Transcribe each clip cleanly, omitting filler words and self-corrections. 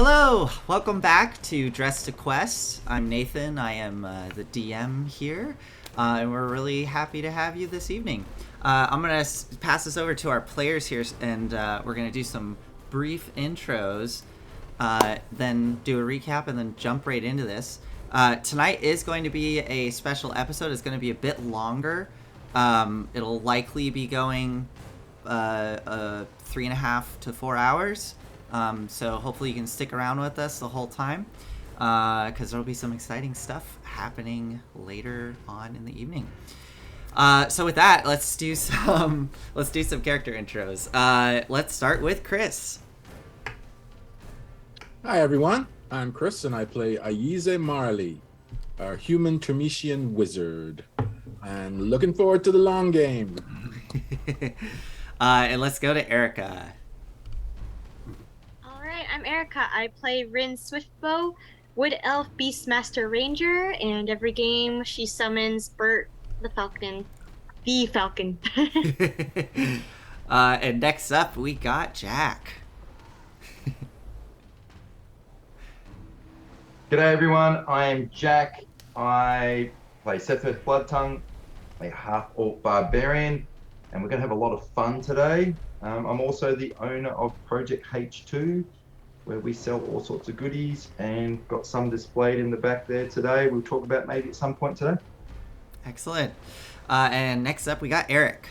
Hello, welcome back to Dress to Quest. I'm Nathan. I am the DM here, and we're really happy to have you this evening. I'm gonna pass this over to our players here, and we're gonna do some brief intros, then do a recap, and then jump right into this. Tonight is going to be a special episode. It's going to be a bit longer. It'll likely be going 3.5 to 4 hours. So hopefully you can stick around with us the whole time, because there'll be some exciting stuff happening later on in the evening. So with that, let's do some character intros. Let's start with Chris. Hi everyone, I'm Chris and I play Ayize Marley, our human Termitian wizard. And looking forward to the long game. And let's go to Erica. Alright, I'm Erica. I play Rin Swiftbow, Wood Elf Beastmaster Ranger, and every game she summons Bert the Falcon. The Falcon. And next up, we got Jack. G'day everyone, I'm Jack. I play Sethwith Bloodtongue, a half-orc barbarian, and we're going to have a lot of fun today. I'm also the owner of Project H2, where we sell all sorts of goodies, and got some displayed in the back there today. We'll talk about maybe at some point today. Excellent. And next up, we got Eric.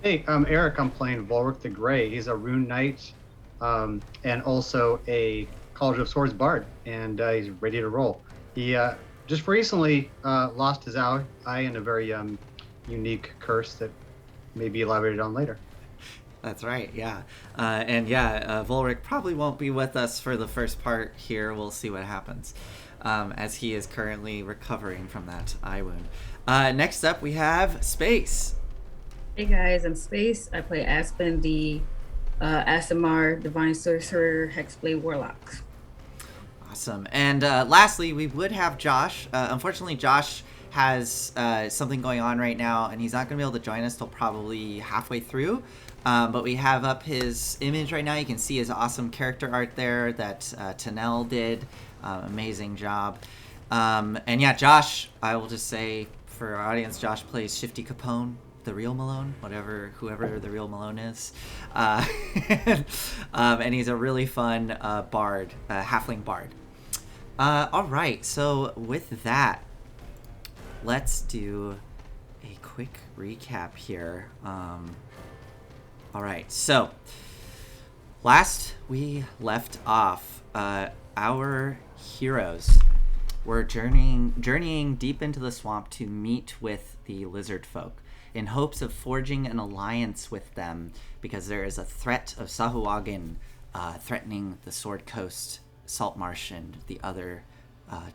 Hey, I'm Eric. I'm playing Volric the Grey. He's a rune knight, and also a College of Swords bard, and he's ready to roll. He just recently lost his eye in a very unique curse that may be elaborated on later. That's right, yeah. Volric probably won't be with us for the first part here. We'll see what happens, as he is currently recovering from that eye wound. Next up, we have Space. Hey guys, I'm Space. I play Aspen, the Asimar Divine Sorcerer Hexblade Warlock. Awesome. And lastly, we would have Josh. Unfortunately, Josh has something going on right now, and he's not going to be able to join us till probably halfway through. But we have up his image right now. You can see his awesome character art there that Tanel did. Amazing job. And yeah, Josh, I will just say for our audience, Josh plays Shifty Capone, the real Malone, whoever the real Malone is. And he's a really fun bard, halfling bard. All right, so with that, let's do a quick recap here. All right, so last we left off, our heroes were journeying deep into the swamp to meet with the lizard folk in hopes of forging an alliance with them, because there is a threat of Sahuagin threatening the Sword Coast, Saltmarsh, and the other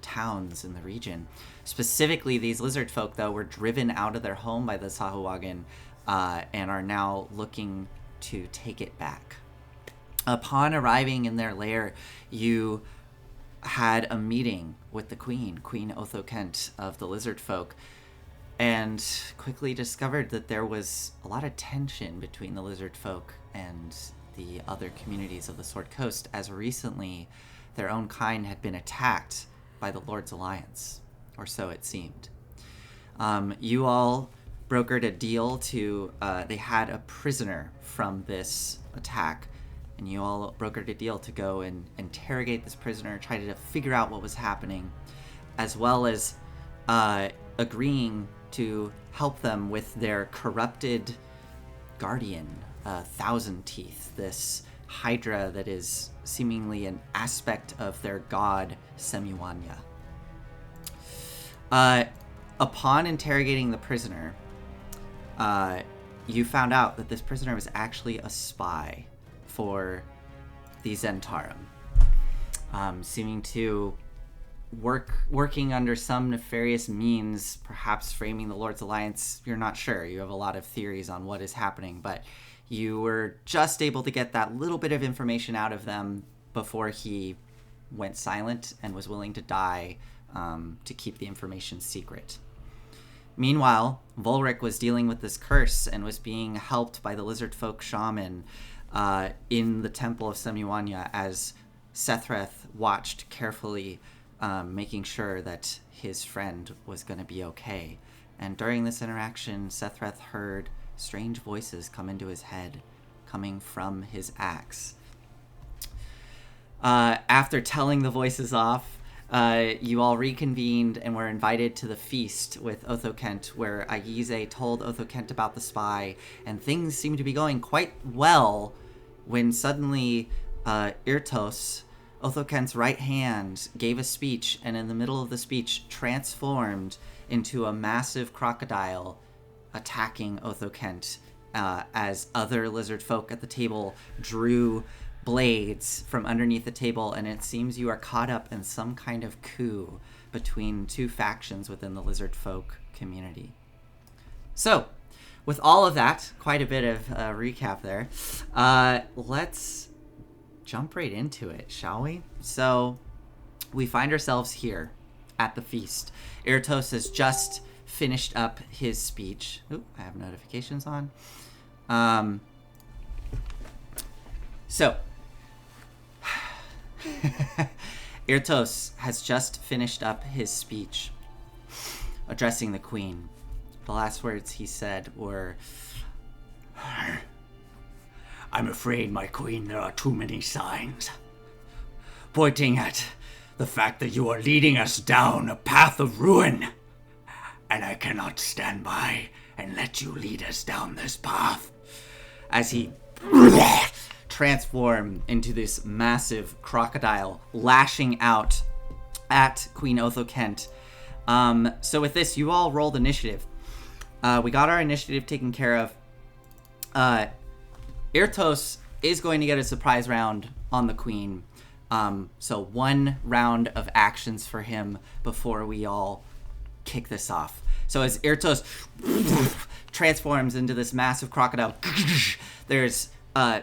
towns in the region. Specifically, these lizard folk, though, were driven out of their home by the Sahuagin and are now looking to take it back. Upon arriving in their lair, you had a meeting with the Queen Otho Kent of the lizard folk, and quickly discovered that there was a lot of tension between the lizard folk and the other communities of the Sword Coast, as recently their own kind had been attacked by the Lord's Alliance, or so it seemed. You all brokered a deal to, they had a prisoner from this attack, and you all brokered a deal to go and interrogate this prisoner, try to figure out what was happening, as well as agreeing to help them with their corrupted guardian, Thousand Teeth, this hydra that is seemingly an aspect of their god, Semiwanya. Upon interrogating the prisoner, you found out that this prisoner was actually a spy for the Zentarum, seeming to working under some nefarious means, perhaps framing the Lord's Alliance. You're not sure. You have a lot of theories on what is happening, but you were just able to get that little bit of information out of them before he went silent and was willing to die to keep the information secret. Meanwhile, Volric was dealing with this curse and was being helped by the lizard folk shaman in the temple of Semiwanya as Sethreth watched carefully, making sure that his friend was going to be okay. And during this interaction, Sethreth heard strange voices come into his head, coming from his axe. After telling the voices off, you all reconvened and were invited to the feast with Othokent, where Aize told Othokent about the spy, and things seemed to be going quite well when suddenly Irtos, Othokent's right hand, gave a speech, and in the middle of the speech transformed into a massive crocodile attacking Othokent, as other lizard folk at the table drew blades from underneath the table, and it seems you are caught up in some kind of coup between two factions within the lizard folk community. So, with all of that, quite a bit of recap there, let's jump right into it, shall we? So, we find ourselves here at the feast. Irtos has just finished up his speech. Ooh, I have notifications on. So, Irtos has just finished up his speech addressing the queen. The last words he said were, "I'm afraid, my queen, there are too many signs pointing at the fact that you are leading us down a path of ruin, and I cannot stand by and let you lead us down this path." As he transformed into this massive crocodile, lashing out at Queen Othokent. So with this, you all rolled initiative. We got our initiative taken care of. Irtos is going to get a surprise round on the queen. So 1 round of actions for him before we all kick this off. So as Irtos transforms into this massive crocodile, there's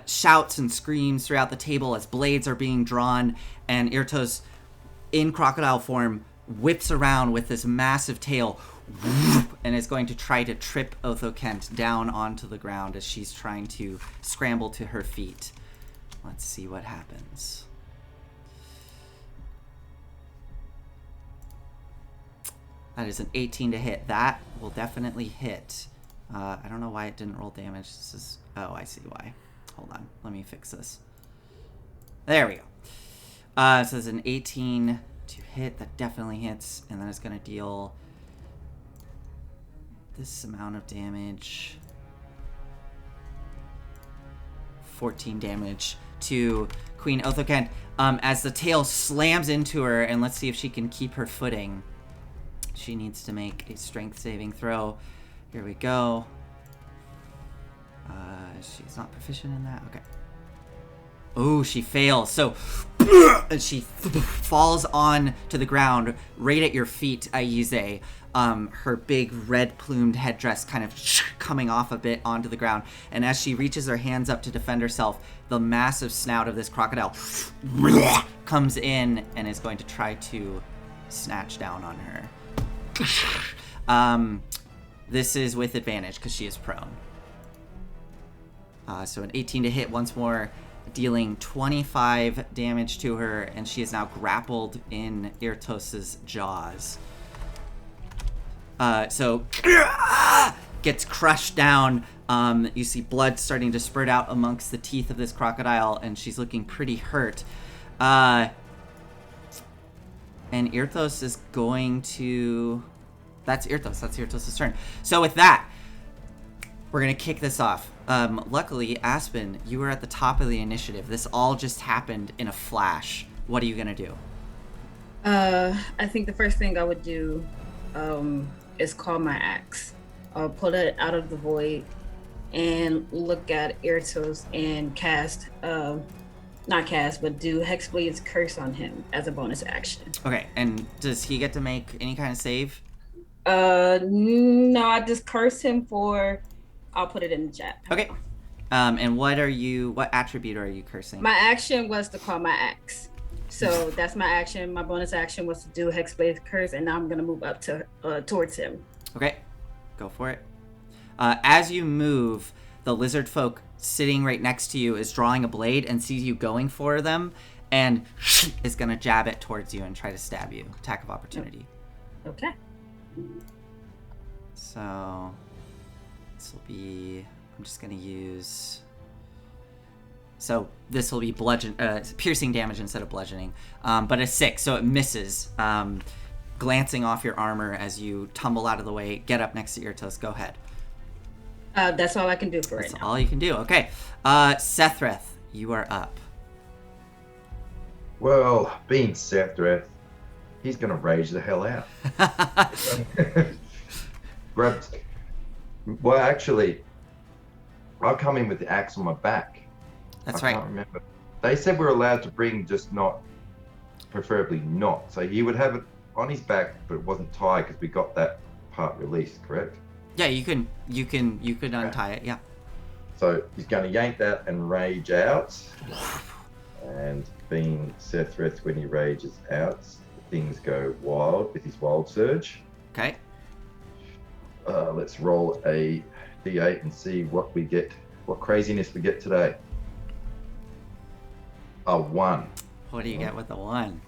shouts and screams throughout the table as blades are being drawn, and Irtos, in crocodile form, whips around with this massive tail and is going to try to trip Othokent down onto the ground as she's trying to scramble to her feet. Let's see what happens. That is an 18 to hit. That will definitely hit. I don't know why it didn't roll damage. This is... Oh, I see why. Hold on. Let me fix this. There we go. So it's an 18 to hit. That definitely hits. And then it's going to deal this amount of damage. 14 damage to Queen Othokent. As the tail slams into her, and let's see if she can keep her footing. She needs to make a strength saving throw. Here we go. She's not proficient in that. Okay. Oh, she fails. So she falls on to the ground right at your feet, Aize. Her big red plumed headdress kind of coming off a bit onto the ground. And as she reaches her hands up to defend herself, the massive snout of this crocodile comes in and is going to try to snatch down on her. This is with advantage because she is prone. So an 18 to hit once more, dealing 25 damage to her, and she is now grappled in Irtos's jaws. So gets crushed down. You see blood starting to spurt out amongst the teeth of this crocodile, and she's looking pretty hurt. And Irtos is going to... That's Irtos. That's Irtos' turn. So with that, we're going to kick this off. Luckily, Aspen, you were at the top of the initiative. This all just happened in a flash. What are you going to do? I think the first thing I would do is call my axe. I'll pull it out of the void and look at Irtos and cast, not cast, but do Hexblade's Curse on him as a bonus action. Okay, and does he get to make any kind of save? No, I just curse him for... I'll put it in the chat. Okay. And what attribute are you cursing? My action was to call my axe. So that's my action. My bonus action was to do Hexblade's Curse, and now I'm gonna move up to towards him. Okay, go for it. As you move, the lizard folk sitting right next to you is drawing a blade and sees you going for them, and is going to jab it towards you and try to stab you. Attack of opportunity. Okay. So this will be, I'm just going to use, so this will be piercing damage instead of bludgeoning, but a 6, so it misses, glancing off your armor as you tumble out of the way. Get up next to Irtos. Go ahead. That's all I can do for right That's now. all you can do. Okay. Sethreth, you are up. Well, being Sethreth, he's going to rage the hell out. Grabbed. Well, actually, I'll come in with the axe on my back. That's I right. can't remember. They said we're allowed to bring, just not, preferably not. So he would have it on his back, but it wasn't tied because we got that part released, correct? Yeah, you could untie it. Yeah. So he's going to yank that and rage out. And being Sethreth, when he rages out, things go wild with his wild surge. Okay. Let's roll a d8 and see what we get, what craziness we get today. A 1. What do you get with the 1?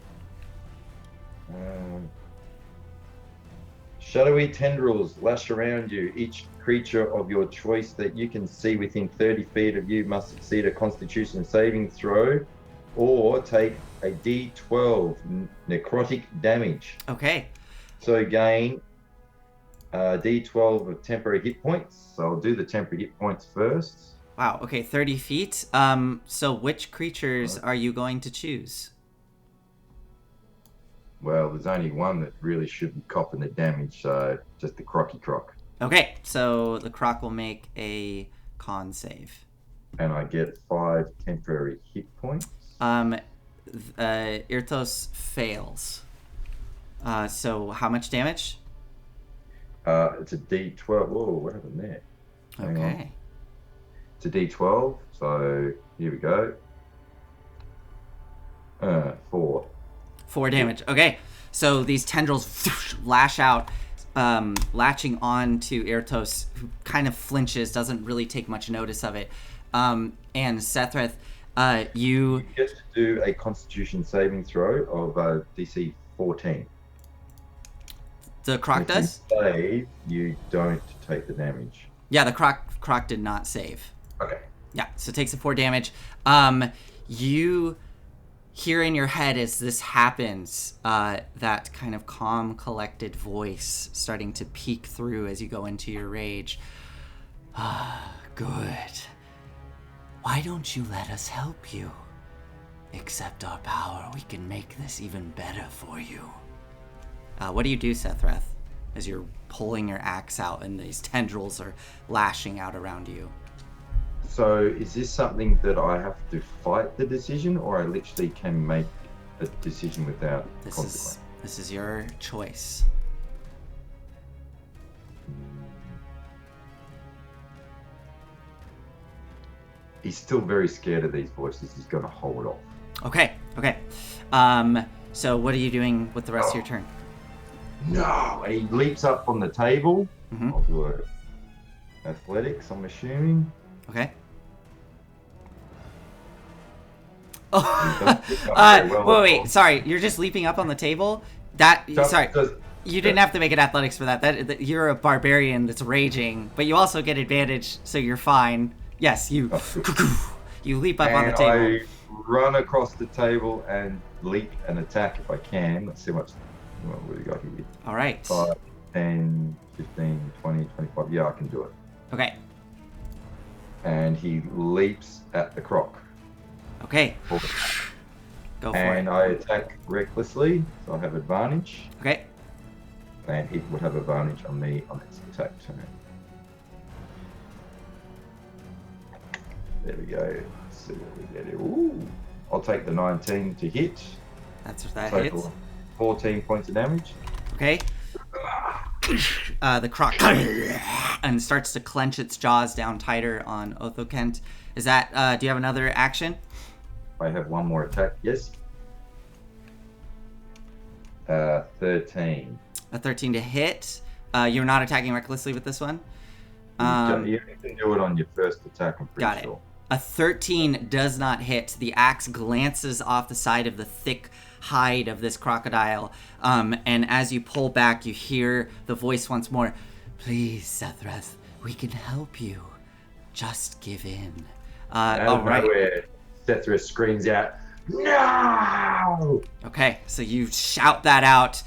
Shadowy tendrils lash around you. Each creature of your choice that you can see within 30 feet of you must succeed a Constitution saving throw or take a d12 necrotic damage. Okay. So gain d12 of temporary hit points. So I'll do the temporary hit points first. Wow. Okay, 30 feet. So which creatures are you going to choose? Well, there's only one that really should be copping the damage, so just the Crocky Croc. Okay, so the croc will make a con save. And I get 5 temporary hit points. Irtos fails. So how much damage? It's a d12. Whoa, what happened there? Hang on. Okay. It's a d12, so here we go. 4. 4 damage. Okay, so these tendrils lash out, latching on to Irtos, who kind of flinches, doesn't really take much notice of it. And Sethreth, you get to do a Constitution saving throw of DC 14. The croc If you does? save, you don't take the damage. Yeah, the croc did not save. Okay. Yeah, so it takes a 4 damage. You hear in your head as this happens, that kind of calm, collected voice starting to peek through as you go into your rage. Good. Why don't you let us help you? Accept our power. We can make this even better for you. What do you do, Sethreth, as you're pulling your axe out and these tendrils are lashing out around you? So is this something that I have to fight the decision, or I literally can make a decision without consequence? This is your choice. He's still very scared of these voices. He's going to hold off. Okay. So what are you doing with the rest of your turn? No! And he leaps up on the table. Mhm. I'll do athletics, I'm assuming. Okay. He doesn't pick up very well at wait, all. sorry. You're just leaping up on the table? Sorry. You didn't have to make an athletics for that. You're a barbarian that's raging, but you also get advantage, so you're fine. Yes, you leap up on the table. I run across the table and leap and attack if I can. Let's see what we got here. All right. 5, 10, 15, 20, 25. Yeah, I can do it. Okay. And he leaps at the croc. Okay. Go for And it. I attack recklessly, so I have advantage. Okay. And it would have advantage on me on its attack turn. There we go. Let's see what we get here. Ooh. I'll take the 19 to hit. That hits. Total 14 points of damage. Okay. The croc and starts to clench its jaws down tighter on Othokent. Is that? Do you have another action? I have one more attack. Yes. 13. A 13 to hit. You're not attacking recklessly with this one. You can do it on your first attack, I'm pretty Got it. sure. A 13 does not hit. The axe glances off the side of the thick hide of this crocodile. And as you pull back, you hear the voice once more. Please, Sethreth, we can help you. Just give in. All right. Nowhere, Sethreth screams out, "No!" Okay, so you shout that out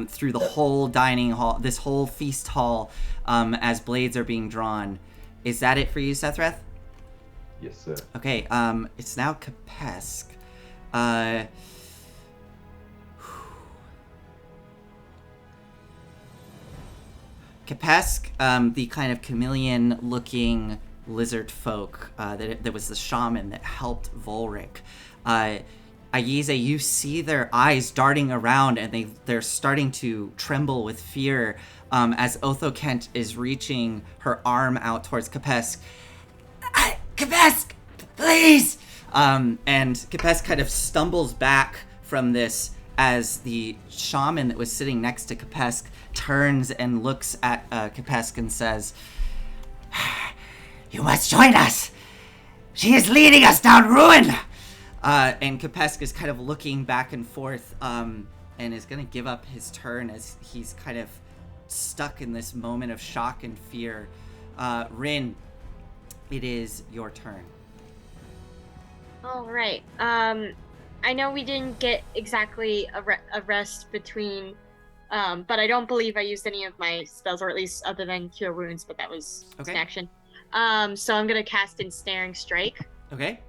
through the whole dining hall, this whole feast hall, as blades are being drawn. Is that it for you, Sethreth? Yes, sir. Okay, it's now Kapesk. Kapesk, the kind of chameleon-looking lizard folk that was the shaman that helped Volric. Ayize, you see their eyes darting around, and they're starting to tremble with fear as Otho Kent is reaching her arm out towards Kapesk. Kapesk, please! And Kapesk kind of stumbles back from this as the shaman that was sitting next to Kapesk turns and looks at Kapesk and says, "You must join us! She is leading us down ruin!" And Kapesk is kind of looking back and forth and is going to give up his turn as he's kind of stuck in this moment of shock and fear. Rin, it is your turn. All right. I know we didn't get exactly a rest between, but I don't believe I used any of my spells, or at least other than Cure Wounds, but that was Okay. an action. So I'm going to cast Ensnaring Strike. Okay,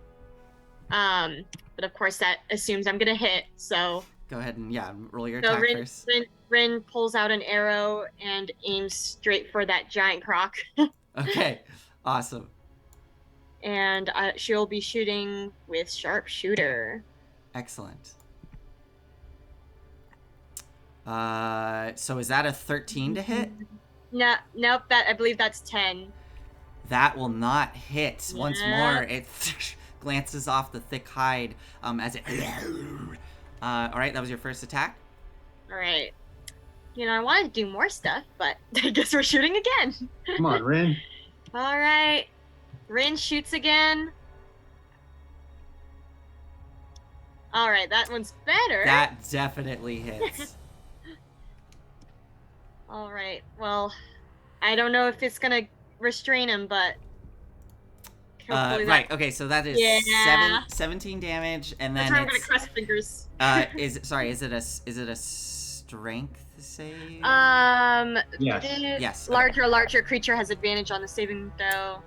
But of course that assumes I'm going to hit, so... go ahead and, roll your So attack first. Rin pulls out an arrow and aims straight for that giant croc. Okay, awesome. And she'll be shooting with Sharpshooter. Excellent. So is that a 13 to hit? No, nope. I believe that's 10. That will not hit. Once Yeah. more, it glances off the thick hide as it... all right, that was your first attack. All right. You know, I wanted to do more stuff, but I guess we're shooting again. Come on, Rin. All right. Rin shoots again. All right, that one's better. That definitely hits. All right. Well, I don't know if it's gonna restrain him, but hopefully right, okay, so that is Yeah. 17 damage, and That's then where I'm gonna it's... cross fingers. is it a strength save? Yes. The Yes, larger creature has advantage on the saving throw.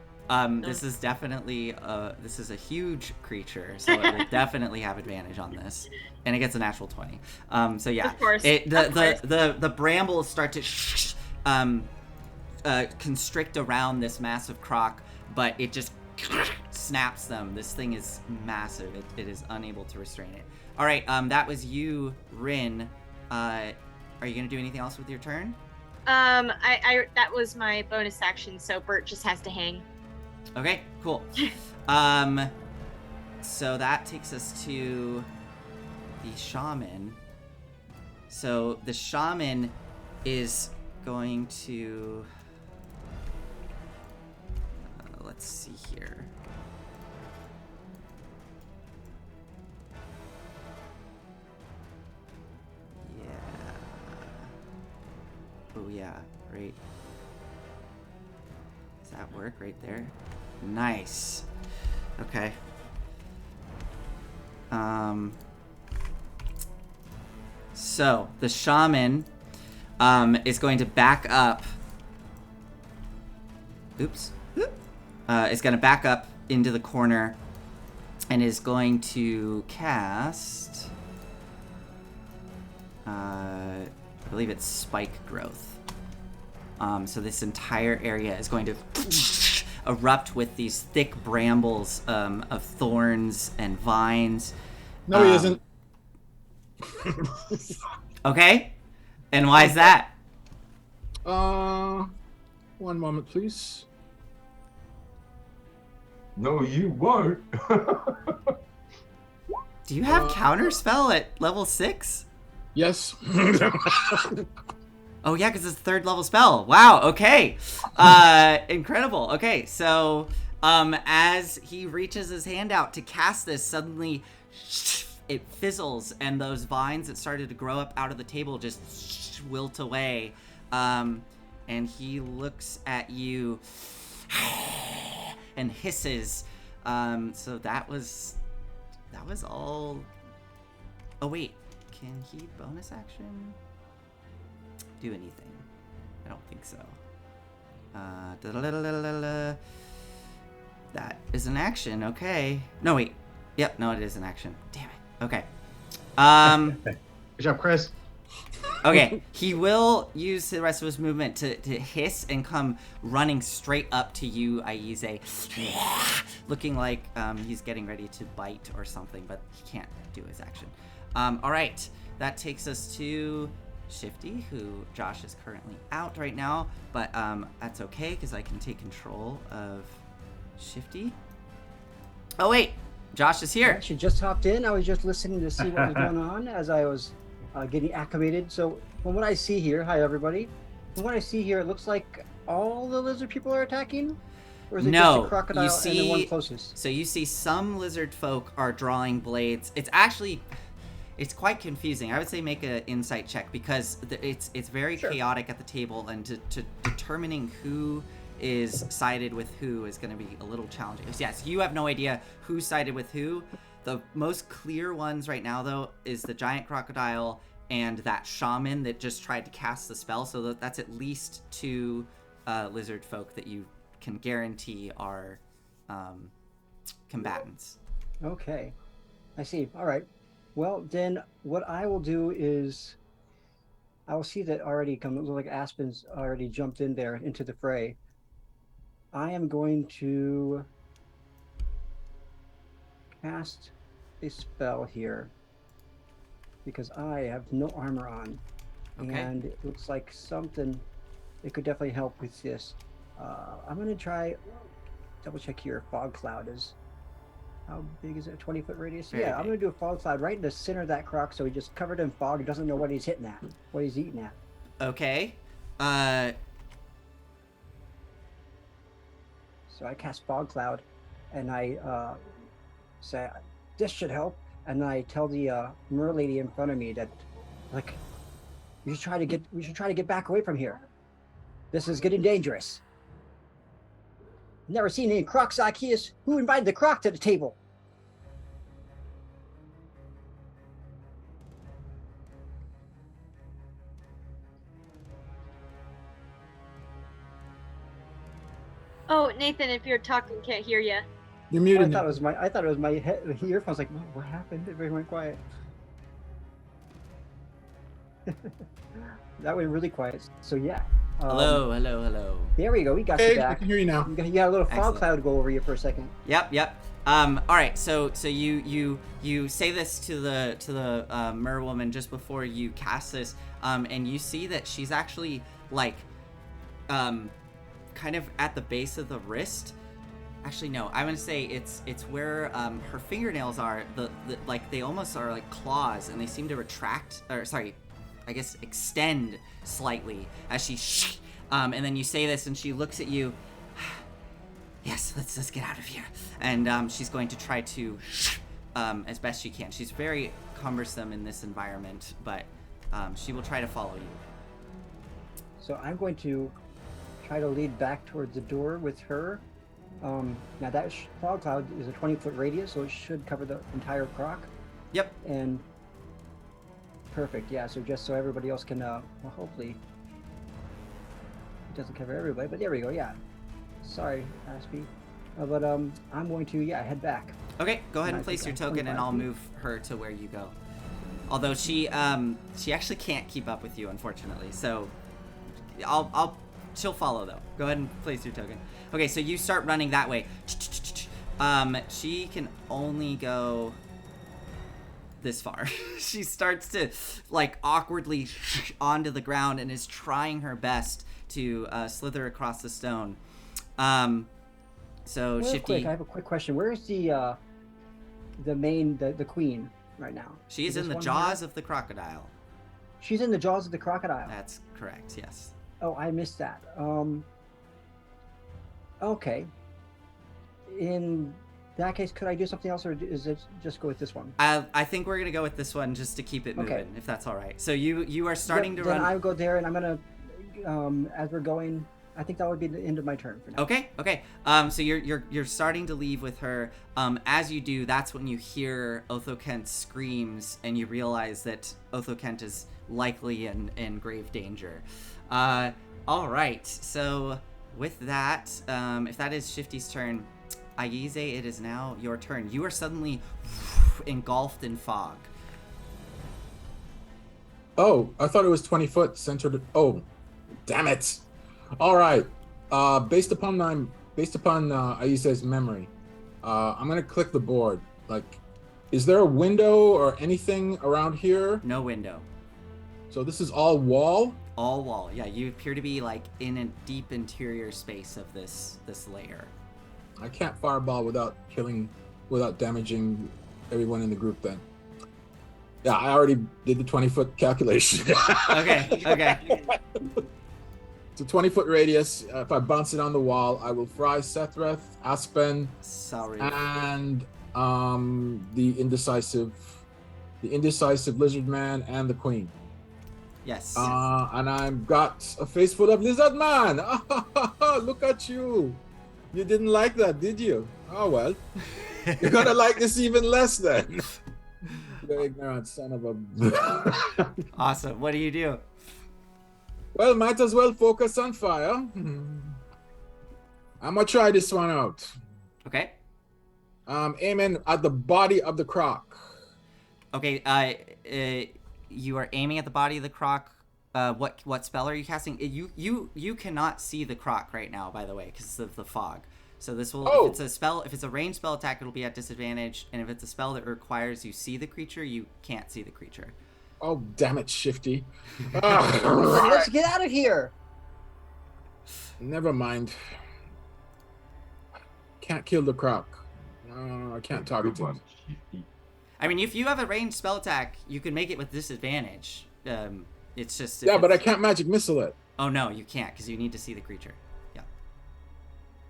This is definitely this is a huge creature, so it will definitely have advantage on this, and it gets a natural 20. So yeah, Of course. the brambles start to constrict around this massive croc, but it just snaps them. This thing is massive. It is unable to restrain it. All right, that was you, Rin. Are you gonna do anything else with your turn? I that was my bonus action, so Bert just has to hang. Okay, cool. So that takes us to the shaman. So the shaman is going to... let's see here. Yeah. Oh yeah, right. Does that work right there? Nice. Okay. So the shaman is going to back up. Oops. Is going to back up into the corner and is going to cast. I believe it's Spike Growth. So this entire area is going to erupt with these thick brambles of thorns and vines. No, he isn't. Okay, and why is that? One moment, please. No, you won't. Do you have counterspell at level 6? Yes. Oh yeah, because it's a 3rd level spell. Wow. Okay. Incredible. Okay, so As he reaches his hand out to cast this, suddenly it fizzles, and those vines that started to grow up out of the table just wilt away. And he looks at you and hisses. So that was all. Oh wait, can he bonus action do anything? I don't think so. That is an action. Okay. No wait. Yep. No, it is an action. Damn it. Okay. Good job, Chris. Okay, he will use the rest of his movement to hiss and come running straight up to you, Aize, looking like he's getting ready to bite or something, but he can't do his action. All right, that takes us to Shifty, who Josh is currently out right now, but that's okay because I can take control of Shifty. Oh wait, Josh is I here. actually just hopped in. I was just listening to see what was going on as I was getting acclimated. So from what I see here, hi everybody. From what I see here, it looks like all the lizard people are attacking? Or is it just No, the crocodile you and the one see, closest? so you see some lizard folk are drawing blades. It's quite confusing. I would say make an insight check because it's very Sure. chaotic at the table, and to determining who is sided with who is going to be a little challenging. Yes, you have no idea who's sided with who. The most clear ones right now, though, is the giant crocodile and that shaman that just tried to cast the spell. So that's at least two lizard folk that you can guarantee are combatants. Okay. I see. All right. Well, then what I will do is I will see that already it looks like Aspen's already jumped in there into the fray. I am going to cast a spell here because I have no armor on. Okay. And it looks like something that could definitely help with this. I'm going to try double check here. Fog cloud is how big is it? 20-foot radius? Very Yeah, I'm big. going to do a fog cloud right in the center of that croc so he just covered in fog and doesn't know what he's hitting at, what he's eating at. Okay. So I cast fog cloud and I say this should help, and I tell the mer lady in front of me that like we should try to get back away from here. This is getting dangerous. Never seen any crocs like his. Who invited the croc to the table? Oh, Nathan, if you're talking, can't hear you. You're Oh, muted. I thought it was my earphones. Like, what happened? Everything went quiet. That went really quiet. So yeah. Hello. There we go. We got Hey, you I back. can hear you now. You got a little fog Excellent. cloud go over you for a second. Yep. All right. So you say this to the mer woman just before you cast this, and you see that she's actually like, kind of at the base of the wrist. Actually, no. I'm gonna say it's where her fingernails are. The like they almost are like claws, and they seem to retract, or sorry, I guess extend slightly as she. And then you say this, and she looks at you. Yes, let's get out of here. And she's going to try to, as best she can. She's very cumbersome in this environment, but she will try to follow you. So I'm going to try to lead back towards the door with her. Now that fog cloud is a 20-foot radius, so it should cover the entire croc. Yep. And perfect, yeah. So just so everybody else can, well, hopefully it doesn't cover everybody, but there we go. Yeah. Sorry, Aspie, but I'm going to head back. Okay, go ahead and I place think your I'm token, and 25 I'll feet. move her to where you go. Although she actually can't keep up with you, unfortunately. So she'll follow though. Go ahead and place your token. Okay, so you start running that way. She can only go this far. She starts to like awkwardly onto the ground and is trying her best to slither across the stone. So Real Shifty, quick, I have a quick question. Where's the queen right now? she is this in the one jaws here? of the crocodile. She's in the jaws of the crocodile. That's correct. Yes. Oh, I missed that. Okay. in that case, could I do something else, or is it just go with this one? I think we're gonna go with this one just to keep it moving, Okay. if that's all right. So you are starting to Then run. I'll go there, and I'm gonna, as we're going, I think that would be the end of my turn for now. Okay. So you're starting to leave with her. As you do, that's when you hear Otho Kent screams, and you realize that Otho Kent is likely in grave danger. All right. So with that, if that is Shifty's turn, Aize, it is now your turn. You are suddenly engulfed in fog. Oh, I thought it was 20 foot centered. Oh, damn it! All right. Based upon Aize's memory, I'm gonna click the board. Like, is there a window or anything around here? No window. So this is all wall. All wall. Yeah, you appear to be like in a deep interior space of this layer. I can't fireball without damaging everyone in the group. Then. Yeah, I already did the 20-foot calculation. Okay. It's a 20-foot radius. If I bounce it on the wall, I will fry Sethreth, Aspen, Sorry. and the indecisive lizard man and the queen. Yes. And I've got a face full of lizard man. Look at you. You didn't like that, did you? Oh well. You're gonna like this even less then. You ignorant son of a. Awesome. What do you do? Well, might as well focus on fire. I'm gonna try this one out. Okay. Aiming at the body of the croc. Okay. You are aiming at the body of the croc. What spell are you casting? You cannot see the croc right now, by the way, because of the fog. So this will, if it's a ranged spell attack, it'll be at disadvantage, and if it's a spell that requires you see the creature, you can't see the creature. Oh, damn it, Shifty. Let's get out of here. Never mind. Can't kill the croc. I can't target Good one. him. I mean, if you have a ranged spell attack, you can make it with disadvantage. It's just... Yeah, but I can't magic missile it. Oh, no, you can't, because you need to see the creature. Yeah.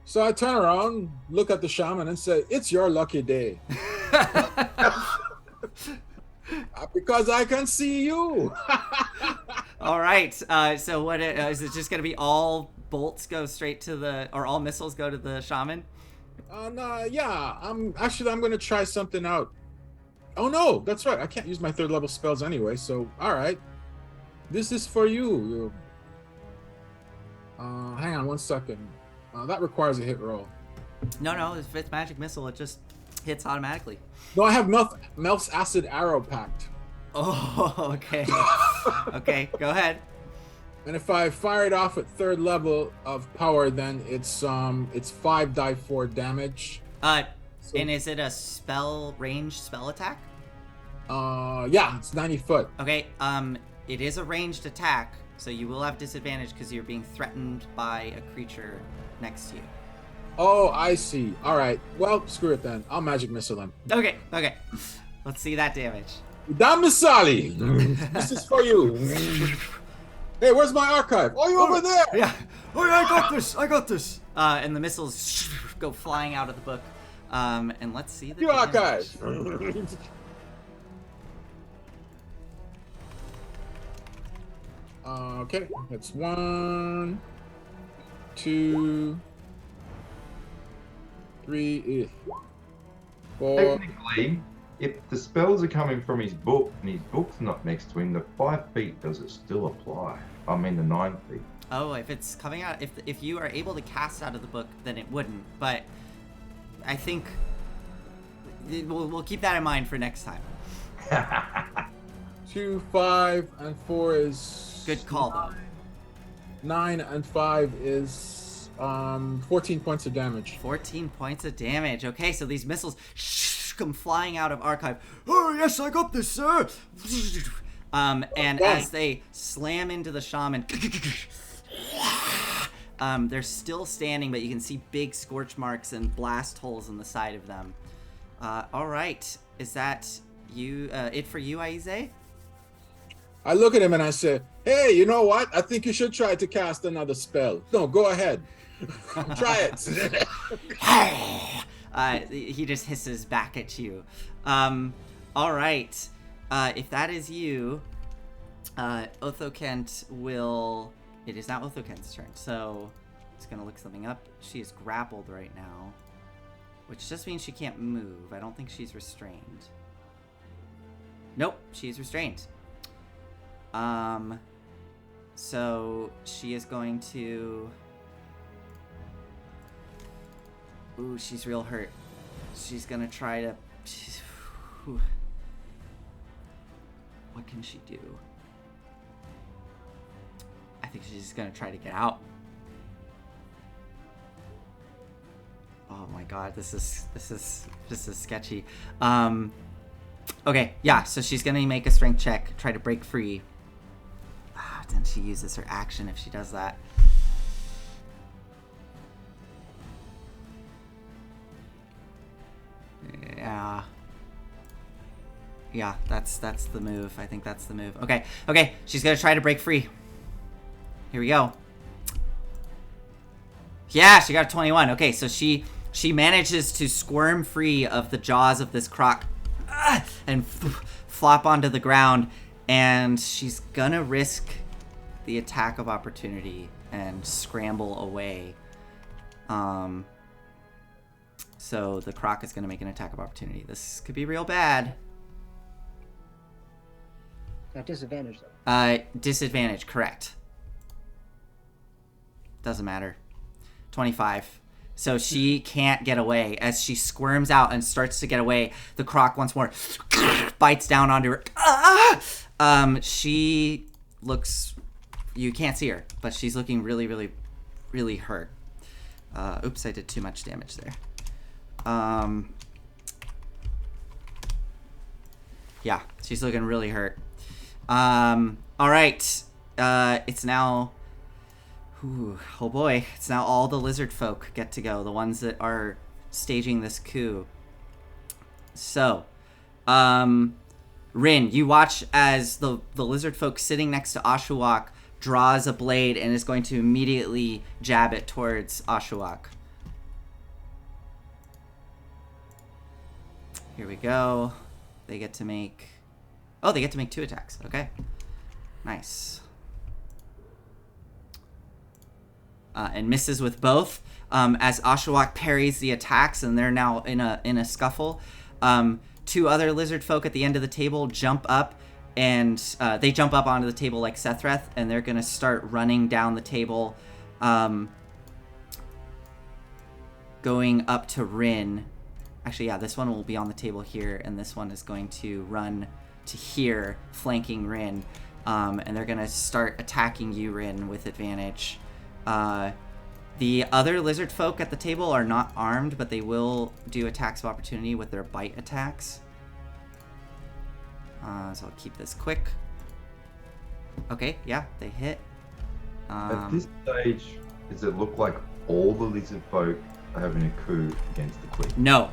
So I turn around, look at the shaman, and say, "It's your lucky day." Because I can see you. All right. So what is it? Just gonna be all bolts go straight to the, or all missiles go to the shaman? No, yeah. I'm gonna try something out. Oh no, that's right. I can't use my 3rd level spells anyway. So all right, this is for you. Hang on 1 second. That requires a hit roll. No. If it's magic missile, it just hits automatically. No, I have Melf's acid arrow packed. Oh, okay. Okay, go ahead. And if I fire it off at 3rd level of power, then it's 5 die 4 damage. So, And is it a ranged spell attack? Yeah, it's 90 foot. Okay, it is a ranged attack, so you will have disadvantage because you're being threatened by a creature next to you. Oh, I see. All right. Well, screw it then. I'll magic missile him. Okay. Let's see that damage. Dam Misali! This is for you. Hey, where's my archive? Oh, you over there! Yeah. Oh, yeah, I got this. And the missiles go flying out of the book. And let's see the Your damage. archive! Okay, that's 1, 2, 3, 4. Technically, if the spells are coming from his book and his book's not next to him, the 5 feet, does it still apply? I mean the 9 feet. Oh, if it's coming out, if you are able to cast out of the book, then it wouldn't. But I think we'll keep that in mind for next time. 2, 5, and 4 is... Good call, though. 9 and 5 is 14 points of damage. 14 points of damage. Okay, so these missiles come flying out of Archive. Oh, yes, I got this, sir. And as they slam into the shaman, they're still standing, but you can see big scorch marks and blast holes in the side of them. All right, is that you? It for you, Aize? I look at him and I say, "Hey, you know what? I think you should try to cast another spell. No, go ahead. Try it." He just hisses back at you. All right. If that is you, Othokent will... It is now Othokent's turn, so it's going to look something up. She is grappled right now, which just means she can't move. I don't think she's restrained. Nope, she's restrained. So she is going to... Ooh, she's real hurt. She's gonna try to... What can she do? I think she's just gonna try to get out. Oh my god, this is sketchy. Okay, yeah, so she's gonna make a strength check, try to break free. Then she uses her action if she does that. Yeah, that's the move. I think that's the move. Okay, she's gonna try to break free. Here we go. Yeah, she got a 21. Okay, so she manages to squirm free of the jaws of this croc and flop onto the ground, and she's gonna risk the attack of opportunity and scramble away. So the croc is gonna make an attack of opportunity. This could be real bad. At disadvantage, though. Disadvantage, correct. Doesn't matter. 25. So she can't get away. As she squirms out and starts to get away, the croc once more bites down onto her. She looks... You can't see her, but she's looking really, really, really hurt. Oops, I did too much damage there. Yeah, she's looking really hurt. All right. It's now... Ooh, oh boy. It's now all the lizard folk get to go. The ones that are staging this coup. So, Rin, you watch as the lizard folk sitting next to Ashuak draws a blade and is going to immediately jab it towards Ashuak. Here we go. They get to make... Oh, they get to make 2 attacks. Okay. Nice. And misses with both. As Ashuak parries the attacks, and they're now in a scuffle. 2 other lizard folk at the end of the table jump up, and they jump up onto the table like Sethreth, and they're gonna start running down the table, going up to Rin. Actually, yeah, this one will be on the table here, and this one is going to run to here, flanking Rin. And they're gonna start attacking you, Rin, with advantage. The other lizard folk at the table are not armed, but they will do attacks of opportunity with their bite attacks. So I'll keep this quick. Okay, yeah, they hit. At this stage, does it look like all the lizard folk are having a coup against the queen? No.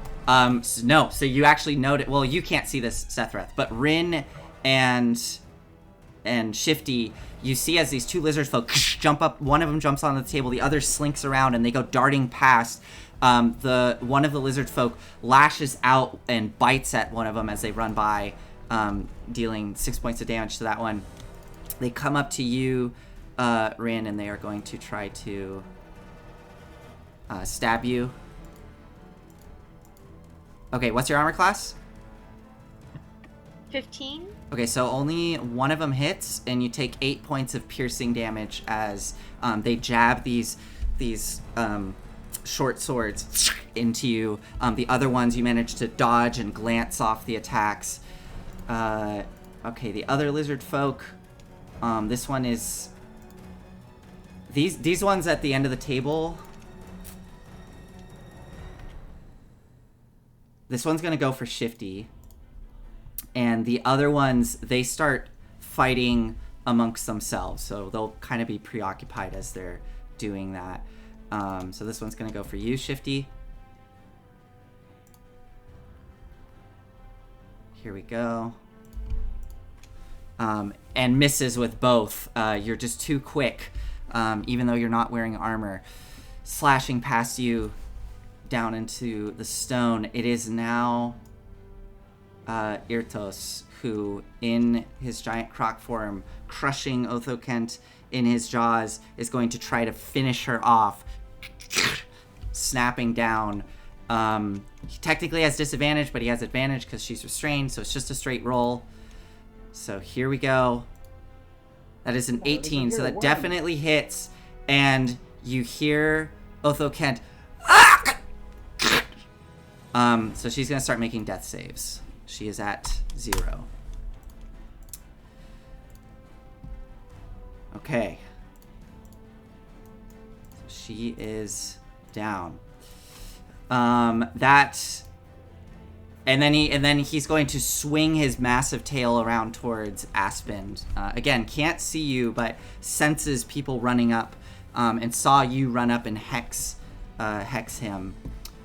No. So you actually note it. Well, you can't see this, Sethreth, but Rin and Shifty, you see as these 2 lizard folk jump up. One of them jumps on the table, the other slinks around, and they go darting past. One of the lizard folk lashes out and bites at one of them as they run by, dealing 6 points of damage to that one. They come up to you, Rin, and they are going to try to stab you. Okay, what's your armor class? 15. Okay, so only one of them hits, and you take 8 points of piercing damage as they jab these short swords into you. The other ones you manage to dodge and glance off the attacks. Okay, the other lizard folk. This one is... These ones at the end of the table... This one's going to go for Shifty. And the other ones, they start fighting amongst themselves. So they'll kind of be preoccupied as they're doing that. So this one's going to go for you, Shifty. Here we go. And misses with both. You're just too quick, even though you're not wearing armor. Slashing past you, down into the stone. It is now Irtos, who, in his giant croc form, crushing Otho Kent in his jaws, is going to try to finish her off, snapping down. He technically has disadvantage, but he has advantage because she's restrained, so it's just a straight roll. So here we go. That is an 18, so that definitely hits, and you hear Otho Kent. So she's gonna start making death saves. She is at 0. Okay. So she is down. And then he's going to swing his massive tail around towards Aspen. Again, can't see you, but senses people running up, and saw you run up and hex him.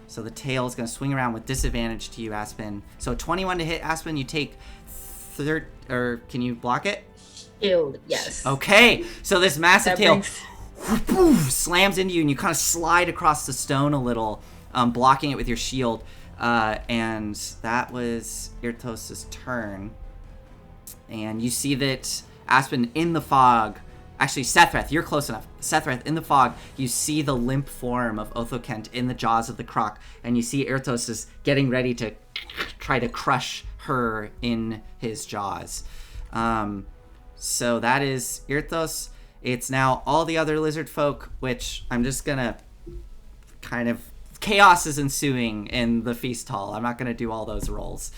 So the tail is going to swing around with disadvantage to you, Aspen. So 21 to hit, Aspen. You take or can you block it? Shield, yes. Okay, so this massive tail slams into you, and you kind of slide across the stone a little, blocking it with your shield. And that was Irtos' turn. And you see that Aspen in the fog. Actually, Sethreth, you're close enough. Sethreth, in the fog, you see the limp form of Otho Kent in the jaws of the croc, and you see Irtos is getting ready to try to crush her in his jaws. So that is Irtos. It's now all the other lizard folk, which I'm just gonna kind of... Chaos is ensuing in the feast hall. I'm not gonna do all those rolls.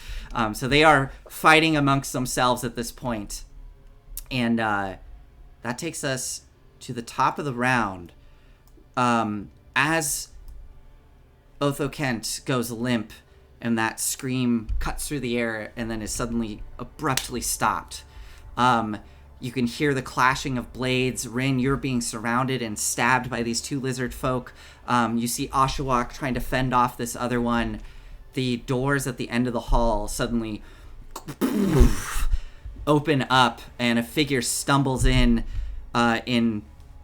So they are fighting amongst themselves at this point. And that takes us to the top of the round. As Otho Kent goes limp, and that scream cuts through the air and then is suddenly abruptly stopped. You can hear the clashing of blades. Rin, you're being surrounded and stabbed by these two lizard folk. You see Oshawott trying to fend off this other one. The doors at the end of the hall suddenly open up, and a figure stumbles in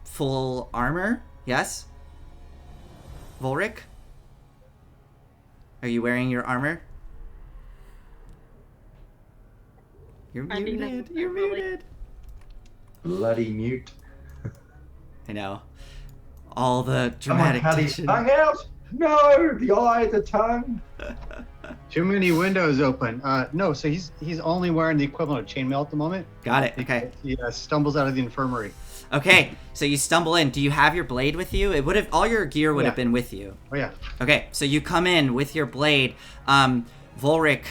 full armor. Yes? Volric? Are you wearing your armor? You're muted. You're muted. Bloody mute. I know. All the dramatic Cut his tension. tongue out. No, the eye, the tongue. Too many windows open. No, so he's only wearing the equivalent of chainmail at the moment. Got it. Okay. He stumbles out of the infirmary. Okay. So you stumble in. Do you have your blade with you? It would have. All your gear would have been with you. Oh yeah. Okay. So you come in with your blade. Volric,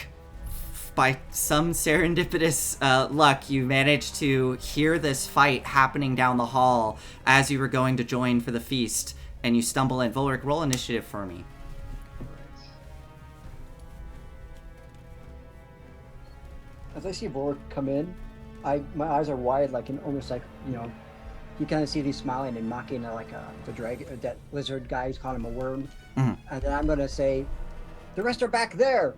by some serendipitous luck, you managed to hear this fight happening down the hall as you were going to join for the feast, and you stumble in. Volric, roll initiative for me. As I see Vork come in, my eyes are wide, like in almost like, you know, you kind of see these smiling and mocking the dragon, that lizard guy. He's calling him a worm. Mhm. And then I'm gonna say, the rest are back there.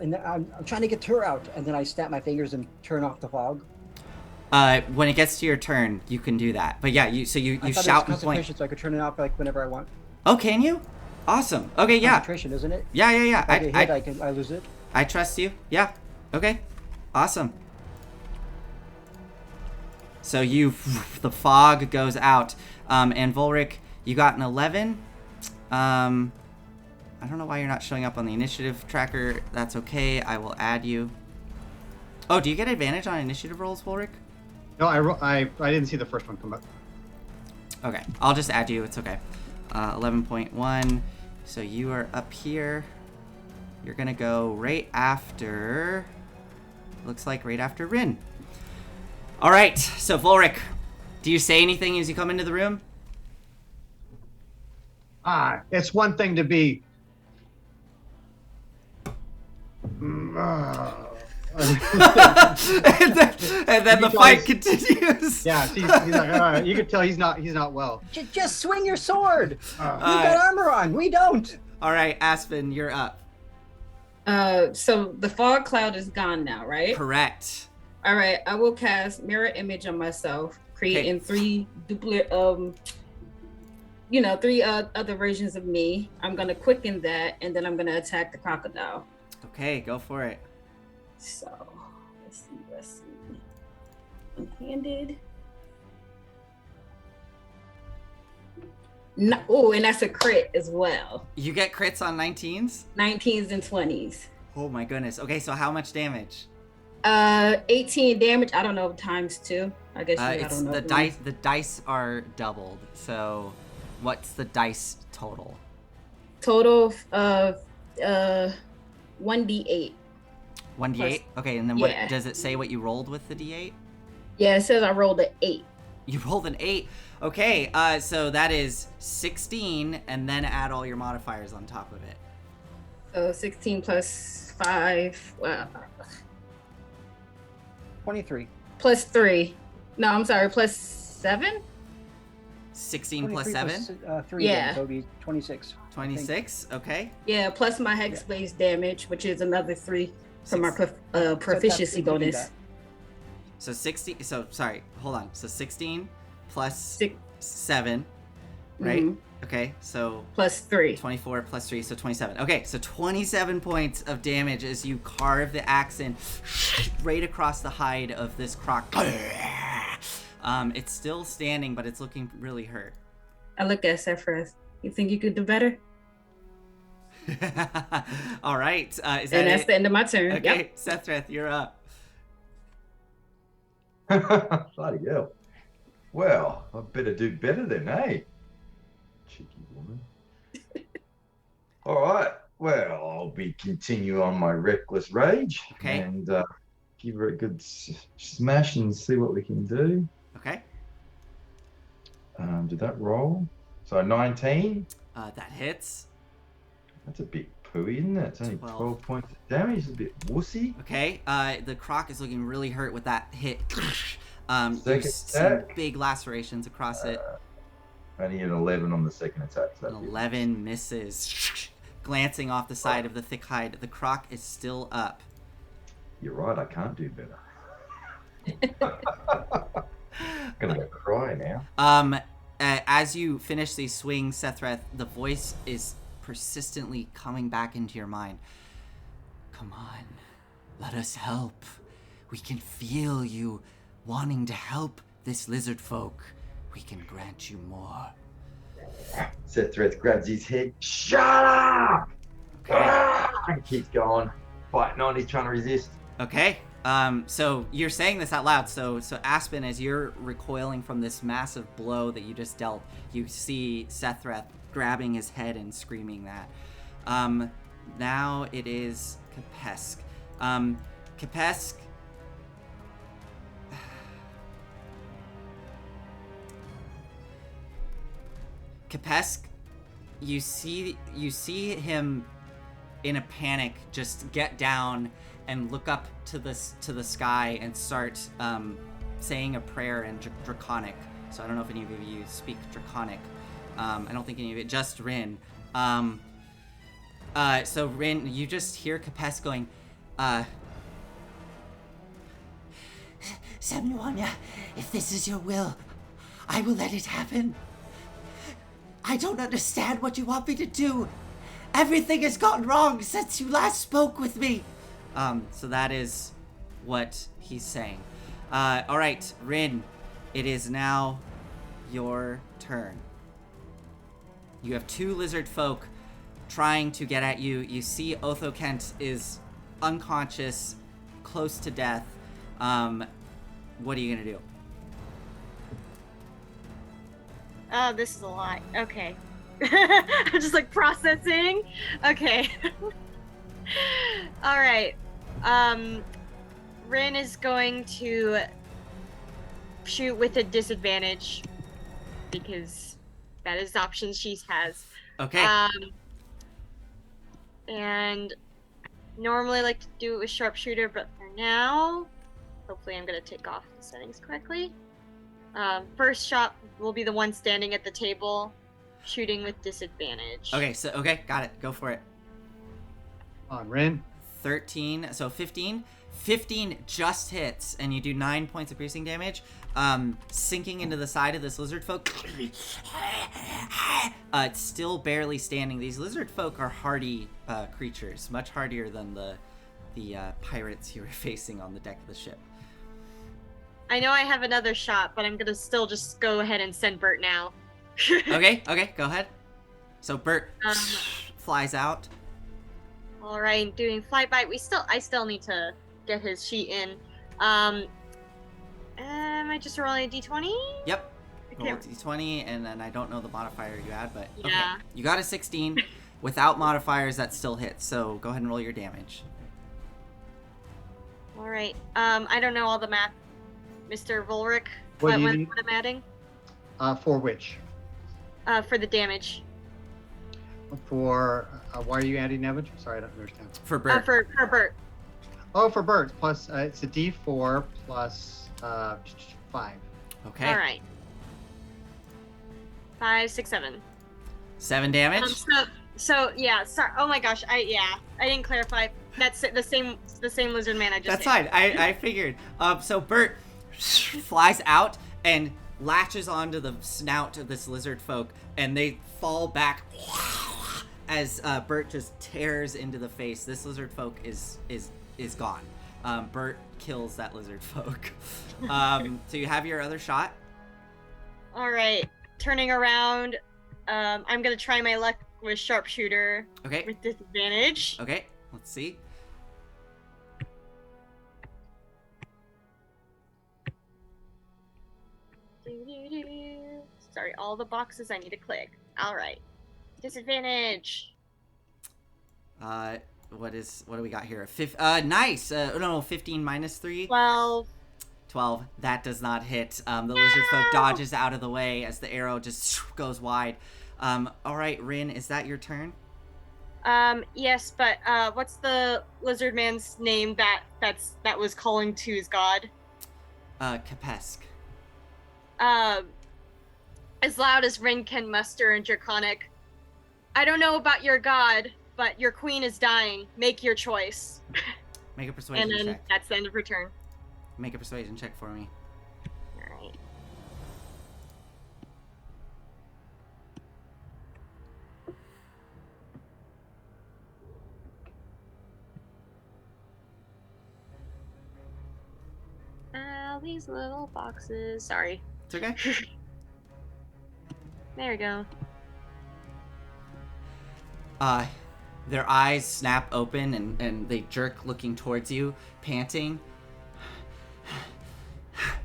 And I'm trying to get her out, and then I snap my fingers and turn off the fog. When it gets to your turn, you can do that. But yeah, you I thought shout it was and point. concentration, so I could turn it off like whenever I want. Oh, can you? Awesome. Okay, yeah. Concentration, isn't it? Yeah. If I get hit, I lose it. I trust you. Yeah. Okay. Awesome. So the fog goes out, and Volric, you got an 11. I don't know why you're not showing up on the initiative tracker. That's okay. I will add you. Oh, do you get advantage on initiative rolls, Volric? No, I didn't see the first one come up. Okay, I'll just add you. It's okay. 11.1. So you are up here. You're gonna go right after. Looks like right after Rin. All right. So Volric, do you say anything as you come into the room? It's one thing to be. and then the fight continues. Yeah, he's like, you can tell he's not well. Just swing your sword. You've got armor on. We don't. All right, Aspen, you're up. So the fog cloud is gone now, right? Correct. All right, I will cast mirror image on myself, creating 3 duplicate three other versions of me. I'm gonna quicken that, and then I'm gonna attack the crocodile. Okay, go for it. So let's see. One-handed. No, oh, and that's a crit as well. You get crits on 19s? 19s and 20s. Oh my goodness. Okay, so how much damage? 18 damage. I don't know, times 2. I guess I It's don't know. the dice are doubled. So what's the dice total? Total of 1d8. 1d8? Okay, and then Yeah. what does it say what you rolled with the d8? Yeah, it says I rolled an 8. You rolled an 8. Okay, so that is 16, and then add all your modifiers on top of it. So 16 plus 5. 23. Plus 3. No, I'm sorry, plus 7? 16 plus 23 7? 3, Yeah. then, so it'll be 26. 26? Okay. Yeah, plus my hex-based damage, which is another 3 from my proficiency including bonus. that. So 60, so sorry, hold on. So 16 plus 6 7, right? Mhm. Okay, so plus 3. 24 plus 3, so 27. Okay, so 27 points of damage as you carve the axe in right across the hide of this croc. It's still standing, but it's looking really hurt. I look at Sephiroth. You think you could do better? All right, is that And that's it? the end of my turn. Okay, Yep. Sethreth, you're up. Bloody hell. Well, I better do better then, eh? Cheeky woman. All right. Well, I'll be continue on my reckless rage. Okay. And give her a good smash and see what we can do. Okay, Did that roll? So 19. that hits. That's a bit pooey, isn't it? It's only 12. 12 points of damage. It's a bit wussy. Okay, the croc is looking really hurt with that hit. You Second see attack. big lacerations across it. Only an 11 on the second attack. So An that'd be- 11 misses. Glancing off the side of the thick hide, the croc is still up. You're right, I can't do better. I'm gonna go cry now. As you finish these swings, Sethreth, the voice is persistently coming back into your mind. Come on, let us help. We can feel you wanting to help this lizard folk. We can grant you more. Sethreth grabs his head. Shut up! And keeps going. Fighting on, he's trying to resist. Okay. So you're saying this out loud. So Aspen, as you're recoiling from this massive blow that you just dealt, you see Sethreth grabbing his head and screaming that. Now it is Kapesk. Kapesk. Kapesk, you see him in a panic just get down and look up to the sky and start saying a prayer in Draconic. So I don't know if any of you speak Draconic. I don't think any of it. Just Rin. So Rin, you just hear Kapesk going, Samuanya, if this is your will, I will let it happen. I don't understand what you want me to do. Everything has gone wrong since you last spoke with me. So that is what he's saying. All right, Rin, it is now your turn. You have two lizard folk trying to get at you. You see Otho Kent is unconscious, close to death. What are you gonna do? Oh, this is a lot. Okay. I'm just like processing. Okay. All right. Rin is going to shoot with a disadvantage because that is the option she has. Okay. And normally I like to do it with sharpshooter, but for now, hopefully I'm gonna take off the settings correctly. First shot will be the one standing at the table, shooting with disadvantage. Okay, got it. Go for it. On Rin. 13, so 15. 15 just hits, and you do 9 points of piercing damage, sinking into the side of this lizard folk. It's still barely standing. These lizard folk are hardy creatures, much hardier than the pirates you were facing on the deck of the ship. I know I have another shot, but I'm gonna still just go ahead and send Bert now. Okay, go ahead. So Bert flies out. All right, doing flight bite. I still need to get his sheet in. Am I just rolling a d20? Yep. I Roll a can't- d20, and then I don't know the modifier you add, but okay. Yeah. You got a 16. Without modifiers, that still hits. So go ahead and roll your damage. All right. I don't know all the math, Mr. Volric. What do you need? What I'm adding? For which? For the damage. For why are you adding damage? Sorry, I don't understand. For Bert. For Bert. Oh, for Bert. Plus, it's a D4 plus 5. Okay. All right. 5, 6, 7. 7 damage. So yeah. Sorry. Oh my gosh. I didn't clarify. That's the same lizard man I just. That's hit. fine. I figured. So Bert flies out and latches onto the snout of this lizard folk, and they fall back as Bert just tears into the face. This lizard folk is gone. Bert kills that lizard folk. So you have your other shot. All right. Turning around. I'm gonna try my luck with sharpshooter Okay. with disadvantage. Okay. Let's see. Sorry, all the boxes I need to click. All right. Disadvantage. What do we got here? Nice. No, 15 minus 3. 12. 12. That does not hit. The lizard folk dodges out of the way as the arrow just goes wide. All right, Rin, is that your turn? Yes, but what's the lizard man's name that was calling to his god? Kapesk. As loud as Rin can muster in Draconic. I don't know about your god, but your queen is dying. Make your choice. Make a persuasion And then check. that's the end of her turn. Make a persuasion check for me. Alright. These little boxes. Sorry. It's okay. There we go. Their eyes snap open and they jerk looking towards you, panting.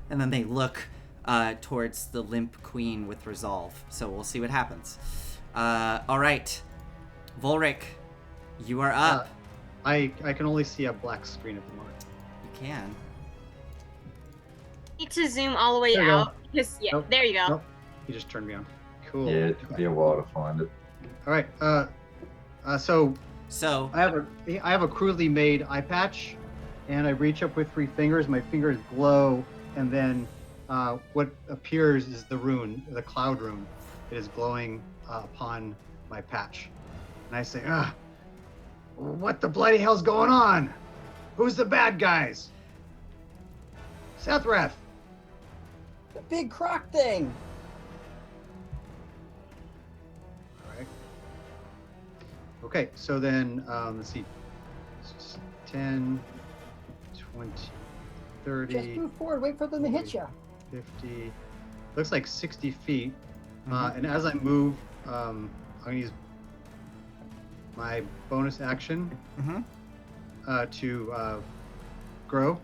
And then they look towards the limp queen with resolve. So we'll see what happens. All right. Volric, you are up. I can only see a black screen at the moment. You can. Need to zoom all the way There you go. out because Nope. there you go. Nope. You just turned me on. Cool. Yeah, it took me a while to find it. All right. So So I have a crudely made eye patch, and I reach up with 3 fingers. My fingers glow, and then what appears is the rune, the cloud rune. It is glowing upon my patch, and I say, what the bloody hell's going on? Who's the bad guys? Sethreth. The big croc thing. All right. Okay, so then let's see. 10, 20, 30. Just move forward. Wait for them to hit you. 50, looks like 60 feet. Mhm. And as I move, I'm gonna use my bonus action Mhm. to grow.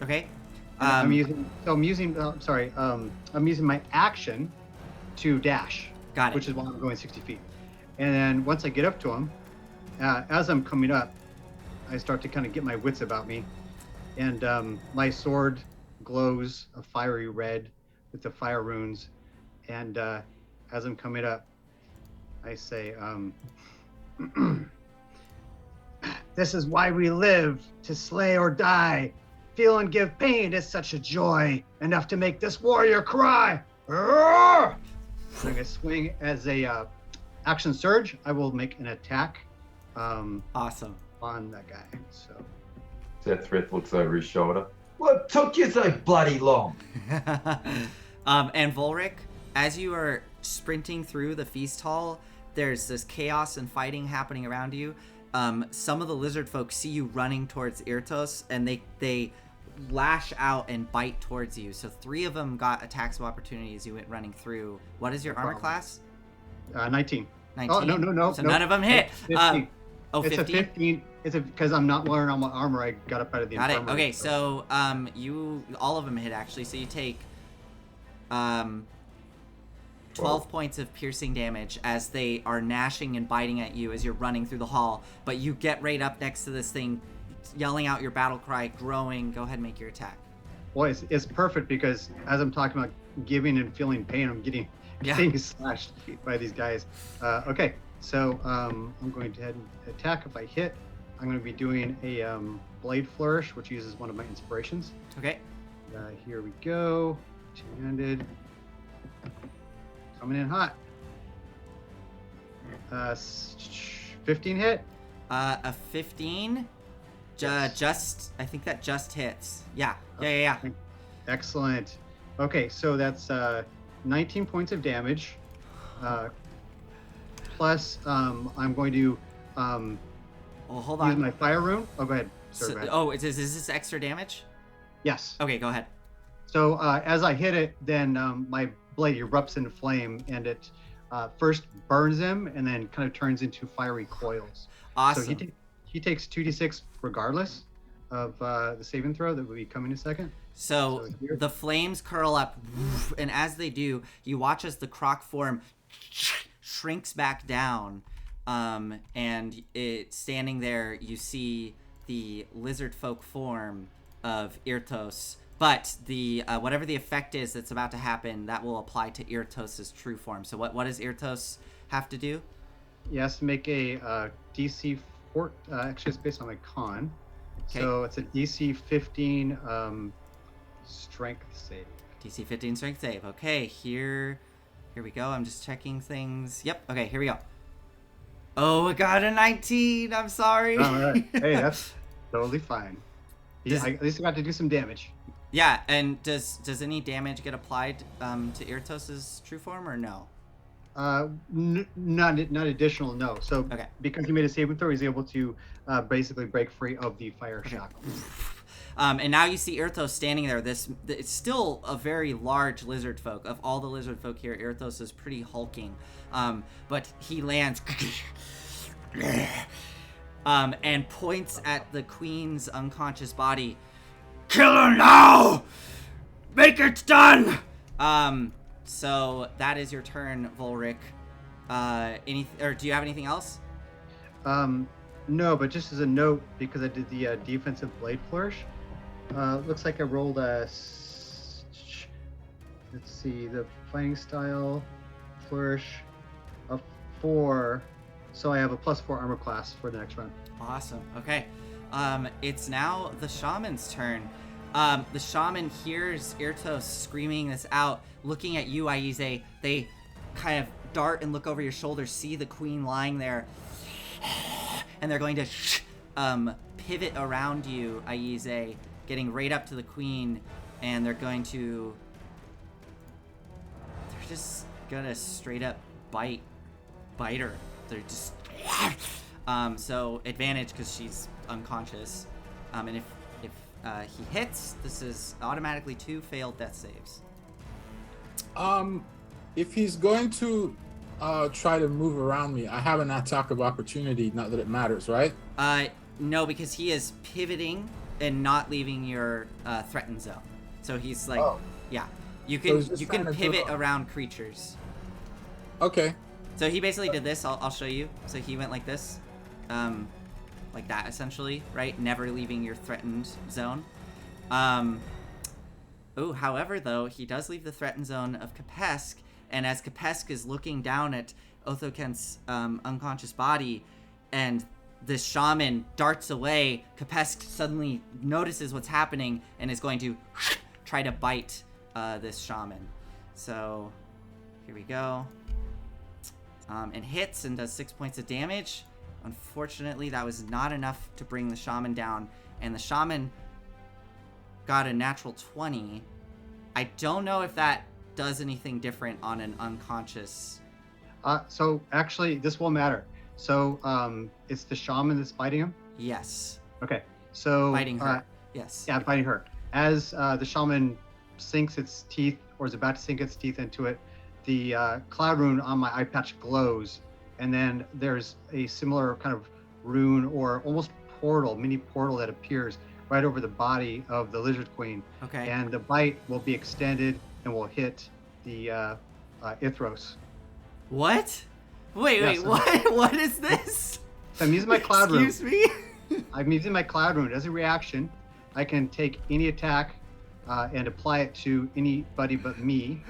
Okay. I'm using my action to dash, Got it. which is why I'm going 60 feet. And then once I get up to him, as I'm coming up, I start to kind of get my wits about me, and my sword glows a fiery red with the fire runes. And as I'm coming up, I say, "This is why we live, to slay or die. Feel and give pain is such a joy, enough to make this warrior cry." Roar! I'm gonna swing as a action surge. I will make an attack Awesome. on that guy. So Seth looks over his shoulder. What took you so bloody long? And Volric, as you are sprinting through the feast hall, there's this chaos and fighting happening around you. Some of the lizard folk see you running towards Irtos, and they lash out and bite towards you. So 3 of them got attacks of opportunity as you went running through. What is your armor class? 19. 19? Oh, no. So none of them hit. 15. It's 15? a 15. It's because I'm not wearing all my armor. I got up out of the Got it. infirmary. Okay, so you all of them hit actually. So you take 12 points of piercing damage as they are gnashing and biting at you as you're running through the hall. But you get right up next to this thing, yelling out your battle cry, growing. Go ahead and make your attack. Well, it's perfect because as I'm talking about giving and feeling pain, I'm getting slashed by these guys. Okay, so I'm going to head and attack. If I hit, I'm going to be doing a blade flourish, which uses one of my inspirations. Okay. Here we go. Two-handed. Coming in hot. 15 hit. A 15. Yes. I think that just hits. Yeah. Excellent. Okay, so that's 19 points of damage. Plus, I'm going to Well, hold use on. my fire rune. Oh, go ahead. Sorry, go ahead. Is this extra damage? Yes. Okay, go ahead. So as I hit it, then my blade erupts into flame, and it first burns him, and then kind of turns into fiery coils. Awesome. So he takes 2d6 regardless of the saving throw that will be coming in a second. So here. the flames curl up, and as they do, you watch as the croc form shrinks back down, and it standing there, you see the lizard folk form of Irtos. But the whatever the effect is that's about to happen, that will apply to Irtos' true form. So what does Irtos have to do? He has to make a DC 4. Actually, it's based on my con. Okay. So it's a DC 15 strength save. DC 15 strength save. Okay, here we go. I'm just checking things. Yep. Okay, here we go. Oh, I got a 19. I'm sorry. All right. Hey, that's totally fine. Does- At least I got to do some damage. Yeah, and does any damage get applied to Irtos' true form or no? Not additional, no. So Okay. because he made a saving throw, he's able to basically break free of the fire shackle. And now you see Irthos standing there. It's still a very large lizard folk. Of all the lizard folk here, Irthos is pretty hulking. But he lands and points at the queen's unconscious body. Kill her now! Make it done! So that is your turn, Volric. Do you have anything else? No, but just as a note, because I did the defensive blade flourish, looks like I rolled let's see, the fighting style flourish of 4, so I have a +4 armor class for the next round. Awesome. Okay. It's now the shaman's turn. The shaman hears Irtos screaming this out, looking at you, Aize. They kind of dart and look over your shoulder, see the queen lying there, and they're going to pivot around you, Aize, getting right up to the queen, and they're just gonna straight up bite her. They're just so advantage because she's unconscious, and if he hits, this is automatically 2 failed death saves. If he's going to try to move around me, I have an attack of opportunity. Not that it matters, right? No, because he is pivoting and not leaving your threatened zone. So he's like, yeah, you can pivot around creatures. Okay. So he basically did this. I'll show you. So he went like this, like that essentially, right? Never leaving your threatened zone. However, though, he does leave the threatened zone of Kapesk, and as Kapesk is looking down at Othoken's unconscious body, and this shaman darts away, Kapesk suddenly notices what's happening and is going to try to bite this shaman. So here we go. And hits and does 6 points of damage. Unfortunately, that was not enough to bring the shaman down, and the shaman got a natural 20. I don't know if that does anything different on an unconscious. So actually, this will matter. So it's the shaman that's biting him. Yes. Okay. So Biting her. Yes. Yeah, biting her. As the shaman sinks its teeth, or is about to sink its teeth into it, the cloud rune on my eye patch glows, and then there's a similar kind of rune or almost mini portal that appears right over the body of the lizard queen. Okay. And the bite will be extended and will hit the Ithros. What? Wait, Yes. what? What is this? So I'm using my cloud rune. Excuse me? I'm using my cloud rune as a reaction. I can take any attack and apply it to anybody but me,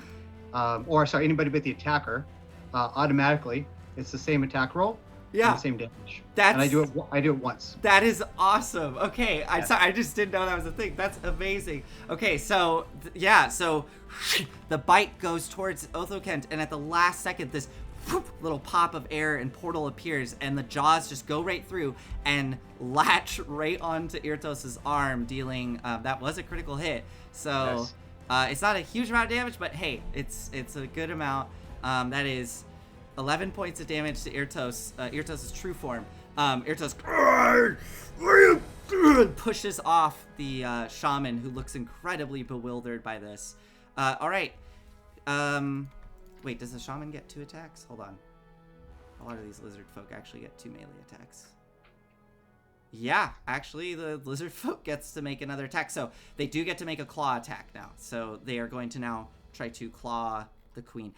anybody but the attacker. Automatically, it's the same attack roll. Yeah. And the same damage. That's, and I do it once. That is awesome. Okay, I'm Yeah. sorry, I just didn't know that was a thing. That's amazing. Okay, so so the bite goes towards Othokent, and at the last second, this little pop of air and portal appears, and the jaws just go right through and latch right onto Irtos's arm, dealing that was a critical hit. So Yes. it's not a huge amount of damage, but hey, it's a good amount. That is 11 points of damage to Irtos, Irtos' true form. Irtos pushes off the shaman, who looks incredibly bewildered by this. All right. Wait, does the shaman get 2 attacks? Hold on. A lot of these lizard folk actually get 2 melee attacks. Yeah, actually, the lizard folk gets to make another attack. So they do get to make a claw attack now. So they are going to now try to claw the queen.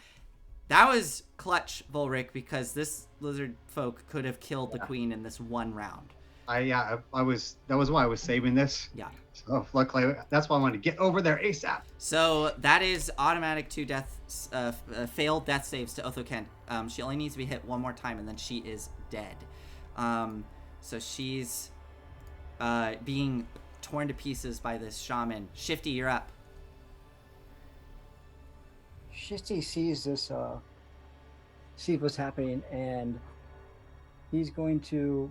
That was clutch, Volric, because this lizard folk could have killed the queen in this one round. That was why I was saving this. Yeah. So luckily, that's why I wanted to get over there ASAP. So that is automatic 2 failed death saves to Othokent. She only needs to be hit one more time, and then she is dead. So she's being torn to pieces by this shaman. Shifty, you're up. Shifty sees this, sees what's happening, and he's going to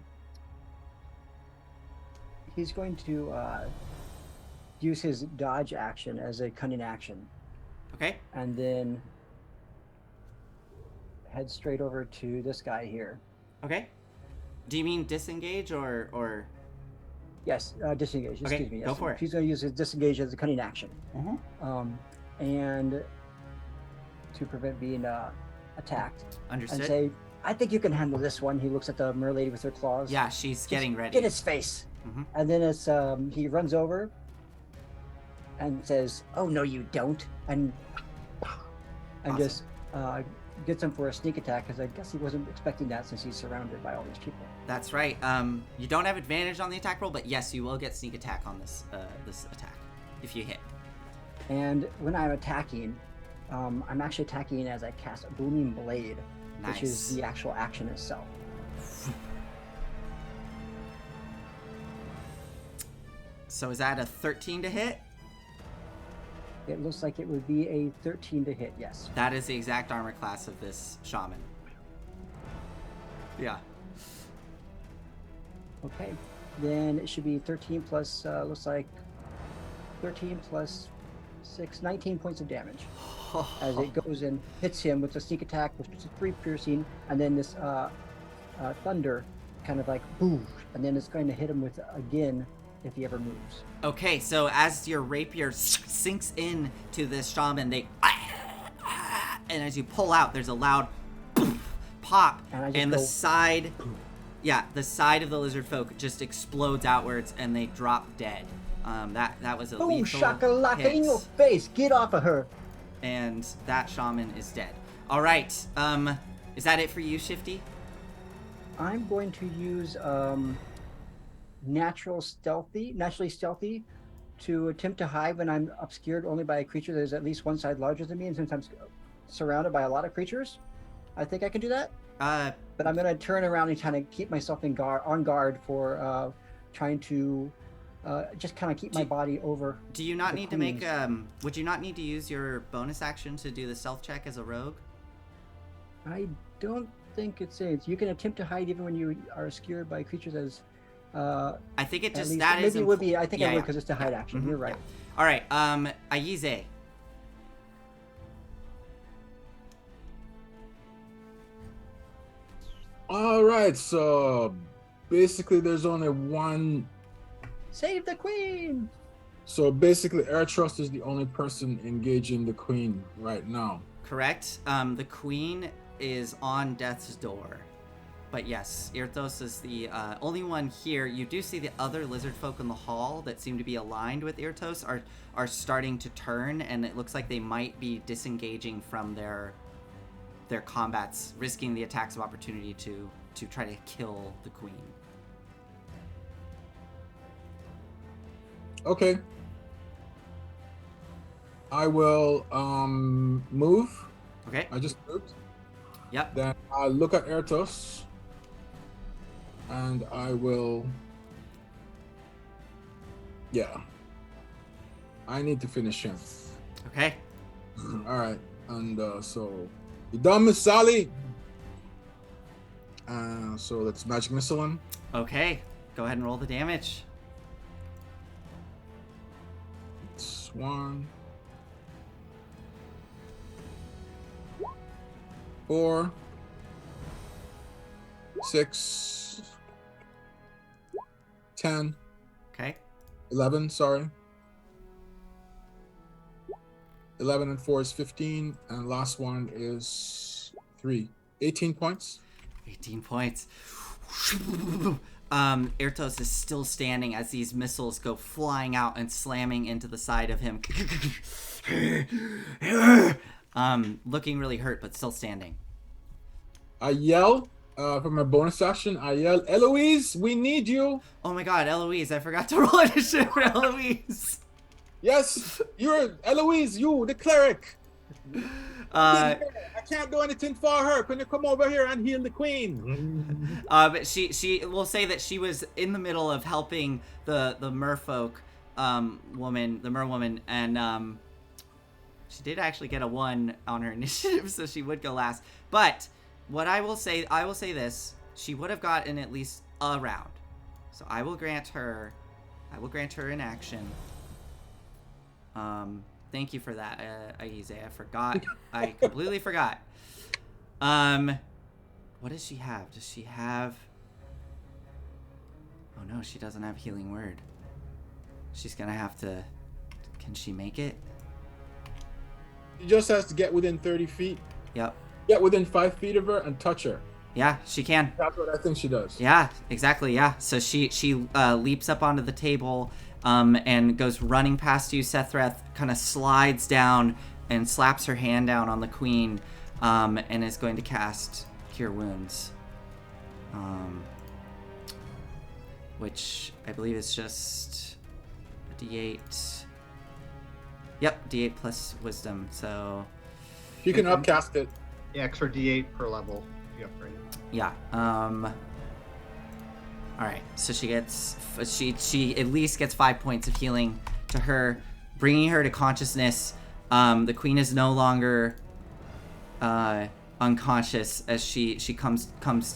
use his dodge action as a cunning action, Okay. and then head straight over to this guy here. Okay. Do you mean disengage or? Yes, disengage. Okay, Excuse me. Yes. go for it. He's going to use his disengage as a cunning action, and to prevent being attacked. Understood. And say, I think you can handle this one. He looks at the merlady with her claws. Yeah, she's getting ready. Get his face. Mhm. And then it's he runs over and says, "Oh no, you don't," and Awesome. just gets him for a sneak attack, because I guess he wasn't expecting that since he's surrounded by all these people. That's right. You don't have advantage on the attack roll, but yes, you will get sneak attack on this this attack if you hit. And when I'm attacking, I'm actually attacking as I cast a booming blade, which is Nice. the actual action itself. So is that a 13 to hit? It looks like it would be a 13 to hit. Yes. That is the exact armor class of this shaman. Yeah. Okay. Then it should be 13 plus. Looks like 13 plus 6, 19 points of damage. As it goes and hits him with a sneak attack, which is 3 piercing, and then this thunder kind of like boom, and then it's going to hit him with again if he ever moves. Okay, so as your rapier sinks in to this shaman, they and as you pull out, there's a loud pop, And I just and the go, side, the side of the lizard folk just explodes outwards, and they drop dead. That was a boom, lethal shakalaka hit. in your face! Get off of her! And that shaman is dead. All right. Is that it for you, Shifty? I'm going to use naturally stealthy to attempt to hide when I'm obscured only by a creature that is at least one side larger than me, and sometimes surrounded by a lot of creatures. I think I can do that. But I'm going to turn around and kind of keep myself on guard for trying to just kind of keep my body over. Do you not the need to make queens. would you not need to use your bonus action to do the stealth check as a rogue? I don't think it says you can attempt to hide even when you are obscured by creatures as. I think it At just least, that maybe is it would be. I think yeah, it would yeah. because it's a hide Yeah. action. Mhm. You're right. Yeah. All right. Aize. All right, so basically, there's only one. Save the queen. So basically, Air Trust is the only person engaging the queen right now. Correct. The queen is on death's door. But yes, Irthos is the only one here. You do see the other lizard folk in the hall that seem to be aligned with Irthos are starting to turn, and it looks like they might be disengaging from their combats, risking the attacks of opportunity to try to kill the queen. Okay. I will move. Okay. I just moved. Yep. Then I look at Ertos, and I will. Yeah. I need to finish him. Okay. All right, and so you done, Miss Sally? So that's magic missile him. Okay. Go ahead and roll the damage. It's 1, 4, 6, 10, Okay. 11. Sorry. 11 and 4 is 15, and last one is 3. 18 points. 18 points. Irtos is still standing as these missiles go flying out and slamming into the side of him. Looking really hurt, but still standing. I yell for my bonus action. I yell, Eloise, we need you. Oh my god, Eloise, I forgot to roll initiative for Eloise. Yes, you're Eloise, you, the cleric. Uh, I can't do anything for her. Can you come over here and heal the queen? but she will say that she was in the middle of helping the merfolk woman, the mer woman, and she did actually get a 1 on her initiative, so she would go last. But what I will say this: she would have gotten at least a round, so I will grant her an action. Thank you for that, Aize. I forgot. I completely forgot. What does she have? Does she have... Oh no, she doesn't have healing word. She's gonna have to... Can she make it? She just has to get within 30 feet. Yep. Get within 5 feet of her and touch her. Yeah, she can. That's what I think she does. Yeah, exactly, yeah. So she leaps up onto the table and goes running past you, Sethreth, kind of slides down and slaps her hand down on the queen and is going to cast Cure Wounds. Which I believe is just a D8. Yep, D8 plus wisdom, so... You can upcast it. The extra D8 per level if you upgrade it. Yeah. All right. So she gets she at least gets 5 points of healing to her, bringing her to consciousness. The queen is no longer unconscious as she comes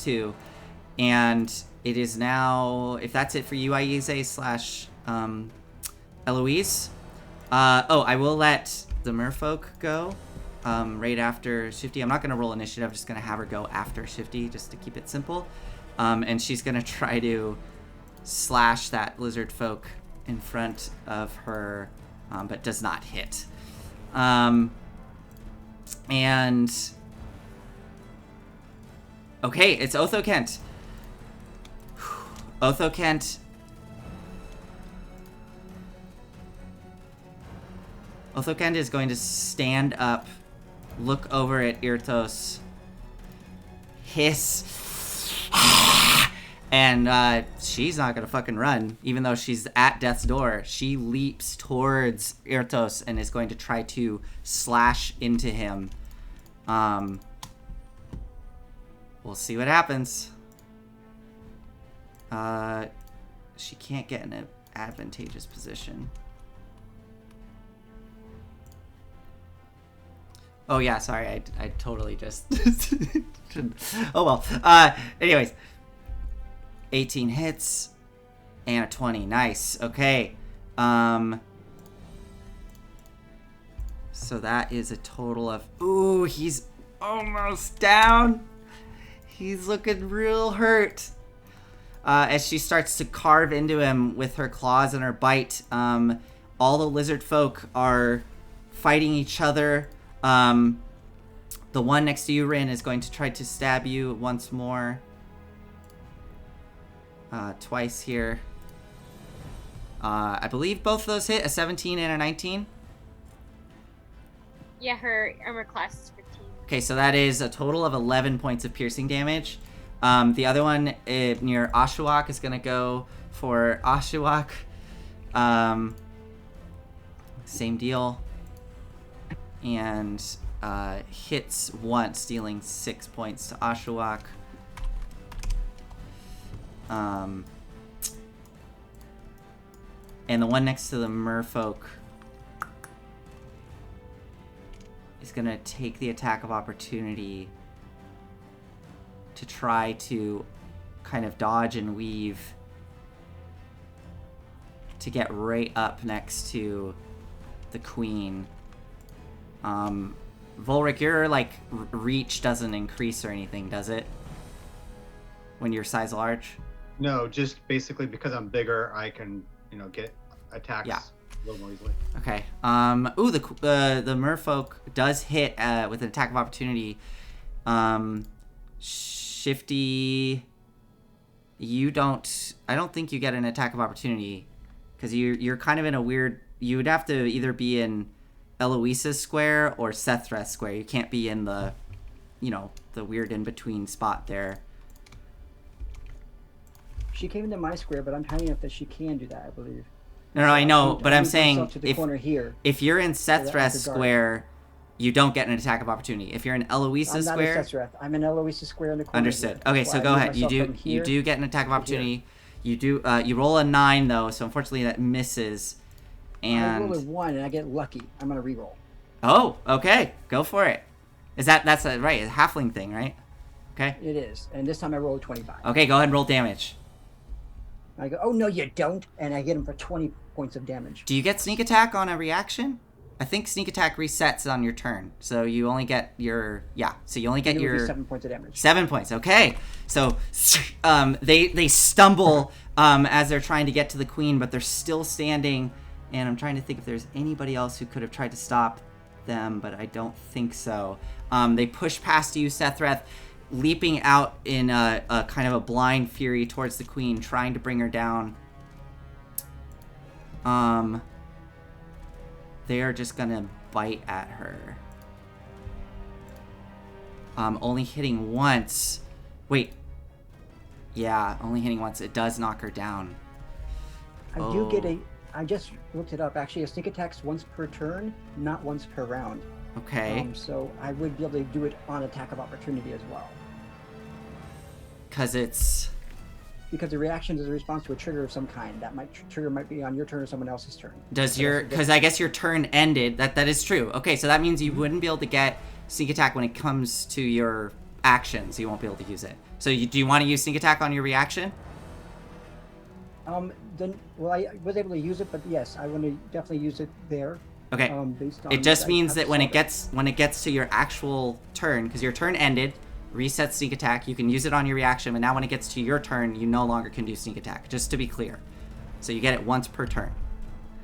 to, and it is now. If that's it for you, Aize / Eloise. I will let the merfolk go. Right after Shifty. I'm not going to roll initiative. I'm just going to have her go after Shifty just to keep it simple. And she's going to try to slash that lizard folk in front of her, but does not hit. And... Okay, it's Otho Kent. Otho Kent... Otho Kent is going to stand up, look over at Irtos, hiss, and she's not gonna fucking run, even though she's at death's door. She leaps towards Irtos and is going to try to slash into him. We'll see what happens. She can't get in an advantageous position. Oh yeah, sorry, I totally just oh well. Anyways. 18 hits and a 20. Nice. Okay. So that is a total of, ooh, he's almost down. He's looking real hurt. As she starts to carve into him with her claws and her bite, all the lizard folk are fighting each other. The one next to you, Rin, is going to try to stab you once more. Twice here. I believe both of those hit, a 17 and a 19. Yeah, her armor class is 15. Okay, so that is a total of 11 points of piercing damage. The other one near Ashwak is going to go for Ashwak. Same deal. And hits once, dealing 6 points to Ashwak. And the one next to the merfolk is going to take the attack of opportunity to try to kind of dodge and weave to get right up next to the queen. Volric, your like reach doesn't increase or anything, does it? When you're size large? No, just basically because I'm bigger, I can, get attacks a little more easily. Okay. Ooh, the merfolk does hit with an attack of opportunity. Shifty, I don't think you get an attack of opportunity because you're kind of in a weird. You would have to either be in Eloisa's square or Sethreth's square. You can't be in the, the weird in between spot there. She came into my square, but I'm tiny enough that she can do that, I believe. No, I know, but I'm moved saying myself to the corner here. if you're in Sethreth's the guard. square, you don't get an attack of opportunity. If you're in Eloisa's I'm not square, in Sethreth. I'm in Eloisa's square in the corner. understood. Here. Okay, That's so why go I ahead. moved You myself from you here do get an attack of to opportunity. You do you roll a 9 though, so unfortunately that misses. I roll a And 1 and I get lucky. I'm gonna reroll. oh, okay, go for it. That's right? A halfling thing, right? Okay. It is, and this time I roll a 25. Okay, go ahead and roll damage. I go, oh no, you don't, and I get him for 20 points of damage. Do you get sneak attack on a reaction? I think sneak attack resets on your turn, so you only get your So you only get And it would be your 7 points of damage. 7 points. Okay, so they stumble as they're trying to get to the queen, but they're still standing. And I'm trying to think if there's anybody else who could have tried to stop them, but I don't think so. They push past you, Sethreth, leaping out in a kind of a blind fury towards the queen, trying to bring her down. They are just gonna bite at her. Only hitting once. Wait. Yeah, only hitting once. It does knock her down. I just looked it up. Actually, a sneak attack's once per turn, not once per round. Okay. So I would be able to do it on attack of opportunity as well. Because the reaction is a response to a trigger of some kind. That trigger might be on your turn or someone else's turn. because I guess your turn ended. That is true. Okay, so that means you wouldn't be able to get sneak attack when it comes to your actions. You won't be able to use it. So do you want to use sneak attack on your reaction? I was able to use it, but yes, I want to definitely use it there. Okay. Based on It just I means have that when it solved gets to your actual turn, because your turn ended, reset sneak attack. You can use it on your reaction, but now when it gets to your turn, you no longer can do sneak attack. Just to be clear, so you get it once per turn.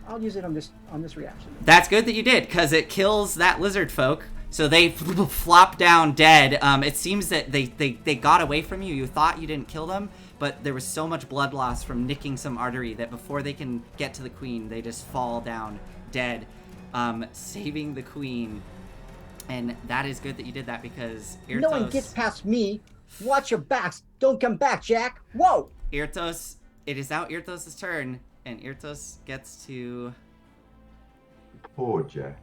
I'll use it on this reaction. That's good that you did, because it kills that lizard folk. So they flop down dead. It seems that they got away from you. You thought you didn't kill them, but there was so much blood loss from nicking some artery that before they can get to the queen, they just fall down dead, saving the queen. And that is good that you did that, because Irtos... No one gets past me. Watch your backs. Don't come back, Jack. Whoa! Irtos, it is now Irtos' turn, and Irtos gets to... Poor Jack.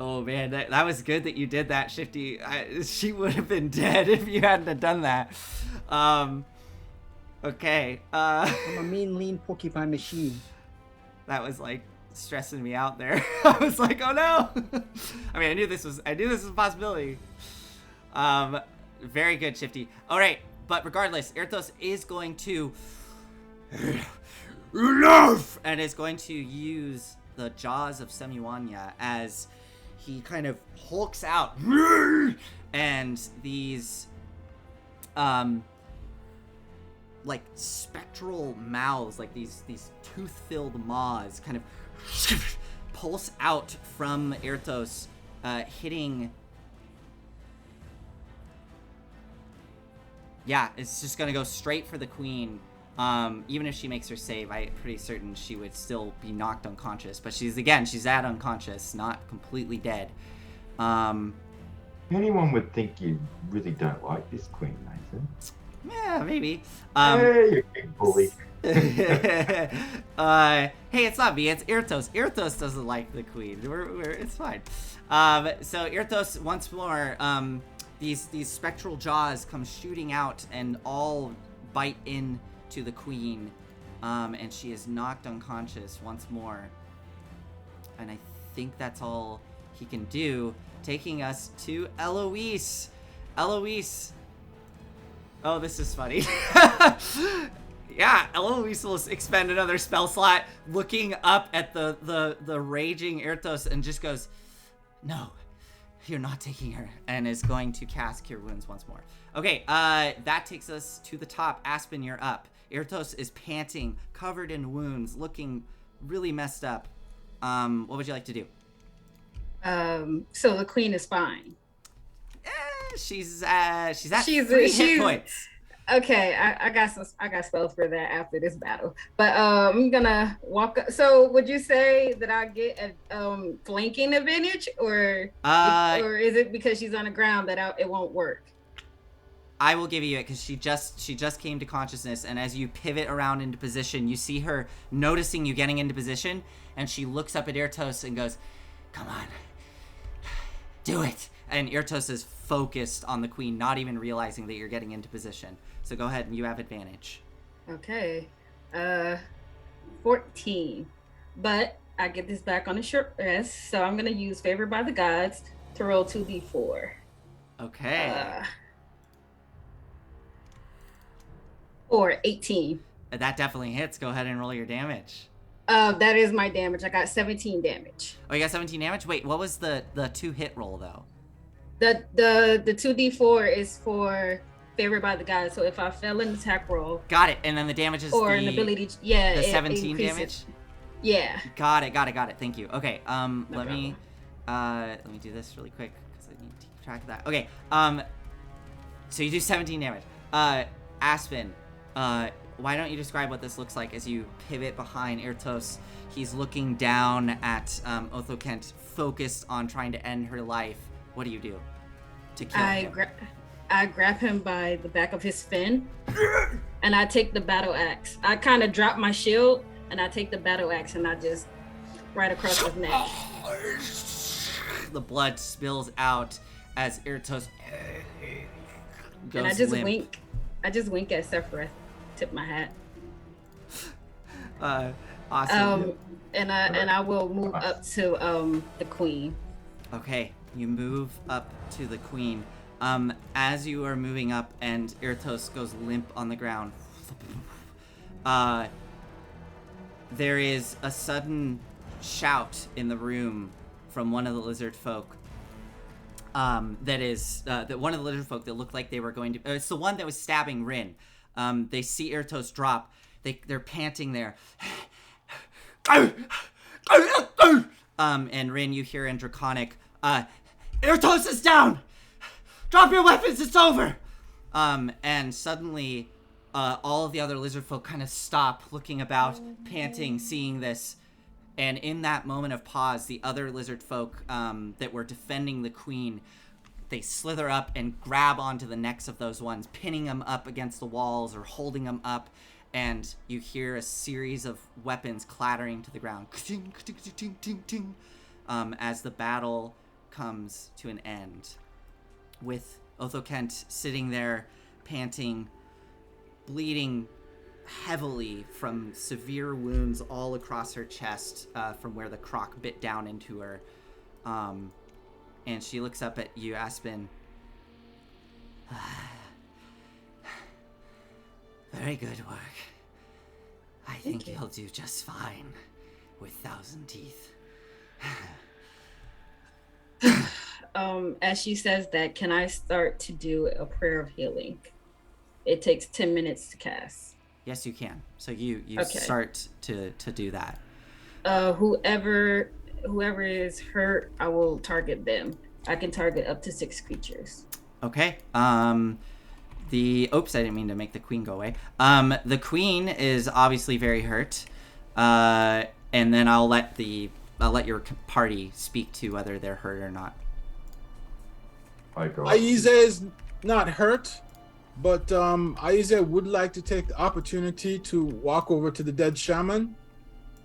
Oh man, that was good that you did that, Shifty. She would have been dead if you hadn't have done that. Okay. I'm a mean, lean porcupine machine. That was like stressing me out there. I was like, oh no. I mean, I knew this was a possibility. Very good, Shifty. All right, but regardless, Erthos is going to enough, and is going to use the jaws of Semyuanya as he kind of hulks out, and these like spectral mouths, like these tooth-filled maws, kind of pulse out from Erthos, hitting. Yeah, it's just gonna go straight for the queen. Even if she makes her save, I'm pretty certain she would still be knocked unconscious. But she's at unconscious, not completely dead. Anyone would think you really don't like this queen, Nathan. Yeah, maybe. Hey, you big bully. Hey, it's not me. It's Erthos. Erthos doesn't like the queen. It's fine. So Erthos once more. These spectral jaws come shooting out and all bite in to the queen, and she is knocked unconscious once more. And I think that's all he can do, taking us to Eloise. Eloise. Oh, this is funny. Yeah, Eloise will expend another spell slot, looking up at the raging Erthos, and just goes, "No, you're not taking her," and is going to cast Cure Wounds once more. Okay, that takes us to the top. Aspen, you're up. Erthos is panting, covered in wounds, looking really messed up. What would you like to do? So the queen is fine. She's at 3 hit points. Okay, I got spells for that after this battle. But I'm gonna walk up. So would you say that I get a flanking advantage, or is it because she's on the ground that it won't work? I will give you it because she just came to consciousness, and as you pivot around into position, you see her noticing you getting into position, and she looks up at Erthos and goes, "Come on, do it." And Erthos is focused on the queen, not even realizing that you're getting into position. So go ahead and you have advantage. Okay, 14, but I get this back on a short rest, so I'm gonna use Favored by the Gods to roll 2d4. Okay. 18. That definitely hits. Go ahead and roll your damage. That is my damage. I got 17 damage. Oh, you got 17 damage? Wait, what was the 2-hit roll, though? The 2d4 is for Favored by the Gods, so if I fail an attack roll... Got it, and then the damage is or an ability... Yeah, the 17 damage? Yeah. Got it. Thank you. Okay, No let me do this really quick, because I need to keep track of that. Okay, so you do 17 damage. Aspen, why don't you describe what this looks like as you pivot behind Erthos? He's looking down at Othokent, focused on trying to end her life. What do you do to kill him? I grab him by the back of his fin, and I take the battle axe. I kind of drop my shield, and I take the battle axe, and I just right across his neck. The blood spills out as Erthos goes And I just limp. wink. I just wink at Sephiroth. Tip my hat. Awesome. And I will move up to the queen. Okay, you move up to the queen. As you are moving up and Erthos goes limp on the ground, there is a sudden shout in the room from one of the lizard folk. That one of the lizard folk that looked like they were going to. It's the one that was stabbing Rin. They see Erthos drop. They're panting there. And Rin, you hear in Draconic, Erthos is down! Drop your weapons, it's over! And suddenly, all of the other lizard folk kind of stop, looking about, panting, seeing this. And in that moment of pause, the other lizard folk that were defending the queen, they slither up and grab onto the necks of those ones, pinning them up against the walls or holding them up. And you hear a series of weapons clattering to the ground. As the battle comes to an end. With Othokent sitting there, panting, bleeding heavily from severe wounds all across her chest from where the croc bit down into her. And she looks up at you, Aspen. Very good work. I think you'll do just fine with 1,000 teeth. As she says that, can I start to do a prayer of healing? It takes 10 minutes to cast. Yes, you can. So you Okay. start to do that. Whoever is hurt, I will target them. I can target up to 6 creatures. Okay. Oops, I didn't mean to make the queen go away. The queen is obviously very hurt. And then I'll let your party speak to whether they're hurt or not. Aiza is not hurt, but Aiza would like to take the opportunity to walk over to the dead shaman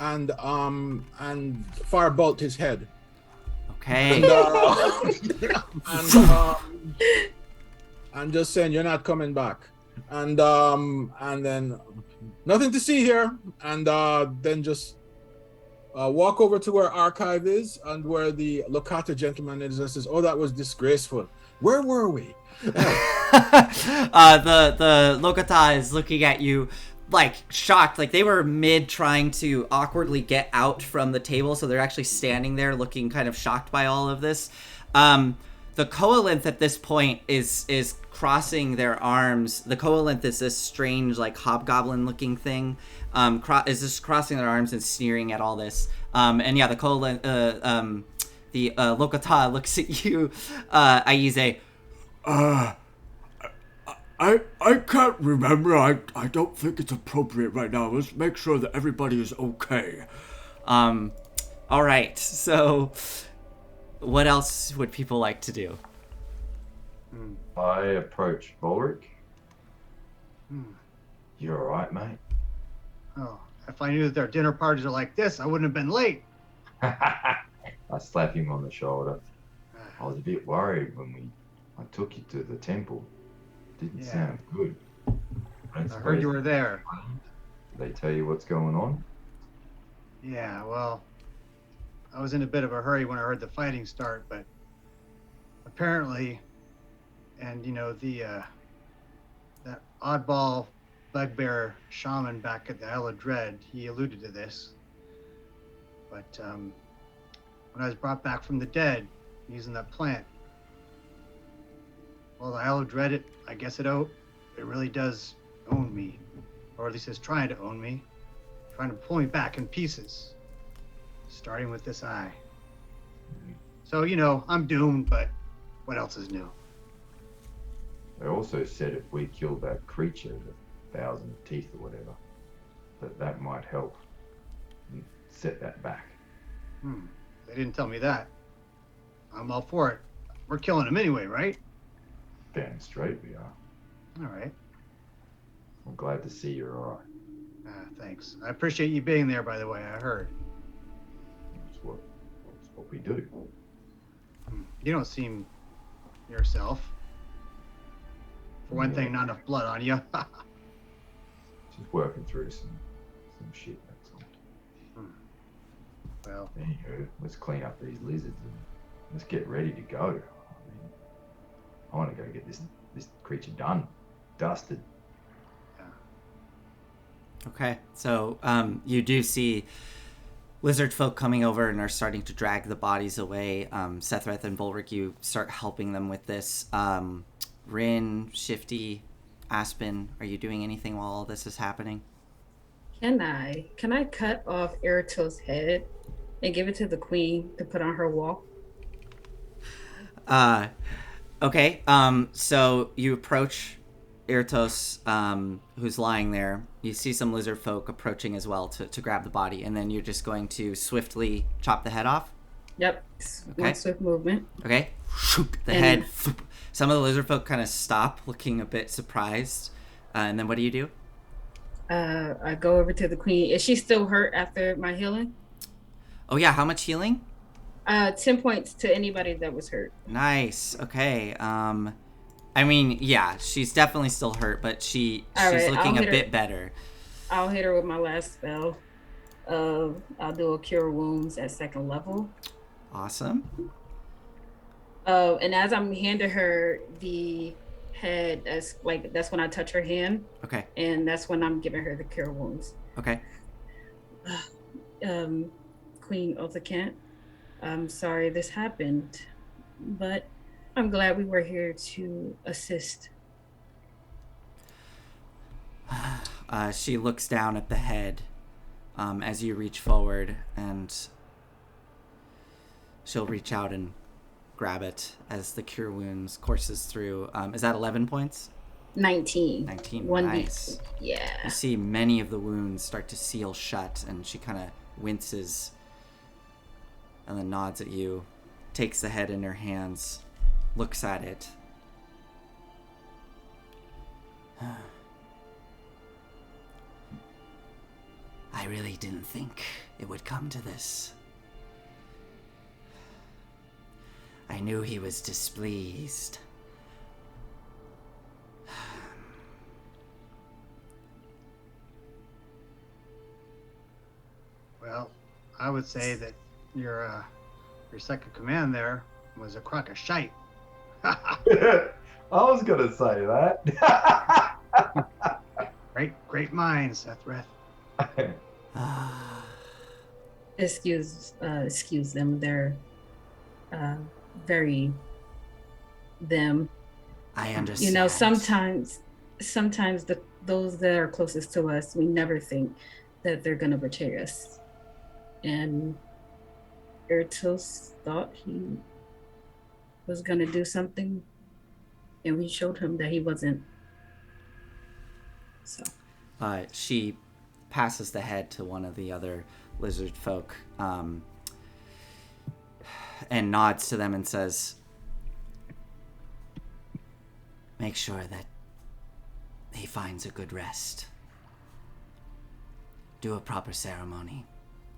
and firebolt his head. Okay. And just saying, you're not coming back. And then nothing to see here. And then just walk over to where Archive is and where the Locata gentleman is and says, oh, that was disgraceful. Where were we? The Locata is looking at you like shocked, like they were mid trying to awkwardly get out from the table, so they're actually standing there looking kind of shocked by all of this. The Koalinth at this point is crossing their arms. The Koalinth is this strange, like, hobgoblin looking thing. Is just crossing their arms and sneering at all this. And yeah, the Koalinth, the Locata looks at you, Aize. I can't remember. I don't think it's appropriate right now. Let's make sure that everybody is okay. All right. So, what else would people like to do? I approach Volric. You all right, mate? Oh, if I knew that their dinner parties are like this, I wouldn't have been late. I slap him on the shoulder. I was a bit worried when I took you to the temple. Didn't sound good. I heard you were there. Did they tell you what's going on? Yeah, well, I was in a bit of a hurry when I heard the fighting start, but apparently, and you know, that oddball bugbear shaman back at the Isle of Dread, he alluded to this. But when I was brought back from the dead using that plant, well, the Isle of Dread, I guess it really does own me, or at least it's trying to own me, trying to pull me back in pieces, starting with this eye. So, you know, I'm doomed, but what else is new? They also said if we killed that creature, the 1,000 teeth or whatever, that might help set that back. They didn't tell me that. I'm all for it. We're killing him anyway, right? Damn straight we are. All right. I'm glad to see you're all right. Thanks. I appreciate you being there, by the way. I heard. That's what we do. You don't seem yourself. For one thing, not enough blood on you. Just working through some shit, that's all. Well, Anywho, let's clean up these lizards and let's get ready to go. I want to go get this creature done, dusted. Okay, so you do see lizard folk coming over and are starting to drag the bodies away. Sethreth and Volric, you start helping them with this. Rin, Shifty, Aspen, are you doing anything while all this is happening? Can I cut off Erito's head and give it to the queen to put on her wall? Okay, so you approach Irtos, who's lying there. You see some lizard folk approaching as well to grab the body, and then you're just going to swiftly chop the head off? Yep. Okay. One swift movement. Okay. The head. Some of the lizard folk kind of stop, looking a bit surprised. And then what do? I go over to the queen. Is she still hurt after my healing? Oh, yeah. How much healing? 10 points to anybody that was hurt. Nice. Okay. I mean, yeah, she's definitely still hurt, but she's right, looking a I'll hit bit her. better. I'll hit her with my last spell. I'll do a cure wounds at 2nd level. Awesome. And as I'm handing her the head, that's when I touch her hand, Okay. and that's when I'm giving her the cure wounds. Okay. Queen Othakant, I'm sorry this happened, but I'm glad we were here to assist. She looks down at the head as you reach forward, and she'll reach out and grab it as the cure wounds courses through. Is that 11 points? 19. 19. One Nice. Yeah. You see many of the wounds start to seal shut, and she kind of winces and then nods at you, takes the head in her hands, looks at it. I really didn't think it would come to this. I knew he was displeased. Well, I would say that your second command there was a crock of shite. I was gonna say that. Great minds, Ethrith. Excuse them. They're very them. I understand. You know, sometimes those that are closest to us, we never think that they're gonna betray us. And Ertos thought he was gonna do something, and we showed him that he wasn't. So. She passes the head to one of the other lizard folk and nods to them and says, make sure that he finds a good rest. Do a proper ceremony.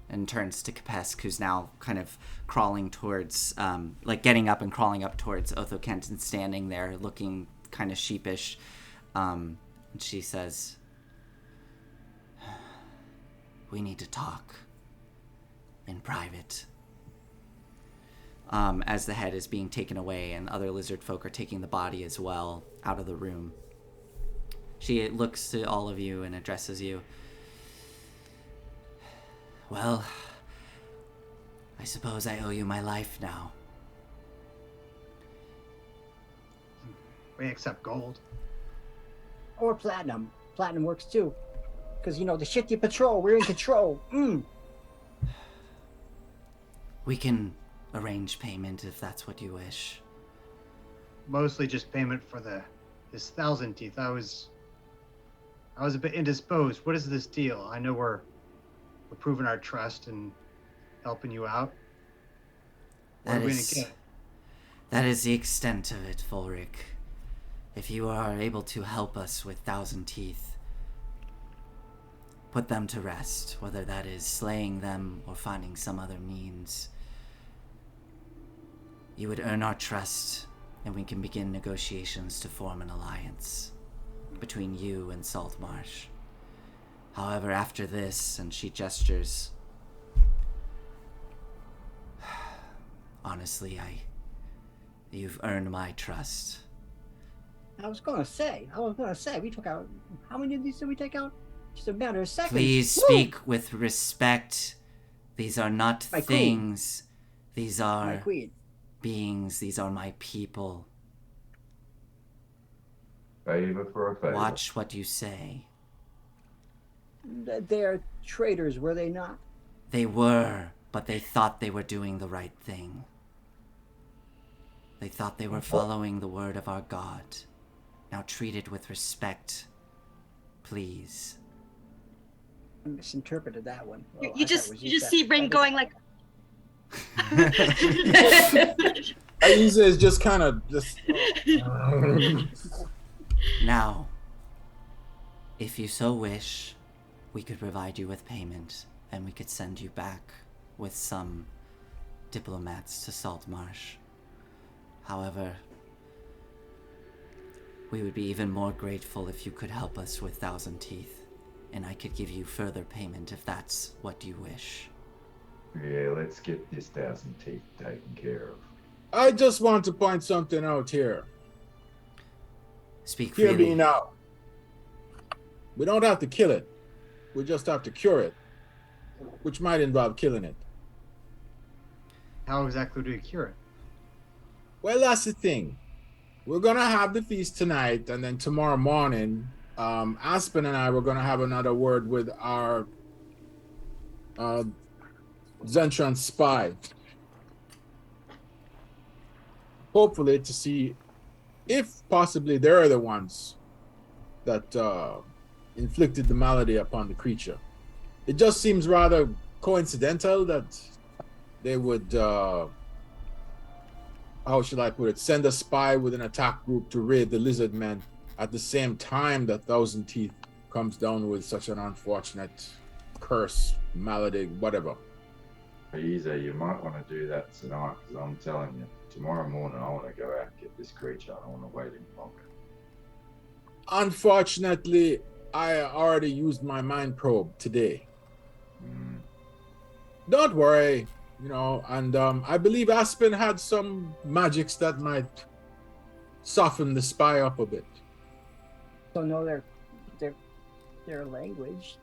And turns to Kapesk, who's now kind of crawling towards, getting up and crawling up towards Otho Kenton, standing there looking kind of sheepish. And she says, we need to talk in private. As the head is being taken away and other lizard folk are taking the body as well out of the room. She looks to all of you and addresses you. Well, I suppose I owe you my life now. We accept gold. Or platinum. Platinum works too. Because, the shit you patrol, we're in control. We can arrange payment if that's what you wish. Mostly just payment for this 1,000 teeth. I was a bit indisposed. What is this deal? I know we're proving our trust and helping you out. What are we gonna get? That is the extent of it, Fulric. If you are able to help us with 1,000 teeth, put them to rest, whether that is slaying them or finding some other means, you would earn our trust, and we can begin negotiations to form an alliance between you and Saltmarsh. However, after this, and she gestures, honestly, you've earned my trust. I was gonna say, we took out, how many of these did we take out? Just a matter of seconds. Please speak with respect. These are not My things. These My are queen. beings. These are my people. Favor for a favor. Watch what you say. They're traitors, were they not? They were, but they thought they were doing the right thing. They thought they were following the word of our God. Now treat it with respect, please. I misinterpreted that one. You, Oh, I you thought just it was you just that- see Rin that going like. Aiza is just kind of just. Now, if you so wish, we could provide you with payment, and we could send you back with some diplomats to Saltmarsh. However, we would be even more grateful if you could help us with 1,000 teeth. and I could give you further payment if that's what you wish. Yeah, let's get this 1,000 teeth taken care of. I just want to point something out here. Speak Hear freely. me now. We don't have to kill it. We just have to cure it, which might involve killing it. How exactly do you cure it? Well, that's the thing. We're gonna have the feast tonight, and then tomorrow morning, Aspen and I were gonna have another word with our Zentran spy. Hopefully, to see if possibly they're the ones that inflicted the malady upon the creature. It just seems rather coincidental that they would, how should I put it, send a spy with an attack group to raid the lizard men at the same time that Thousand Teeth comes down with such an unfortunate curse, malady, whatever. Easy, you might want to do that tonight, because I'm telling you, tomorrow morning I want to go out and get this creature. I don't want to wait any longer. Unfortunately, I already used my mind probe today. Don't worry, and I believe Aspen had some magics that might soften the spy up a bit. So know their language,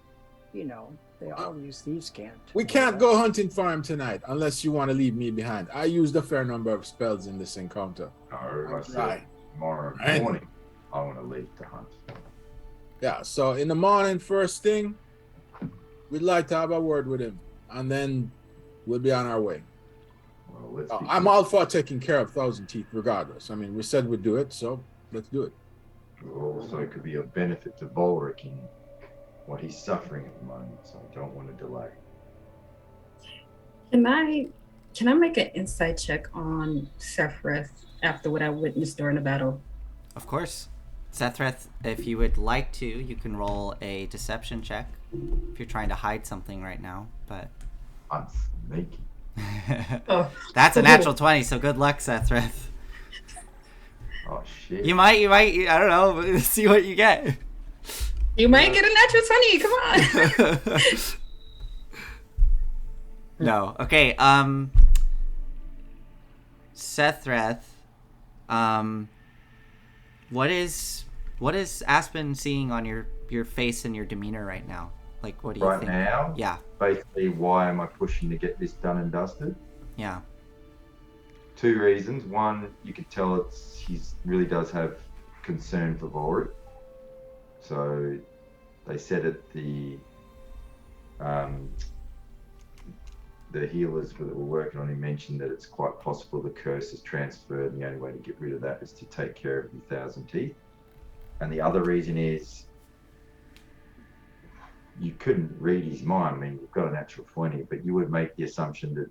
they all use thieves' can't. We can't go hunting for him tonight unless you want to leave me behind. I used a fair number of spells in this encounter. No, I said Right. tomorrow morning I want to leave to hunt. Yeah, so in the morning, first thing, we'd like to have a word with him, and then we'll be on our way. Well, let's I'm all for taking care of Thousand Teeth regardless. I mean, we said we'd do it, so let's do it. Also, it could be of benefit to Volric in what he's suffering at the moment, so I don't want to delay. Can I make an insight check on Sephiroth after what I witnessed during the battle? Of course. Sethreth, if you would like to, you can roll a deception check if you're trying to hide something right now, but... I'm sneaky. Oh. That's a natural 20, so good luck, Sethreth. Oh, shit. You might, I don't know, see what you get. You might get a natural 20, come on! No. Okay, Sethreth, what is Aspen seeing on your face and your demeanor right now? Like, what do you think? Right now? Yeah. Basically, why am I pushing to get this done and dusted? Yeah. 2 reasons. One, you could tell he really does have concern for Volric. So they said at the healers that were working on him mentioned that it's quite possible the curse is transferred, and the only way to get rid of that is to take care of the 1,000 teeth. And the other reason is you couldn't read his mind. I mean, you've got a natural 20, but you would make the assumption that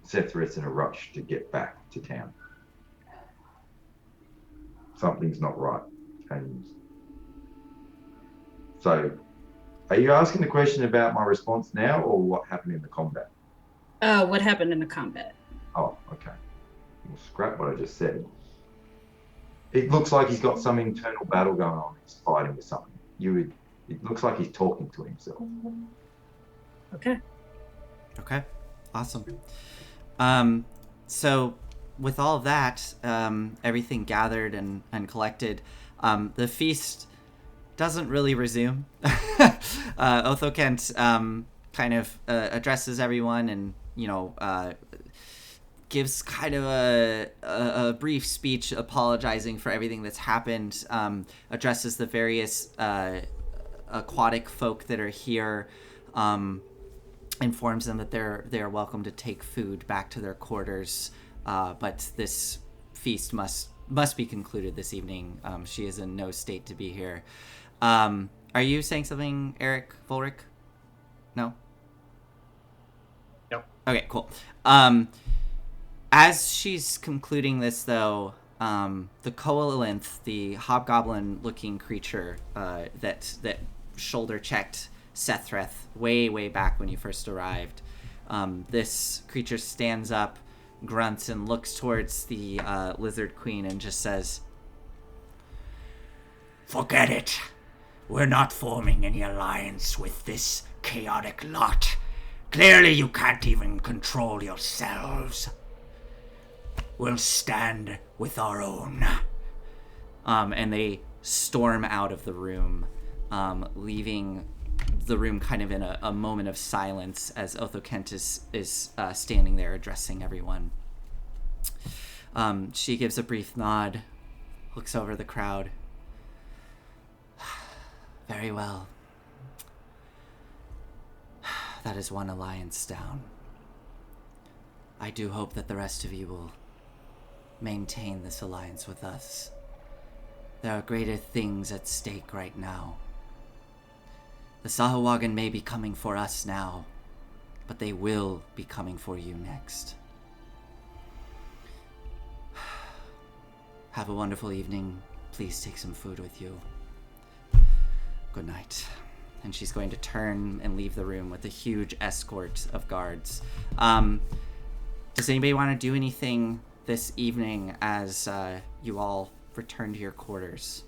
Sephiroth's in a rush to get back to town. Something's not right. And so, are you asking the question about my response now, or what happened in the combat? What happened in the combat? Oh, okay. Well, scrap what I just said. It looks like he's got some internal battle going on. He's fighting with something. It looks like he's talking to himself. Okay. Okay. Awesome. So with all of that, everything gathered and collected, the feast doesn't really resume. Othokent kind of addresses everyone and, gives kind of a brief speech apologizing for everything that's happened, addresses the various aquatic folk that are here, informs them that they're welcome to take food back to their quarters, but this feast must be concluded this evening. She is in no state to be here. Are you saying something, Eric Volric? No? Yep. Okay, cool. As she's concluding this, though, the Coalinth, the hobgoblin-looking creature that shoulder-checked Sethreth way back when you first arrived, this creature stands up, grunts, and looks towards the Lizard Queen and just says, Forget it. We're not forming any alliance with this chaotic lot. Clearly you can't even control yourselves. We'll stand with our own. And they storm out of the room, leaving the room kind of in a moment of silence as Otho Kent is standing there addressing everyone. She gives a brief nod, looks over the crowd. Very well. That is one alliance down. I do hope that the rest of you will maintain this alliance with us. There are greater things at stake right now. The Sahuagin may be coming for us now, but they will be coming for you next. Have a wonderful evening. Please take some food with you. Good night. And she's going to turn and leave the room with a huge escort of guards. Does anybody want to do anything this evening as you all return to your quarters?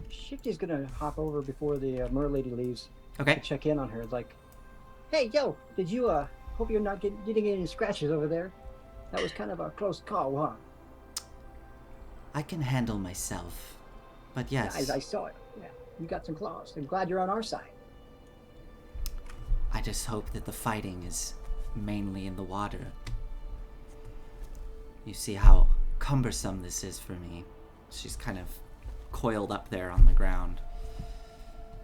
Shifty's gonna hop over before the Mer lady leaves. Okay. To check in on her. Like, hey, yo, did you hope you're not getting any scratches over there? That was kind of a close call, huh? I can handle myself, but yes. I saw it. Yeah, you got some claws. I'm glad you're on our side. I just hope that the fighting is mainly in the water. You see how cumbersome this is for me. She's kind of coiled up there on the ground.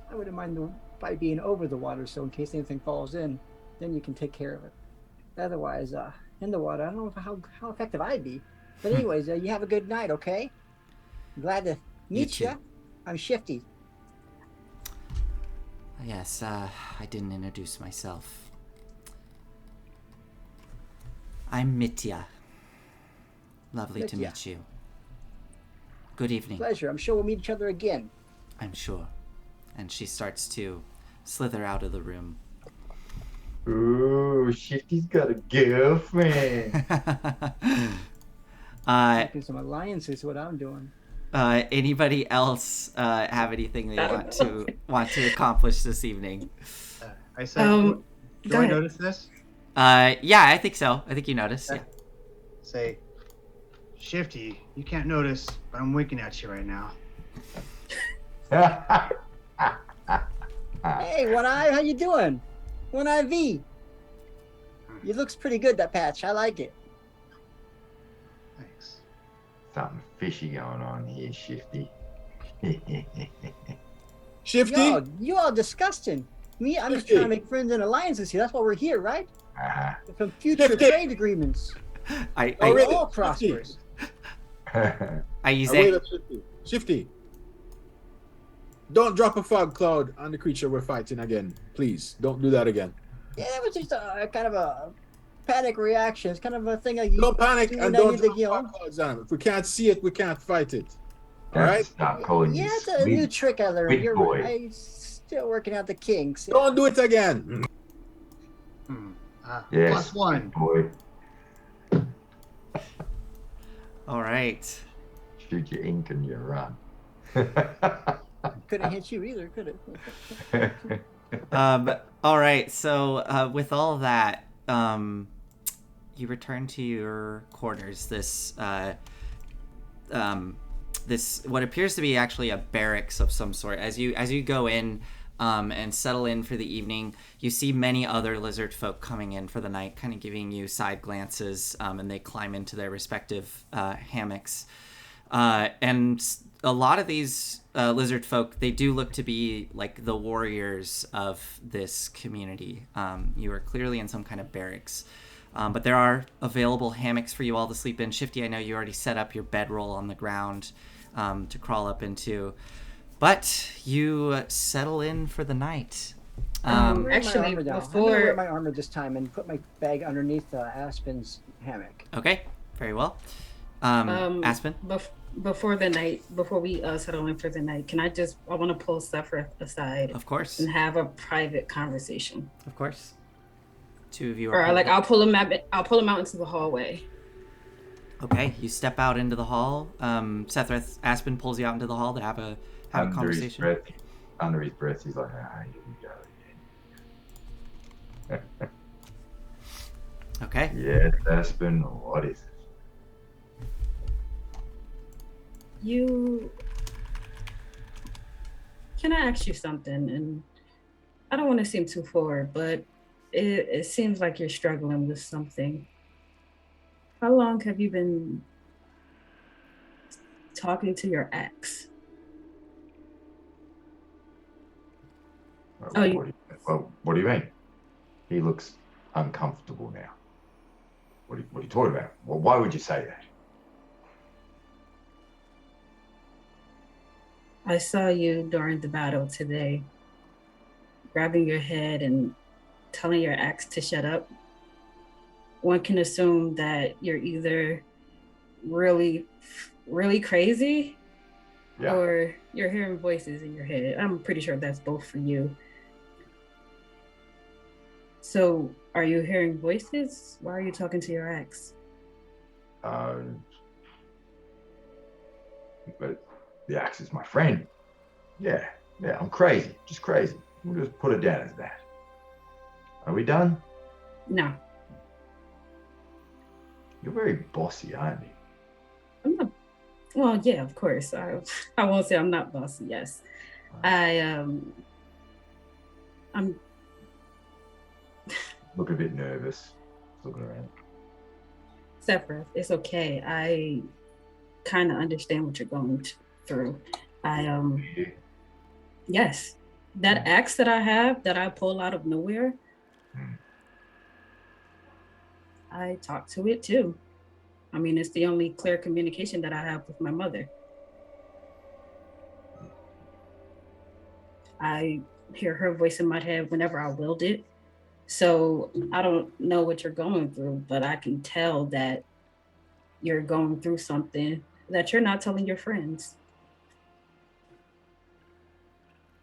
I wouldn't mind the fight being over the water, so in case anything falls in, then you can take care of it. Otherwise, in the water, I don't know how effective I'd be. But anyways, you have a good night, okay? Glad to meet you. I'm Shifty. Yes, I didn't introduce myself. I'm Mitya. Lovely to meet you. Good evening. Pleasure. I'm sure we'll meet each other again. I'm sure. And she starts to slither out of the room. Ooh, Shifty's got a girlfriend. Making some alliances is what I'm doing. Anybody else have anything they want to accomplish this evening? I said, do I notice this? Yeah, I think so. I think you noticed. Yeah. Say, Shifty, you can't notice, but I'm winking at you right now. Hey, One Eye, how you doing? One Eye V. You looks pretty good, that patch. I like it. Thanks. Something fishy going on here, Shifty. Shifty? Yo, you all disgusting. Me, I'm just trying to make friends and alliances here. That's why we're here, right? From future Shifty. trade agreements. I all prosperous. use wait it. up, Shifty. Shifty. Don't drop a fog cloud on the creature we're fighting again. Please, don't do that again. Yeah, that was just a kind of a panic reaction. It's kind of a thing like you Don't panic do and when don't you think, drop fog clouds on it. If we can't see it, we can't fight it. All right? Stop calling Yeah, you it's a new trick I learned. big You're boy. I'm still working out the kinks. Don't do it again. Yes, +1. boy. All right. Shoot your ink and you run. Couldn't hit you either, could it? All right. So with all that, you return to your quarters. This what appears to be actually a barracks of some sort. As you go in and settle in for the evening, you see many other lizard folk coming in for the night, kind of giving you side glances, and they climb into their respective hammocks. And a lot of these lizard folk, they do look to be like the warriors of this community. You are clearly in some kind of barracks. But there are available hammocks for you all to sleep in. Shifty, I know you already set up your bedroll on the ground to crawl up into. But you settle in for the night. Actually, I'm gonna wear my armor this time and put my bag underneath Aspen's hammock. Okay, very well. Aspen? Before we settle in for the night, I want to pull Sephiroth aside. Of course. And have a private conversation. Of course. Two of you are. Or like I'll pull him out into the hallway. Okay, you step out into the hall. Sephiroth, Aspen pulls you out into the hall to have a conversation. under his breath, he's like, here we go again. Okay. Yes, Aspen, what is it? Can I ask you something? And I don't want to seem too forward, but it seems like you're struggling with something. How long have you been talking to your ex? Well, Oh, what do you mean? He looks uncomfortable now. What are you talking about? Well, why would you say that? I saw you during the battle today, grabbing your head and telling your ex to shut up. One can assume that you're either really, really crazy Yeah. or you're hearing voices in your head. I'm pretty sure that's both for you. So, are you hearing voices? Why are you talking to your ex? But the axe is my friend. Yeah, I'm crazy, just crazy. We'll just put it down as that. Are we done? No, You're very bossy, aren't you? I'm not. Well, yeah, of course. I won't say I'm not bossy. Yes, I'm. Look a bit nervous. Looking around. Sephiroth, it's okay. I kind of understand what you're going through. Yeah. Yes, that axe that I have that I pull out of nowhere, I talk to it too. I mean, it's the only clear communication that I have with my mother. I hear her voice in my head whenever I wield it. So I don't know what you're going through, but I can tell that you're going through something that you're not telling your friends.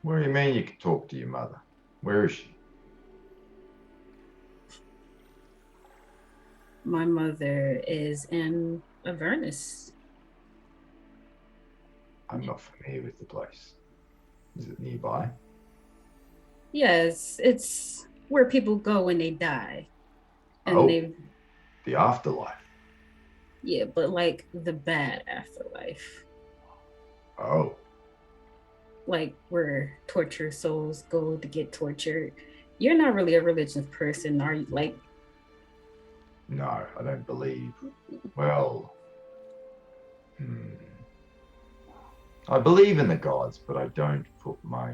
What do you mean you can talk to your mother? Where is she? My mother is in Avernus. I'm not familiar with the place. Is it nearby? Yes, it's where people go when they die. And the afterlife. Yeah, but like the bad afterlife. Oh. Like where tortured souls go to get tortured. You're not really a religious person, are you? Like, no, I don't believe. Well, I believe in the gods, but I don't put my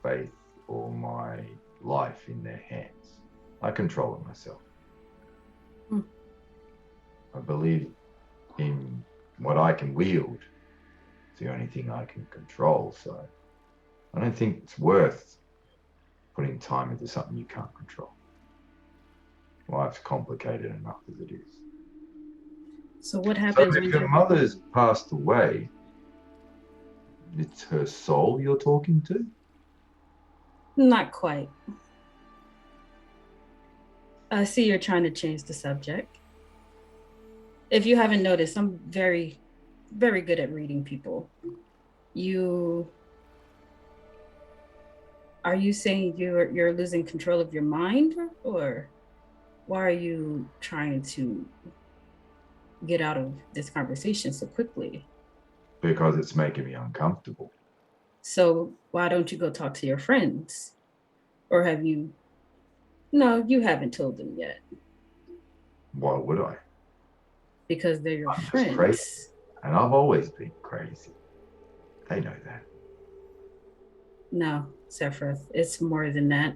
faith or my life in their hands. I control it myself. I believe in what I can wield. It's the only thing I can control, so I don't think it's worth putting time into something you can't control. Life's complicated enough as it is. So what happens so when if your mother's passed away, it's her soul you're talking to? Not quite. I see you're trying to change the subject. If you haven't noticed, I'm very, very good at reading people. Are you saying you're losing control of your mind, or why are you trying to get out of this conversation so quickly? Because it's making me uncomfortable. So why don't you go talk to your friends? Or have you? No, you haven't told them yet. Why would I? Because they're your friends. Just crazy. And I've always been crazy. They know that. No, Sephiroth, it's more than that.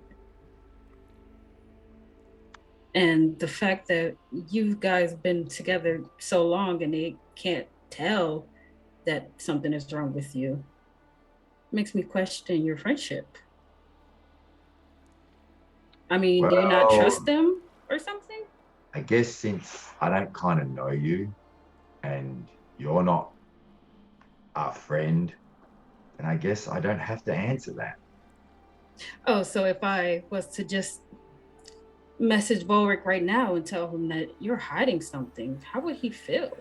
And the fact that you guys been together so long and they can't tell that something is wrong with you makes me question your friendship. I mean, do you not trust them or something? I guess since I don't kind of know you and you're not our friend, then I guess I don't have to answer that. Oh, so if I was to just message Volric right now and tell him that you're hiding something, how would he feel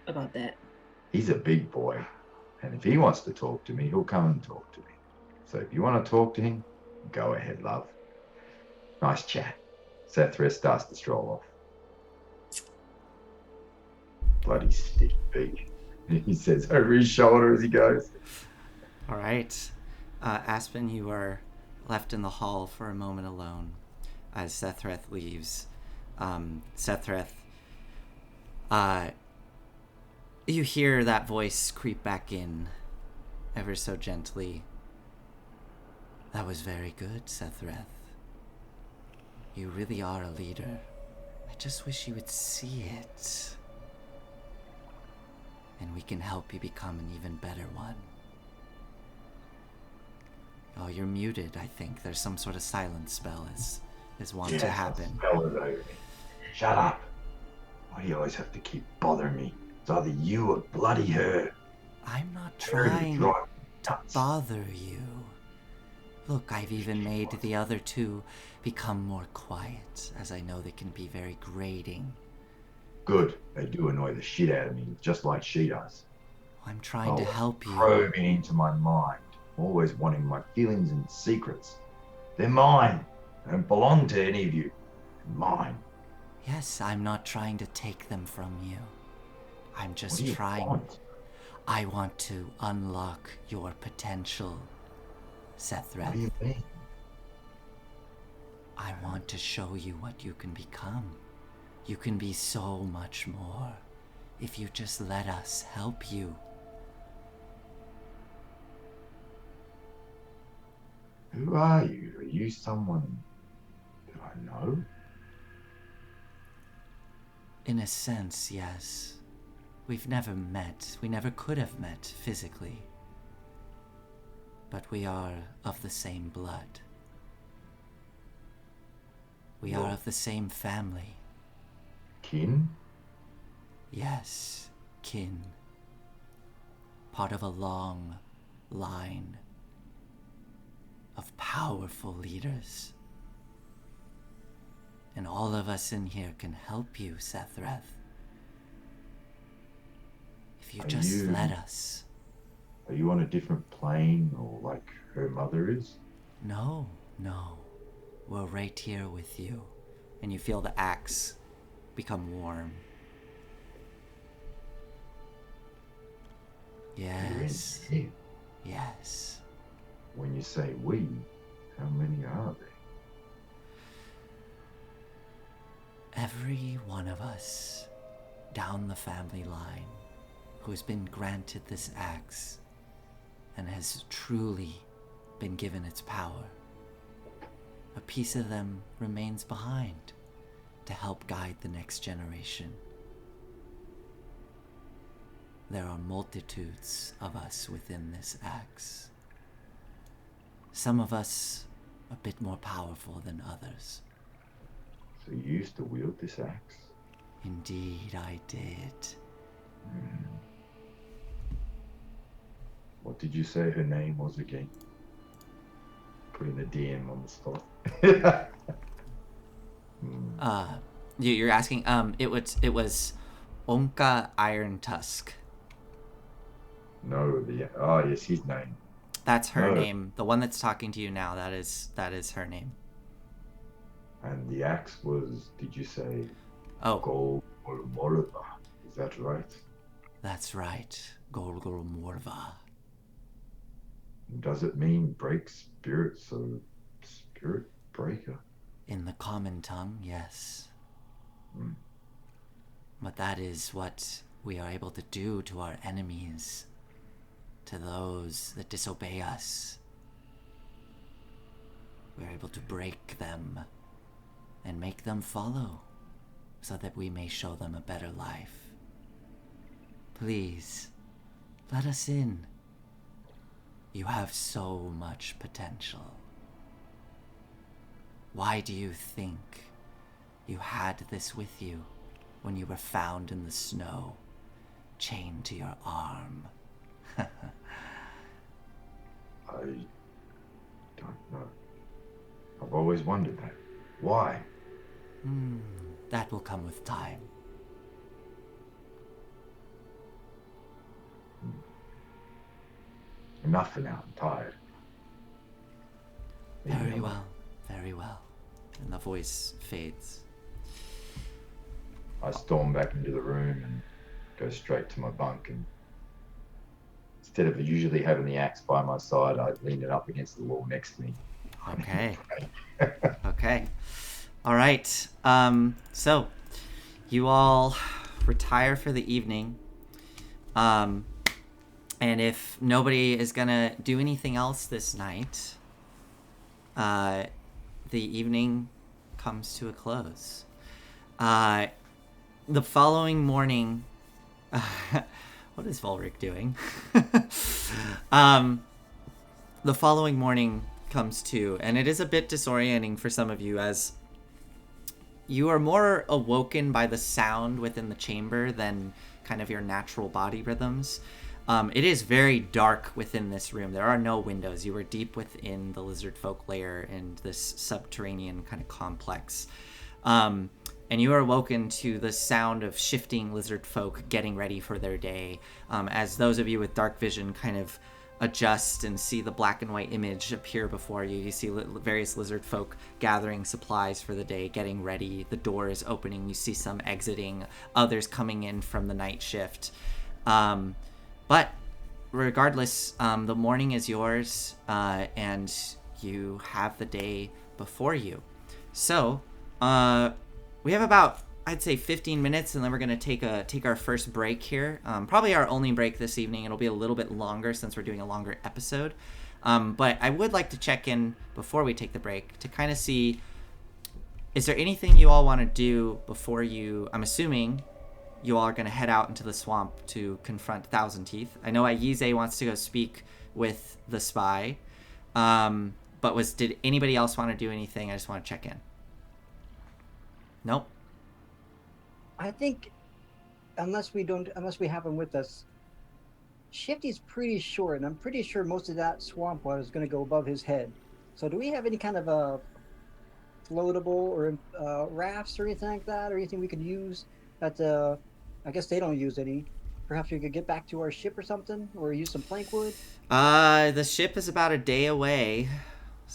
about that? He's a big boy, and if he wants to talk to me, he'll come and talk to me. So if you want to talk to him, go ahead, love. Nice chat. Sethrith starts to stroll off. Bloody stick beak. He says over his shoulder as he goes. All right. Aspen, you are left in the hall for a moment alone as Sethrith leaves. Sethrith, you hear that voice creep back in ever so gently. That was very good, Sethrith. You really are a leader. I just wish you would see it. And we can help you become an even better one. Oh, you're muted, I think. There's some sort of silence spell is wont to happen. Spell it over me. Shut up. Why do you always have to keep bothering me? It's either you or bloody her. I'm not Her trying drive to nuts. bother you. Look, I've even made the other two become more quiet, as I know they can be very grating. Good. They do annoy the shit out of me, just like she does. I'm trying to help you. Probing into my mind, always wanting my feelings and secrets. They're mine. They don't belong to any of you. They're mine. Yes, I'm not trying to take them from you. I'm What just do you trying. want? I want to unlock your potential, What Sethrith. do you mean? I want to show you what you can become. You can be so much more if you just let us help you. Who are you? Are you someone that I know? In a sense, yes. We've never met. We never could have met physically. But we are of the same blood. We are of the same family. Kin? Yes, kin. Part of a long line of powerful leaders. And all of us in here can help you, Sethrith. If you just let us. Are you on a different plane or like her mother is? No. We're right here with you. And you feel the axe become warm. Yes. You're in here. Yes. When you say we, how many are there? Every one of us down the family line who has been granted this axe and has truly been given its power, a piece of them remains behind to help guide the next generation. There are multitudes of us within this axe. Some of us a bit more powerful than others. So you used to wield this axe? Indeed, I did. What did you say her name was again? Putting the DM on the spot. You're asking. It was Onka Iron Tusk. No, oh yes, his name. That's her No. name. The one that's talking to you now. That is her name. And the axe was, did you say Oh, Gold or Morva? Is that right? that's right. Golgol Morva. Does it mean break spirits or spirit breaker? In the common tongue, yes. Hmm. But that is what we are able to do to our enemies, to those that disobey us. We're able to break them and make them follow, so that we may show them a better life. Please, let us in. You have so much potential. Why do you think you had this with you when you were found in the snow, chained to your arm? I don't know. I've always wondered that. Why? That will come with time. Enough for now. I'm tired. Leave me Very alone. well, very well. And the voice fades. I storm back into the room and go straight to my bunk, and instead of usually having the axe by my side, I lean it up against the wall next to me. Okay. Okay. All right. So you all retire for the evening. And if nobody is gonna do anything else this night, the evening comes to a close. The following morning, what is Volric doing? The following morning comes to, and it is a bit disorienting for some of you as you are more awoken by the sound within the chamber than kind of your natural body rhythms. It is very dark within this room. There are no windows. You are deep within the lizard folk lair and this subterranean kind of complex. And you are awoken to the sound of shifting lizard folk getting ready for their day. As those of you with dark vision kind of adjust and see the black and white image appear before you. You see various lizard folk gathering supplies for the day, getting ready. The door is opening. You see some exiting, others coming in from the night shift. But regardless, the morning is yours, and you have the day before you. So, we have about, I'd say, 15 minutes, and then we're going to take our first break here. Probably our only break this evening. It'll be a little bit longer since we're doing a longer episode. But I would like to check in before we take the break to kind of see, is there anything you all want to do before you, I'm assuming you all are going to head out into the swamp to confront Thousand Teeth. I know Aize wants to go speak with the spy. But did anybody else want to do anything? I just want to check in. Nope. I think unless we have him with us, Shifty's pretty short, and I'm pretty sure most of that swamp water is going to go above his head. So do we have any kind of a floatable or rafts or anything like that, or anything we could use that I guess they don't use any. Perhaps we could get back to our ship or something, or use some plank wood. The ship is about a day away,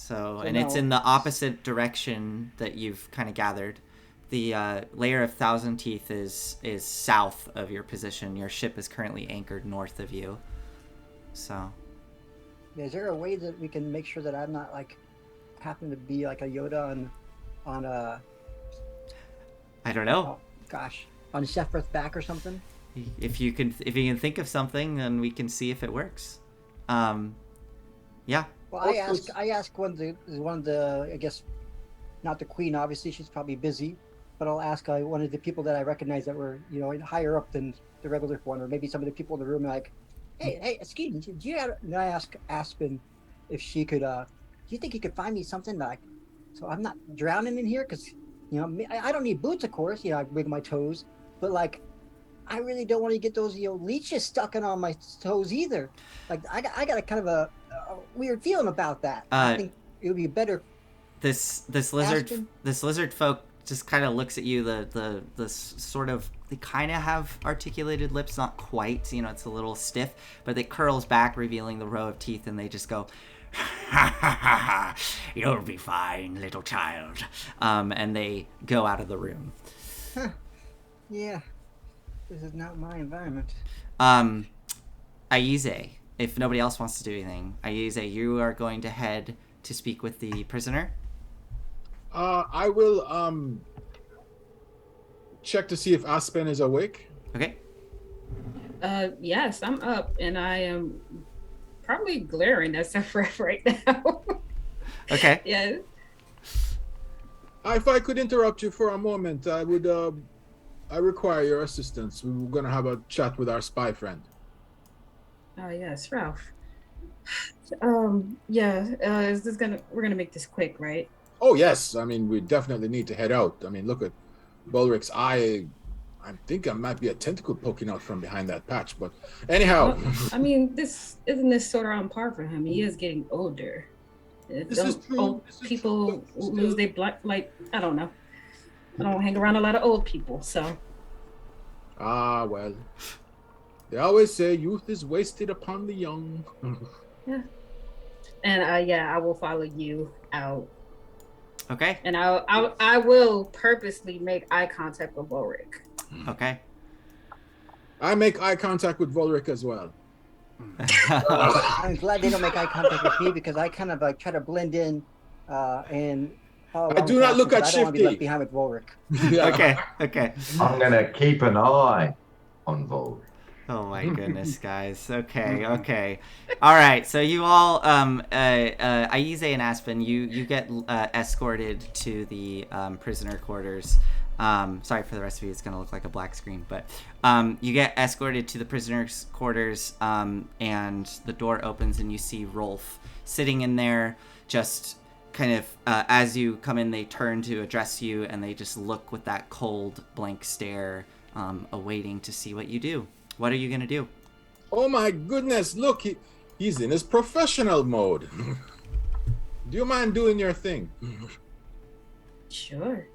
and it's in the opposite direction that you've kind of gathered. The layer of Thousand Teeth is south of your position. Your ship is currently anchored north of you. So, is there a way that we can make sure that I'm not happen to be like a Yoda on a? I don't know. Oh, gosh, on Sephiroth's back or something. If you can think of something, then we can see if it works. Yeah. Well, I ask one of the I guess, not the queen. Obviously, she's probably busy. But I'll ask one of the people that I recognize that were, higher up than the regular one, or maybe some of the people in the room, like, hey, excuse me, do you have? And I ask Aspen if she could. Do you think you could find me something so I'm not drowning in here? Because I don't need boots, of course. I wiggle my toes, but I really don't want to get those leeches stuck in on my toes either. I got a kind of a weird feeling about that. I think it would be better. This lizard folk just kind of looks at you. The sort of, they kind of have articulated lips, not quite, it's a little stiff, but it curls back, revealing the row of teeth, and they just go, ha ha ha ha, you'll be fine, little child. And they go out of the room. Huh. Yeah, this is not my environment. Aize, if nobody else wants to do anything, Aize, you are going to head to speak with the prisoner. I will check to see if Aspen is awake. Okay. Yes, I'm up, and I am probably glaring at Sephiroth right now. Okay. Yes. If I could interrupt you for a moment, I would. I require your assistance. We were gonna have a chat with our spy friend. Oh yes, Ralph. We're gonna make this quick, right? Oh yes, I mean we definitely need to head out. I mean look at Bulric's eye. I think I might be a tentacle poking out from behind that patch, but anyhow. Well, I mean, this sort of on par for him. He is getting older. This is true. People lose their black, I don't know. I don't hang around a lot of old people, so. Well. They always say youth is wasted upon the young. Yeah. And I will follow you out. Okay. And I will purposely make eye contact with Ulrich. Okay. I make eye contact with Volric as well. I'm glad they don't make eye contact with me because I kind of like try to blend in and follow I along do with not Aspen, look at but I don't want to be left Shifty. behind with Volric. Yeah. Okay. Okay. I'm gonna keep an eye on Vol. Oh my goodness, guys. Okay, okay. All right. So you all, Aize and Aspen, you get escorted to the prisoner quarters. Sorry for the rest of you. It's gonna look like a black screen, but you get escorted to the prisoners' quarters, and the door opens, and you see Rolf sitting in there, just kind of as you come in, they turn to address you, and they just look with that cold, blank stare, awaiting to see what you do. What are you gonna do? Oh my goodness! Look, he's in his professional mode. Do you mind doing your thing? Sure.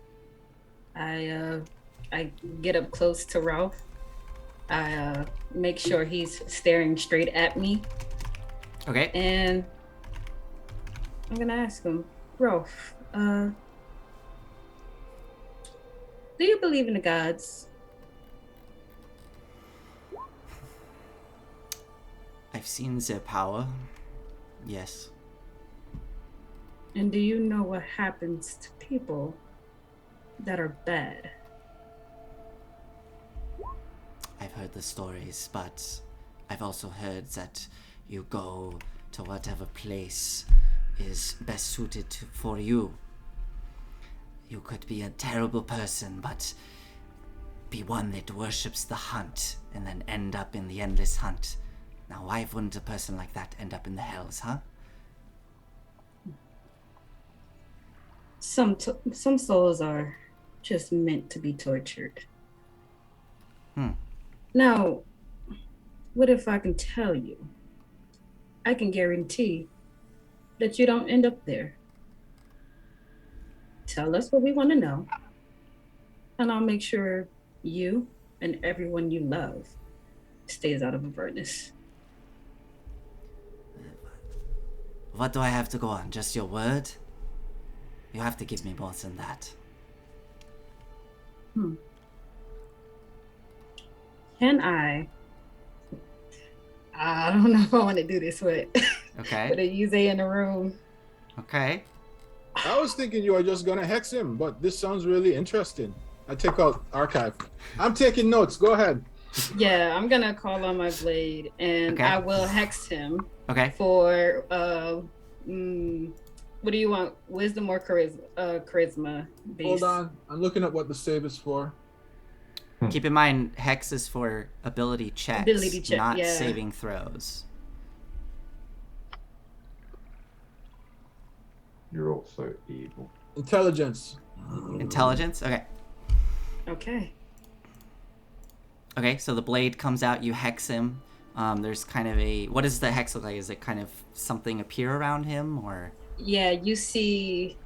I get up close to Ralph. I make sure he's staring straight at me. Okay. And I'm gonna ask him, Ralph, do you believe in the gods? I've seen their power. Yes. And do you know what happens to people that are bad? I've heard the stories, but I've also heard that you go to whatever place is best suited for you. You could be a terrible person, but be one that worships the hunt and then end up in the endless hunt. Now, why wouldn't a person like that end up in the hells, huh? Some souls are just meant to be tortured. Now, what if I can tell you? I can guarantee that you don't end up there. Tell us what we want to know, and I'll make sure you and everyone you love stays out of Avernus. What do I have to go on? Just your word? You have to give me more than that. Can I don't know if I want to do this with Okay. a Yuze in the room. Okay. I was thinking you were just gonna hex him, but this sounds really interesting. I take out archive. I'm taking notes. Go ahead. Yeah, I'm gonna call on my blade, and Okay. I will hex him Okay. for what do you want? Wisdom or charisma based? Hold on. I'm looking at what the save is for. Keep in mind, hex is for ability checks, Ability check, not yeah. saving throws. You're all so evil. Intelligence. Intelligence? Okay. Okay. Okay, so the blade comes out, you hex him. There's kind of a... What does the hex look like? Is it kind of something appear around him, or... Yeah, you see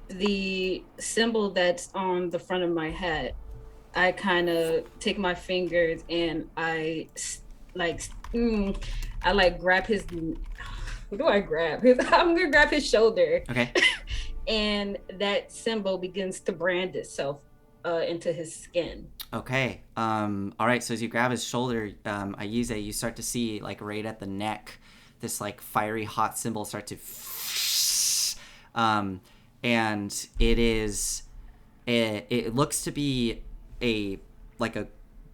the symbol that's on the front of my hat. I kind of take my fingers and I grab his. What do I grab? I'm gonna grab his shoulder. Okay. And that symbol begins to brand itself into his skin. Okay. All right, so as you grab his shoulder, Aize, you start to see, like, right at the neck, this, like, fiery hot symbol start to... and it is... It looks to be a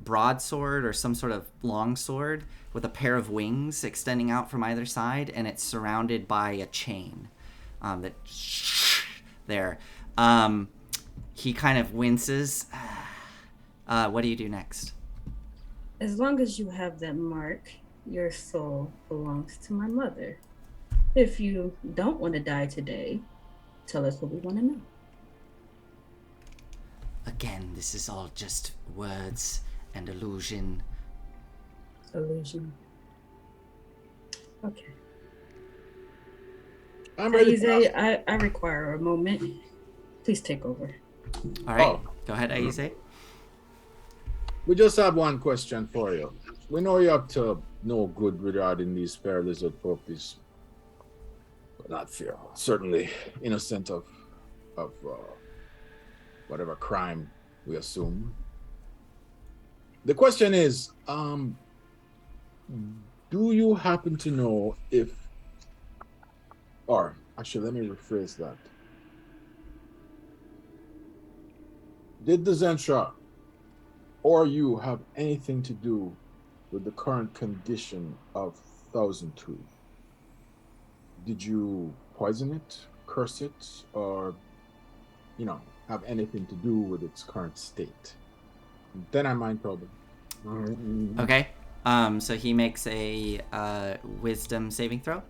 broadsword or some sort of long sword with a pair of wings extending out from either side, and it's surrounded by a chain that there. He kind of winces. What do you do next? As long as you have that mark, your soul belongs to my mother. If you don't want to die today, tell us what we want to know. Again, this is all just words and illusion. Illusion. Okay. I'm ready. Aize, I require a moment. Please take over. All right, Oh. Go ahead, Aize. We just have one question for you. We know you're up to no good regarding these fair lizard puppies. not fear. Certainly innocent of whatever crime we assume. The question is, do you happen to know if, or actually, let me rephrase that. Did the Zensha or you have anything to do with the current condition of Thousand Tooth? Did you poison it, curse it, or, have anything to do with its current state? Then I mind probing. Okay. So he makes a wisdom saving throw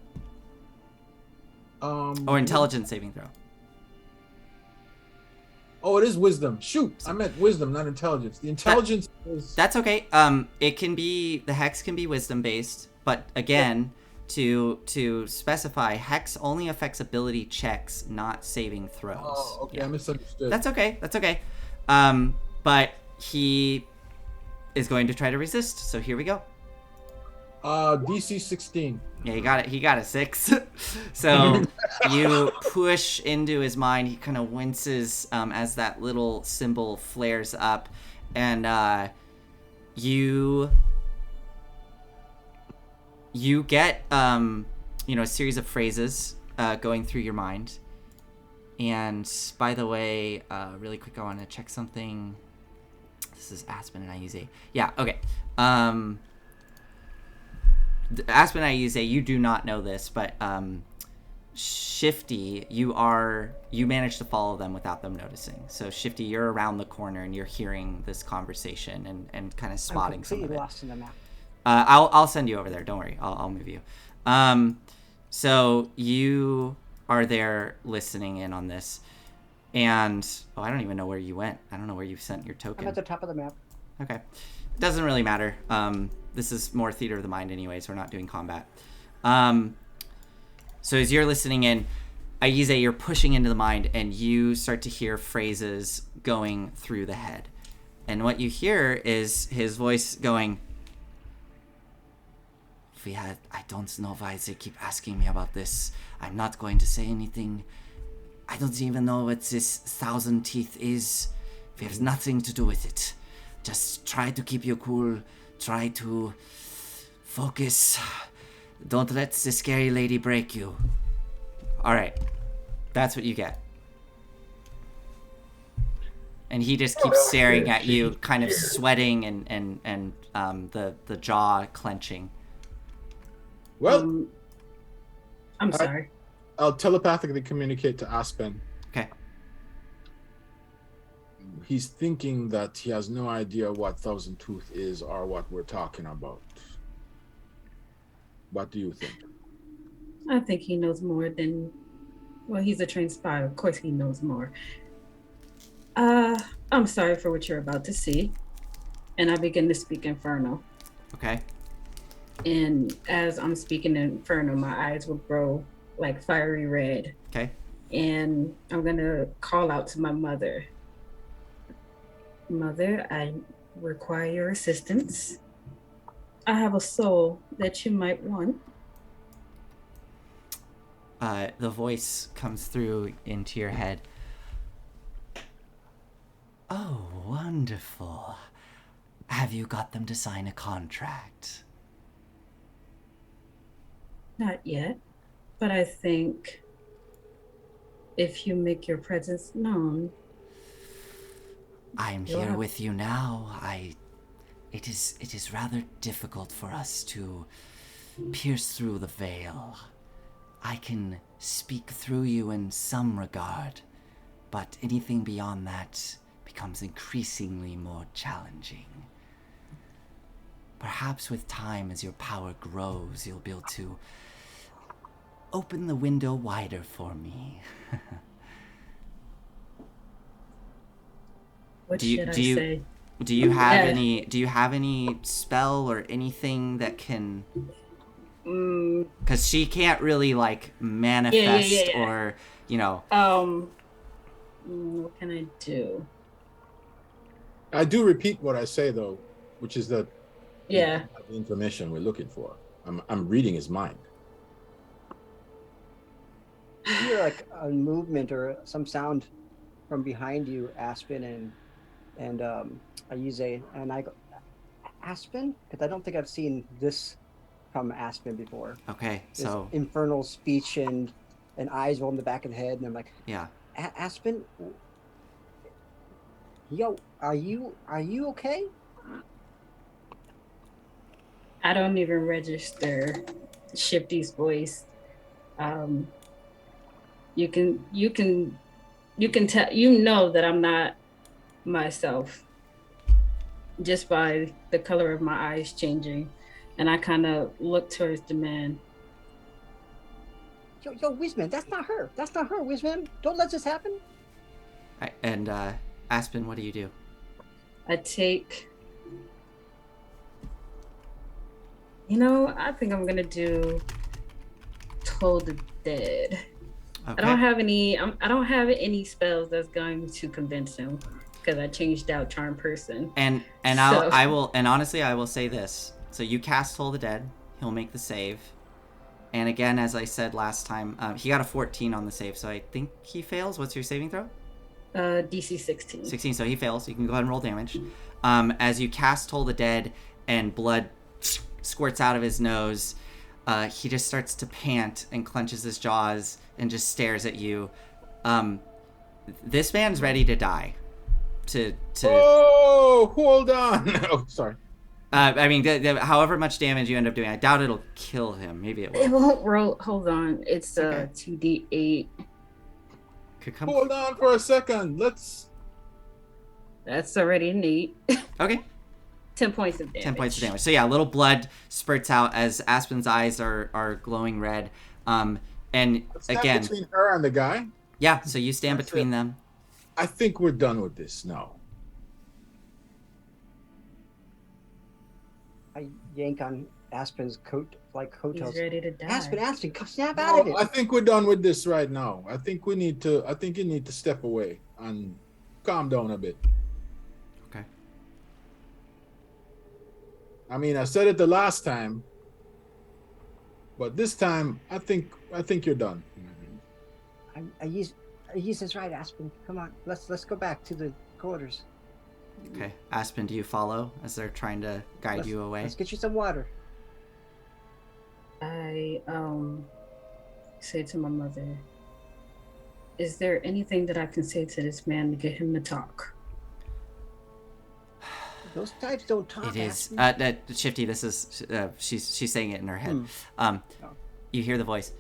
or intelligence saving throw. Oh, it is wisdom. Shoot, I meant wisdom, not intelligence. The intelligence is... That's okay. It can be, the hex can be wisdom based, but again, to specify, hex only affects ability checks, not saving throws. Oh, okay, Yeah. I misunderstood. That's okay. But he is going to try to resist. So here we go. DC 16. Yeah, he got a 6. So you push into his mind. He kind of winces as that little symbol flares up, and you get a series of phrases going through your mind. And by the way, really quick, I want to check something. This is Aspen and Ayuze. Yeah, okay. Aspen and Ayuze, you do not know this, but Shifty, you managed to follow them without them noticing. So Shifty, you're around the corner and you're hearing this conversation and kind of spotting some of it. Lost in the map. I'll send you over there. Don't worry. I'll move you. So you are there listening in on this, and I don't even know where you went. I don't know where you sent your token. I'm at the top of the map. Okay. It doesn't really matter. This is more theater of the mind anyway, so we're not doing combat. So as you're listening in, Ayuze, you're pushing into the mind, and you start to hear phrases going through the head. And what you hear is his voice going, I don't know why they keep asking me about this. I'm not going to say anything. I don't even know what this 1,000 teeth is. We have nothing to do with it. Just try to keep you cool. Try to focus. Don't let the scary lady break you. Alright. That's what you get. And he just keeps staring at you, kind of sweating and the jaw clenching. Well, I'm sorry. I'll telepathically communicate to Aspen. Okay. He's thinking that he has no idea what Thousand Tooth is or what we're talking about. What do you think? I think he knows more than... Well, he's a trained spy. Of course he knows more. I'm sorry for what you're about to see. And I begin to speak Inferno. Okay. And as I'm speaking Inferno, my eyes will grow like fiery red. Okay. And I'm going to call out to my mother. Mother, I require your assistance. I have a soul that you might want. The voice comes through into your head. Oh, wonderful. Have you got them to sign a contract? Not yet, but I think if you make your presence known... I'm here with you now. It is rather difficult for us to pierce through the veil. I can speak through you in some regard, but anything beyond that becomes increasingly more challenging. Perhaps with time, as your power grows, you'll be able to open the window wider for me. What should I say? Do you have any? Do you have any spell or anything that can? Because she can't really like manifest or What can I do? I do repeat what I say though, which is that Yeah. the information we're looking for. I'm reading his mind. you hear like a movement or some sound from behind you, Aspen, and Ayuze, and I go, Aspen, because I don't think I've seen this from Aspen before. Okay, This so infernal speech and eyes roll in the back of the head, and I'm like, yeah. Aspen, yo, are you okay? I don't even register Shifty's voice. You can tell, you know, that I'm not myself just by the color of my eyes changing, and I kind of look towards the man. Yo, Wizman, that's not her, Wizman. Don't let this happen. And Aspen, what do you do? I take, I think I'm gonna do Toll the Dead. Okay. I don't have any spells that's going to convince him because I changed out Charm Person. And So- I will honestly I will say this. So you cast Toll the Dead, he'll make the save. And again, as I said last time, he got a 14 on the save, so I think he fails. What's your saving throw? DC 16. 16, so he fails. You can go ahead and roll damage. As you cast Toll the Dead and blood squirts out of his nose, he just starts to pant and clenches his jaws and just stares at you. This man's ready to die. Oh, hold on. Oh, sorry. I mean, however much damage you end up doing, I doubt it'll kill him. Maybe it It will. won't roll. Hold on. It's Okay. 2d8. Could come. Hold on for a second. Let's. That's already neat. Okay. 10 points of damage. 10 points of damage. So yeah, a little blood spurts out as Aspen's eyes are glowing red. And Stand again, between her and the guy. yeah. So you stand That's between it. them. I think we're done with this now. I yank on Aspen's coat, like coattails. He's ready to die. Aspen, come snap out of No, it. I think we're done with this right now. I think you need to step away and calm down a bit. Okay. I mean, I said it the last time, but this time I think you're done. I use this right, Aspen. Come on, let's go back to the quarters. Okay. Aspen, do you follow as they're trying to guide you away? Let's get you some water. I say to my mother, is there anything that I can say to this man to get him to talk? Those types don't talk. It is. Aspen. Shifty, this is. She's saying it in her head. Oh. You hear the voice.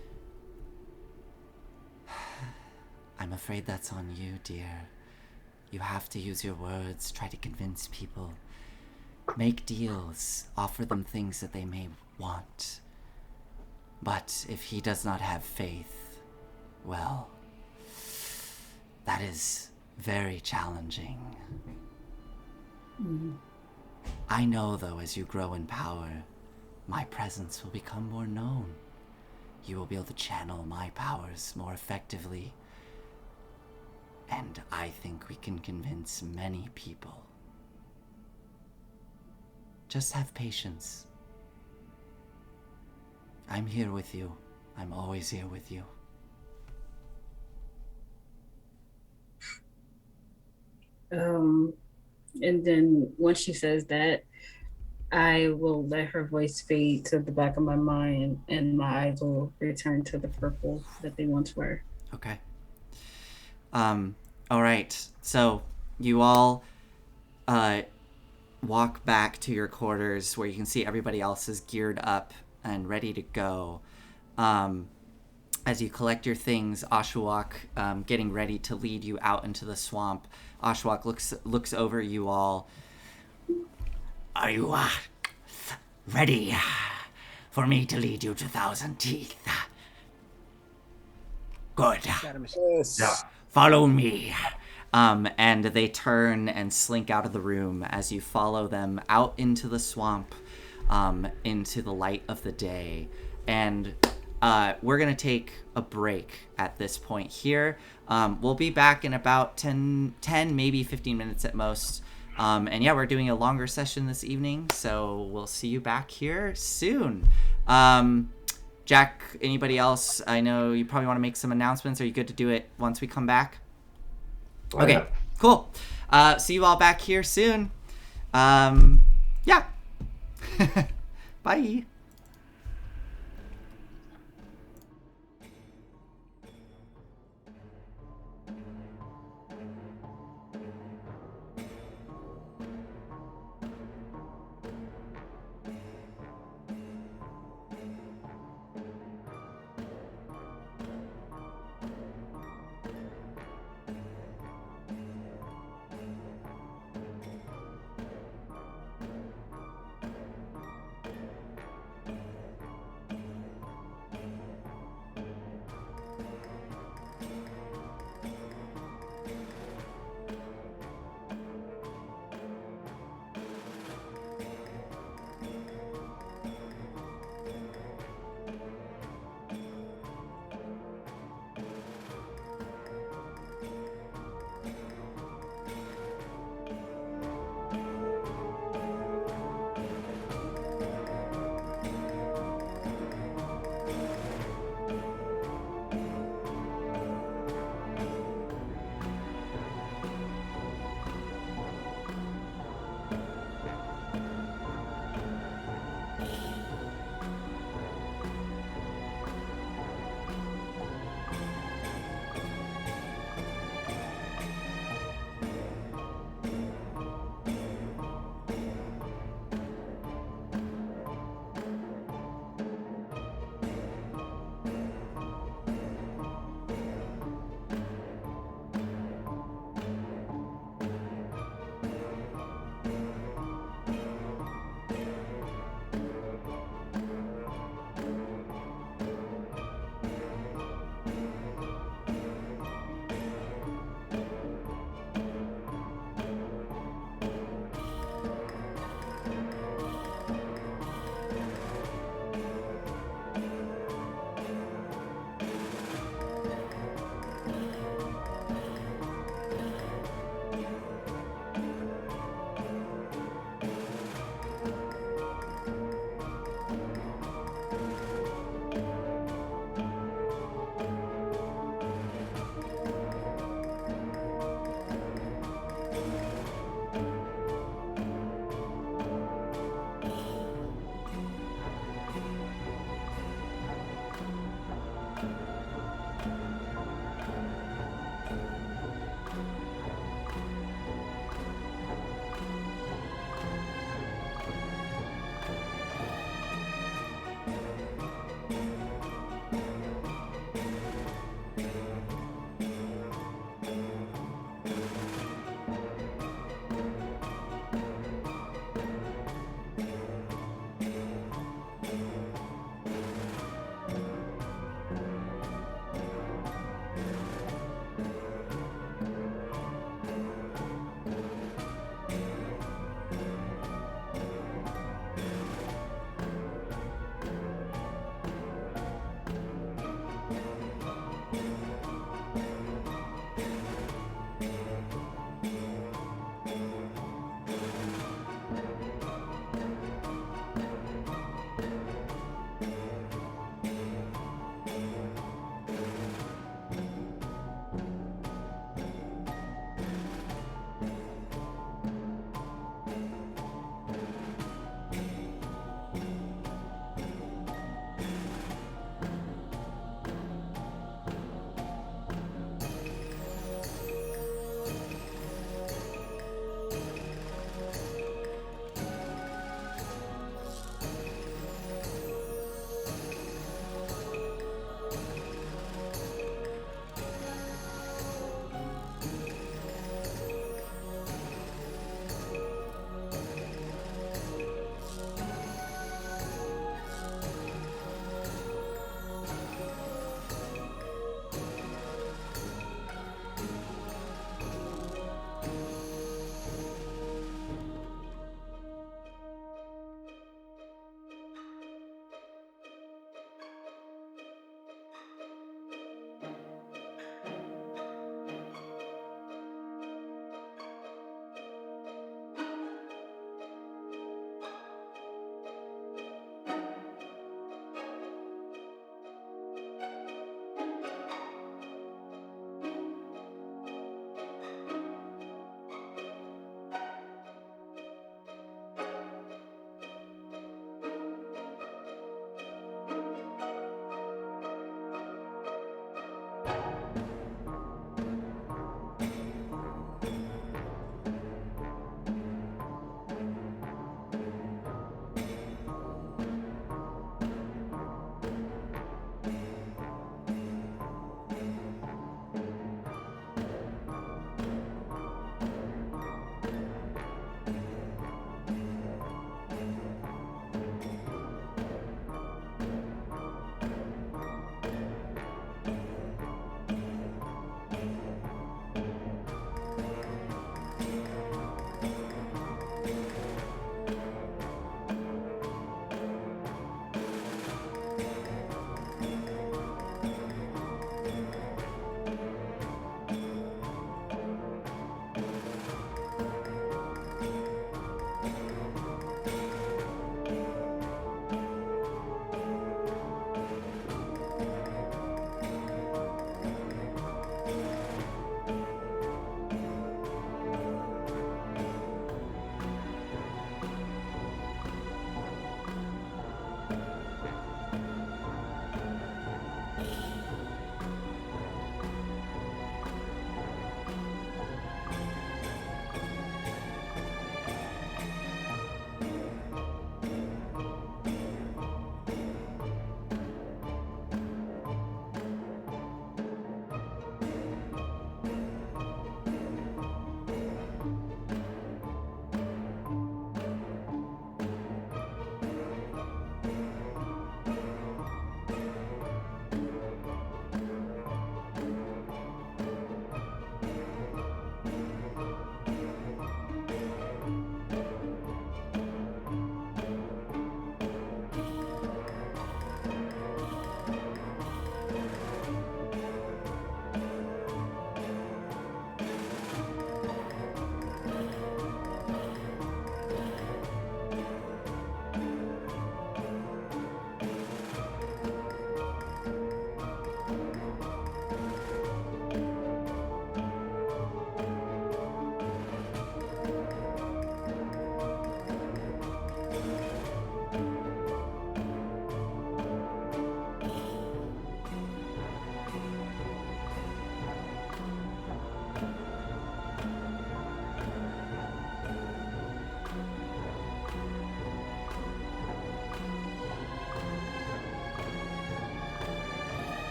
I'm afraid that's on you, dear. You have to use your words, try to convince people. Make deals, offer them things that they may want. But if he does not have faith, well, that is very challenging. I know, though, as you grow in power, my presence will become more known. You will be able to channel my powers more effectively. And I think we can convince many people. Just have patience. I'm here with you. I'm always here with you. And then once she says that, I will let her voice fade to the back of my mind, and my eyes will return to the purple that they once were. Okay. All right. So you all walk back to your quarters where you can see everybody else is geared up and ready to go. As you collect your things, Ashwak, getting ready to lead you out into the swamp. Ashwak looks over you all. Are you ready for me to lead you to Thousand Teeth? Good. Yes. Yeah. Follow me. And they turn and slink out of the room as you follow them out into the swamp, into the light of the day. And we're going to take a break at this point here. We'll be back in about 10, maybe 15 minutes at most. And yeah, we're doing a longer session this evening, so we'll see you back here soon. Jack, anybody else? I know you probably want to make some announcements. Are you good to do it once we come back? Oh, Okay, yeah. cool. See you all back here soon. Yeah. Bye.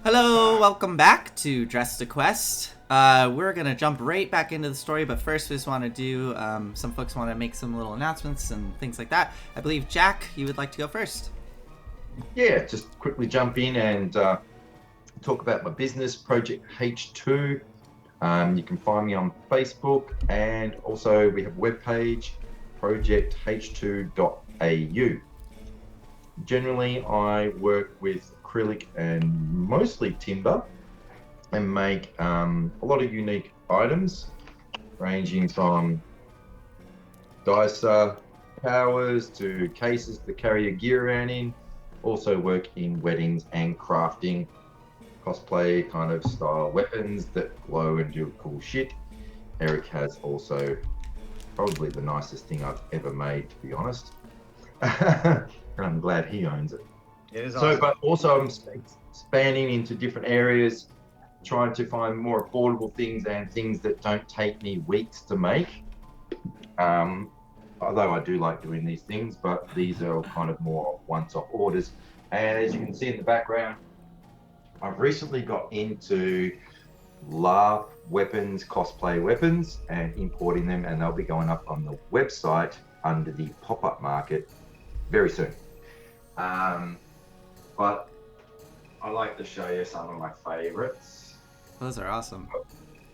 Hello, welcome back to Dress to Quest. We're gonna jump right back into the story, but first we just want to do, some folks want to make some little announcements and things like that. I believe, Jack, you would like to go first. Yeah, just quickly jump in and talk about my business, Project H2. You can find me on Facebook, and also we have a webpage, projecth2.au. Generally, I work with acrylic and mostly timber and make a lot of unique items, ranging from dicer towers to cases to carry your gear around in. Also work in weddings and crafting cosplay kind of style weapons that glow and do cool shit. Eric has also probably the nicest thing I've ever made, to be honest. And I'm glad he owns it. It is So, awesome. but also I'm expanding into different areas, trying to find more affordable things and things that don't take me weeks to make. Although I do like doing these things, but these are kind of more once-off orders. And as you can see in the background, I've recently got into LARP weapons, cosplay weapons, and importing them, and they'll be going up on the website under the pop-up market very soon. But I like to show you some of my favorites. Those are awesome.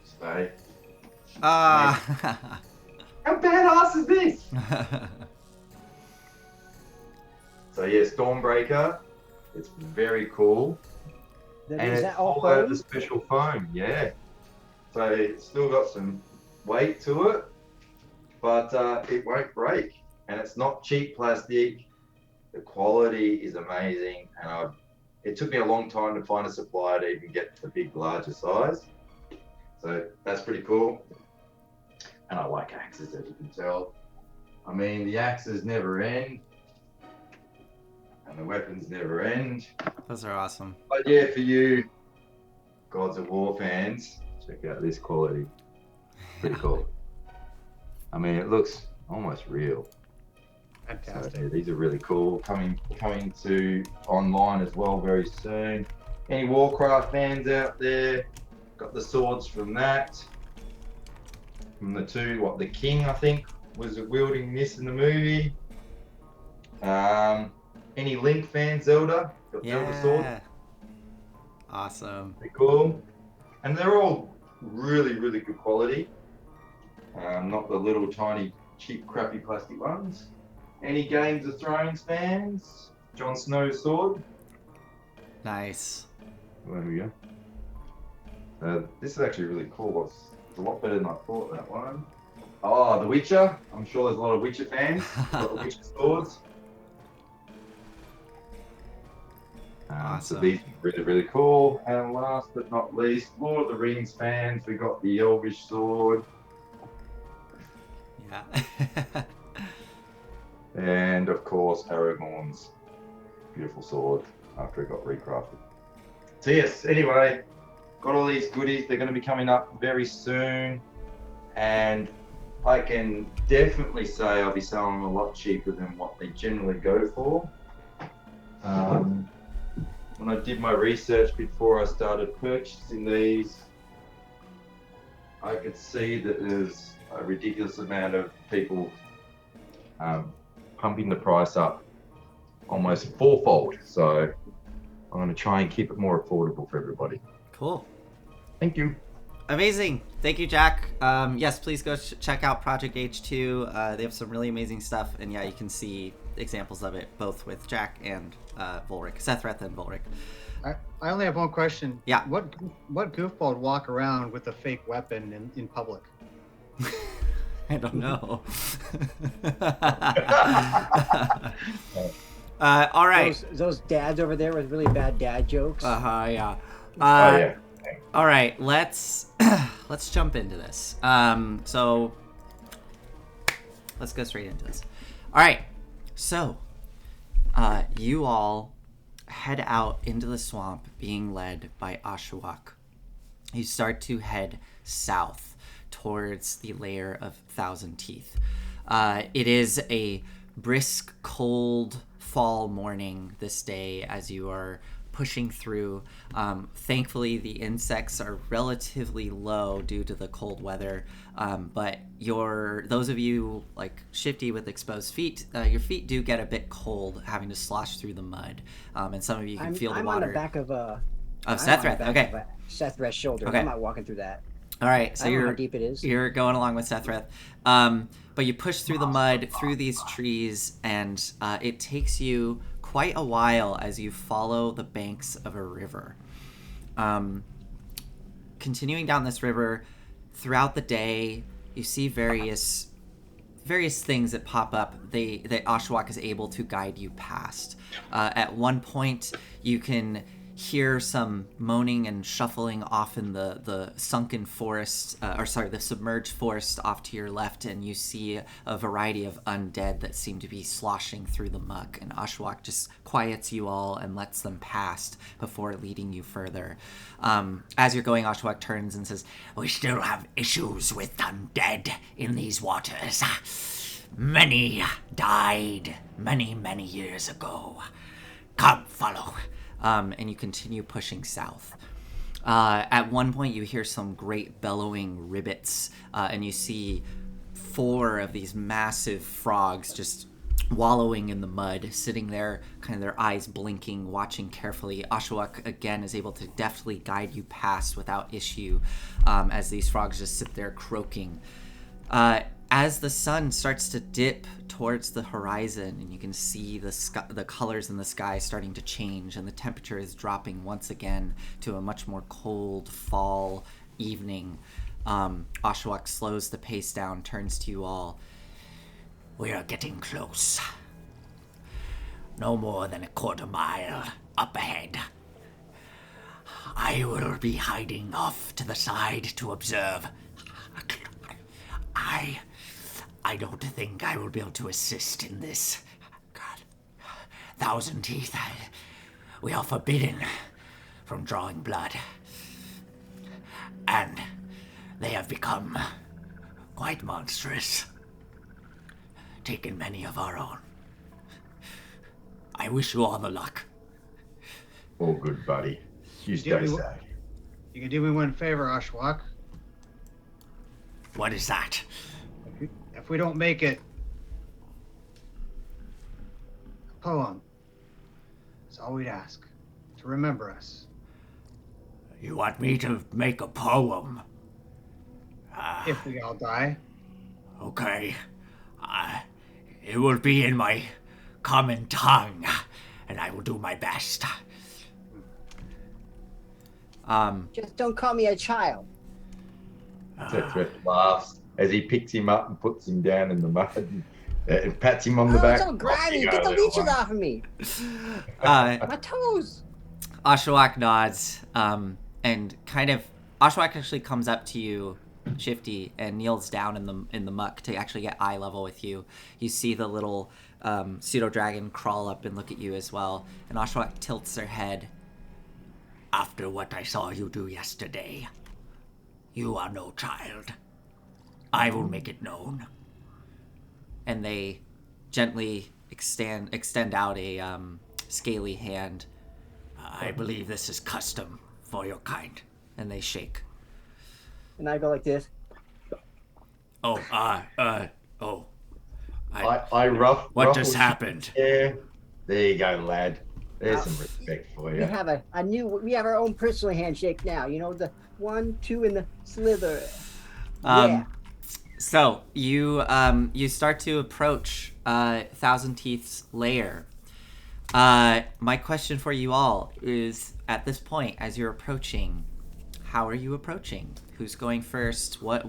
Stay. Ah. How badass is this? So yeah, Stormbreaker. It's very cool. And Is it's that all all out of foam? the special foam, yeah. So it's still got some weight to it, but it won't break. And it's not cheap plastic. The quality is amazing, and it took me a long time to find a supplier to even get the big, larger size. So that's pretty cool. And I like axes, as you can tell. I mean, the axes never end, and the weapons never end. Those are awesome. But yeah, for you Gods of War fans, check out this quality. Pretty cool. I mean, it looks almost real. Fantastic. So, yeah, these are really cool. Coming to online as well very soon. Any Warcraft fans out there? Got the swords from that. From the two, the King, I think, was wielding this in the movie. Any Link fans, Zelda? Got Zelda sword. Yeah. Awesome. Pretty cool. And they're all really, really good quality. Not the little tiny, cheap, crappy plastic ones. Any Games of Thrones fans? Jon Snow's sword. Nice. There we go. This is actually really cool. It's a lot better than I thought, that one. Oh, The Witcher. I'm sure there's a lot of Witcher fans. A lot of Witcher swords. So Awesome. these are really, really cool. And last but not least, Lord of the Rings fans, we got the Elvish sword. Yeah. And of course, Aragorn's beautiful sword after it got recrafted. So yes, anyway, got all these goodies. They're going to be coming up very soon. And I can definitely say I'll be selling them a lot cheaper than what they generally go for. When I did my research before I started purchasing these, I could see that there's a ridiculous amount of people pumping the price up almost fourfold. So I'm going to try and keep it more affordable for everybody. Cool. Thank you. Amazing. Thank you, Jack. Yes, please go check out Project H2. They have some really amazing stuff. And yeah, you can see examples of it both with Jack and Volric, Sethreth and Volric. I only have one question. Yeah. What goofball would walk around with a fake weapon in public? I don't know. All right. Those dads over there with really bad dad jokes. Yeah. Yeah. All right, let's jump into this. So let's go straight into this. All right, so you all head out into the swamp, being led by Ashwak. You start to head south towards the lair of Thousand Teeth. It is a brisk, cold fall morning this day as you are pushing through. Thankfully, the insects are relatively low due to the cold weather, but those of you like Shifty with exposed feet, your feet do get a bit cold having to slosh through the mud, and some of you can feel the I'm water. on the back of Sethreth, okay. Sethreth's shoulder. Okay. I'm not walking through that. All right, so I don't know how deep it is. You're going along with Sethreth, but you push through the mud, through these trees, and it takes you quite a while as you follow the banks of a river. Continuing down this river, throughout the day, you see various things that pop up that Oshawott is able to guide you past. At one point, you can hear some moaning and shuffling off in the sunken forest, the submerged forest off to your left, and you see a variety of undead that seem to be sloshing through the muck, and Oshawott just quiets you all and lets them past before leading you further. As you're going, Oshawott turns and says, We still have issues with undead in these waters. Many died many, many years ago. Come, follow. And you continue pushing south. At one point, you hear some great bellowing ribbits, and you see 4 of these massive frogs just wallowing in the mud, sitting there, kind of their eyes blinking, watching carefully. Oshawott, again, is able to deftly guide you past without issue, as these frogs just sit there croaking. As the sun starts to dip towards the horizon and you can see the colors in the sky starting to change and the temperature is dropping once again to a much more cold fall evening, Oshawott slows the pace down, turns to you all. We are getting close. No more than a quarter mile up ahead. I will be hiding off to the side to observe. I don't think I will be able to assist in this. God. Thousand Teeth, we are forbidden from drawing blood. And they have become quite monstrous. Taken many of our own. I wish you all the luck. All good, buddy. You stay safe. You can do me one favor, Oshawott. What is that? If we don't make it, a poem. That's all we'd ask. To remember us. You want me to make a poem? If we all die. Okay. It will be in my common tongue, and I will do my best. Just don't call me a child. Sethreth laughs as he picks him up and puts him down in the mud and pats him on the back. Don't grab me. Get the leeches off of me. My toes. Oshawott nods, and kind of Oshawott actually comes up to you, Shifty, and kneels down in the muck to actually get eye level with you. You see the little pseudo dragon crawl up and look at you as well, and Oshawott tilts her head. After what I saw you do yesterday, you are no child. I will make it known. And they gently extend out a scaly hand. I believe this is custom for your kind. And they shake. And I go like this. I What just happened? Yeah, there you go, lad. There's some respect for you. We have our own personal handshake now. You know, the 1, 2, and the slither. So you start to approach Thousand Teeth's lair. My question for you all is, at this point, as you're approaching, how are you approaching? Who's going first? What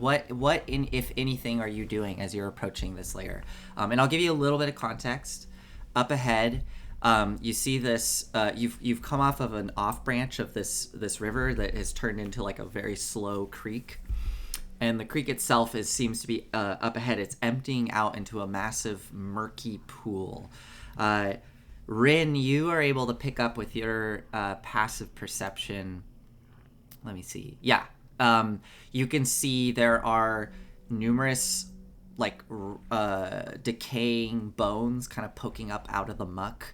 if anything, are you doing as you're approaching this lair? And I'll give you a little bit of context. Up ahead, you see this. You've come off of an off branch of this river that has turned into like a very slow creek. And the creek itself seems to be up ahead. It's emptying out into a massive, murky pool. Rin, you are able to pick up with your passive perception. Let me see. Yeah. You can see there are numerous decaying bones kind of poking up out of the muck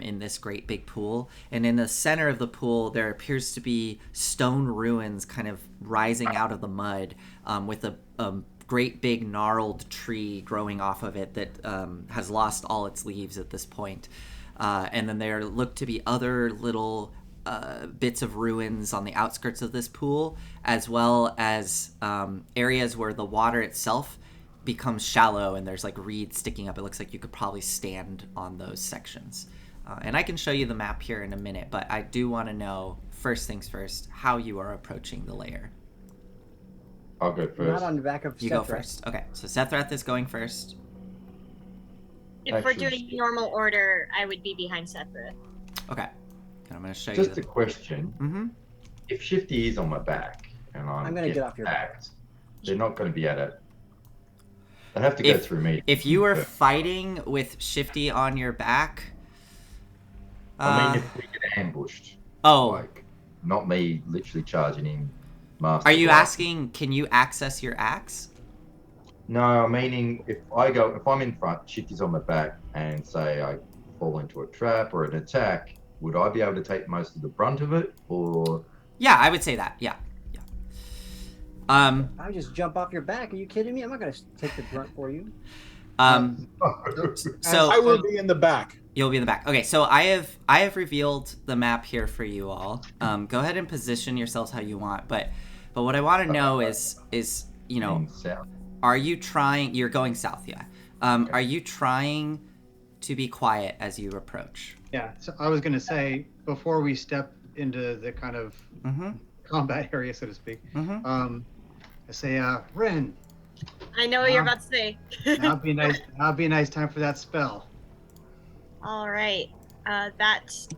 in this great big pool. And in the center of the pool, there appears to be stone ruins kind of rising out of the mud with a great big gnarled tree growing off of it that has lost all its leaves at this point. And then there look to be other little bits of ruins on the outskirts of this pool, as well as areas where the water itself becomes shallow and there's like reeds sticking up. It looks like you could probably stand on those sections. And I can show you the map here in a minute, but I do want to know, first things first, how you are approaching the lair. I'll go first. Not on the back of You Sethrath. go first. Okay, so Sethrath is going first. If we're Actually- doing normal order, I would be behind Sethra. Okay, and I'm going to show Just you. a question. Mm-hmm. If Shifty is on my back and I'm gonna get off your back. attacked, they're not going to be at it. They have to go through me. If you are fighting with Shifty on your back, I mean, if we get ambushed, oh, like not me literally charging in. Master are you Blast. asking? Can you access your axe? No, meaning if I'm in front, Shifty's on my back, and say I fall into a trap or an attack, would I be able to take most of the brunt of it, or? Yeah, I would say that. Yeah. I would just jump off your back. Are you kidding me? I'm not gonna take the brunt for you. So I will be in the back. you'll be in the back. Okay, so I have revealed the map here for you all. Go ahead and position yourselves how you want, but what I want to know is you know, South. are you trying? You're going south, yeah. Are you trying to be quiet as you approach? Yeah, so I was going to say, before we step into the kind of Mm-hmm. combat area, so to speak, Mm-hmm. I say, Ren, I know what you're about to say. now'd be a nice time for that spell. All right. That's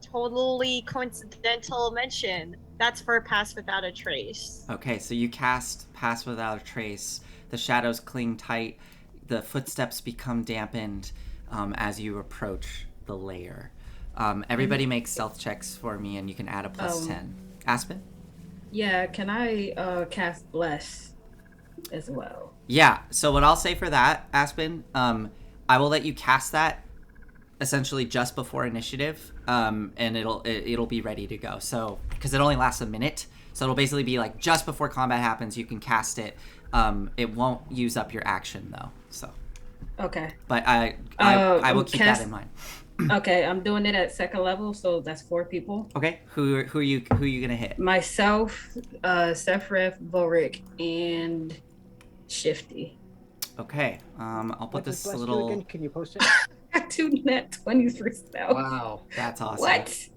totally coincidental mention. That's for Pass Without a Trace. Okay, so you cast Pass Without a Trace. The shadows cling tight. The footsteps become dampened as you approach the lair. Everybody make stealth checks for me, and you can add a plus 10. Aspen? Yeah, can I cast Bless as well? Yeah, so what I'll say for that, Aspen, I will let you cast that essentially just before initiative, and it'll be ready to go. So, because it only lasts a minute, so it'll basically be like just before combat happens, you can cast it. It won't use up your action though. So, Okay. but I will keep that in mind. Okay, I'm doing it at second level, so that's 4 people. Okay, who are you gonna hit? Myself, Sephrith, Vorik, and Shifty. Okay, I'll put What does this Bless do little. again? Can you post it? Got 2 net 20s for spell. Wow. That's awesome. What?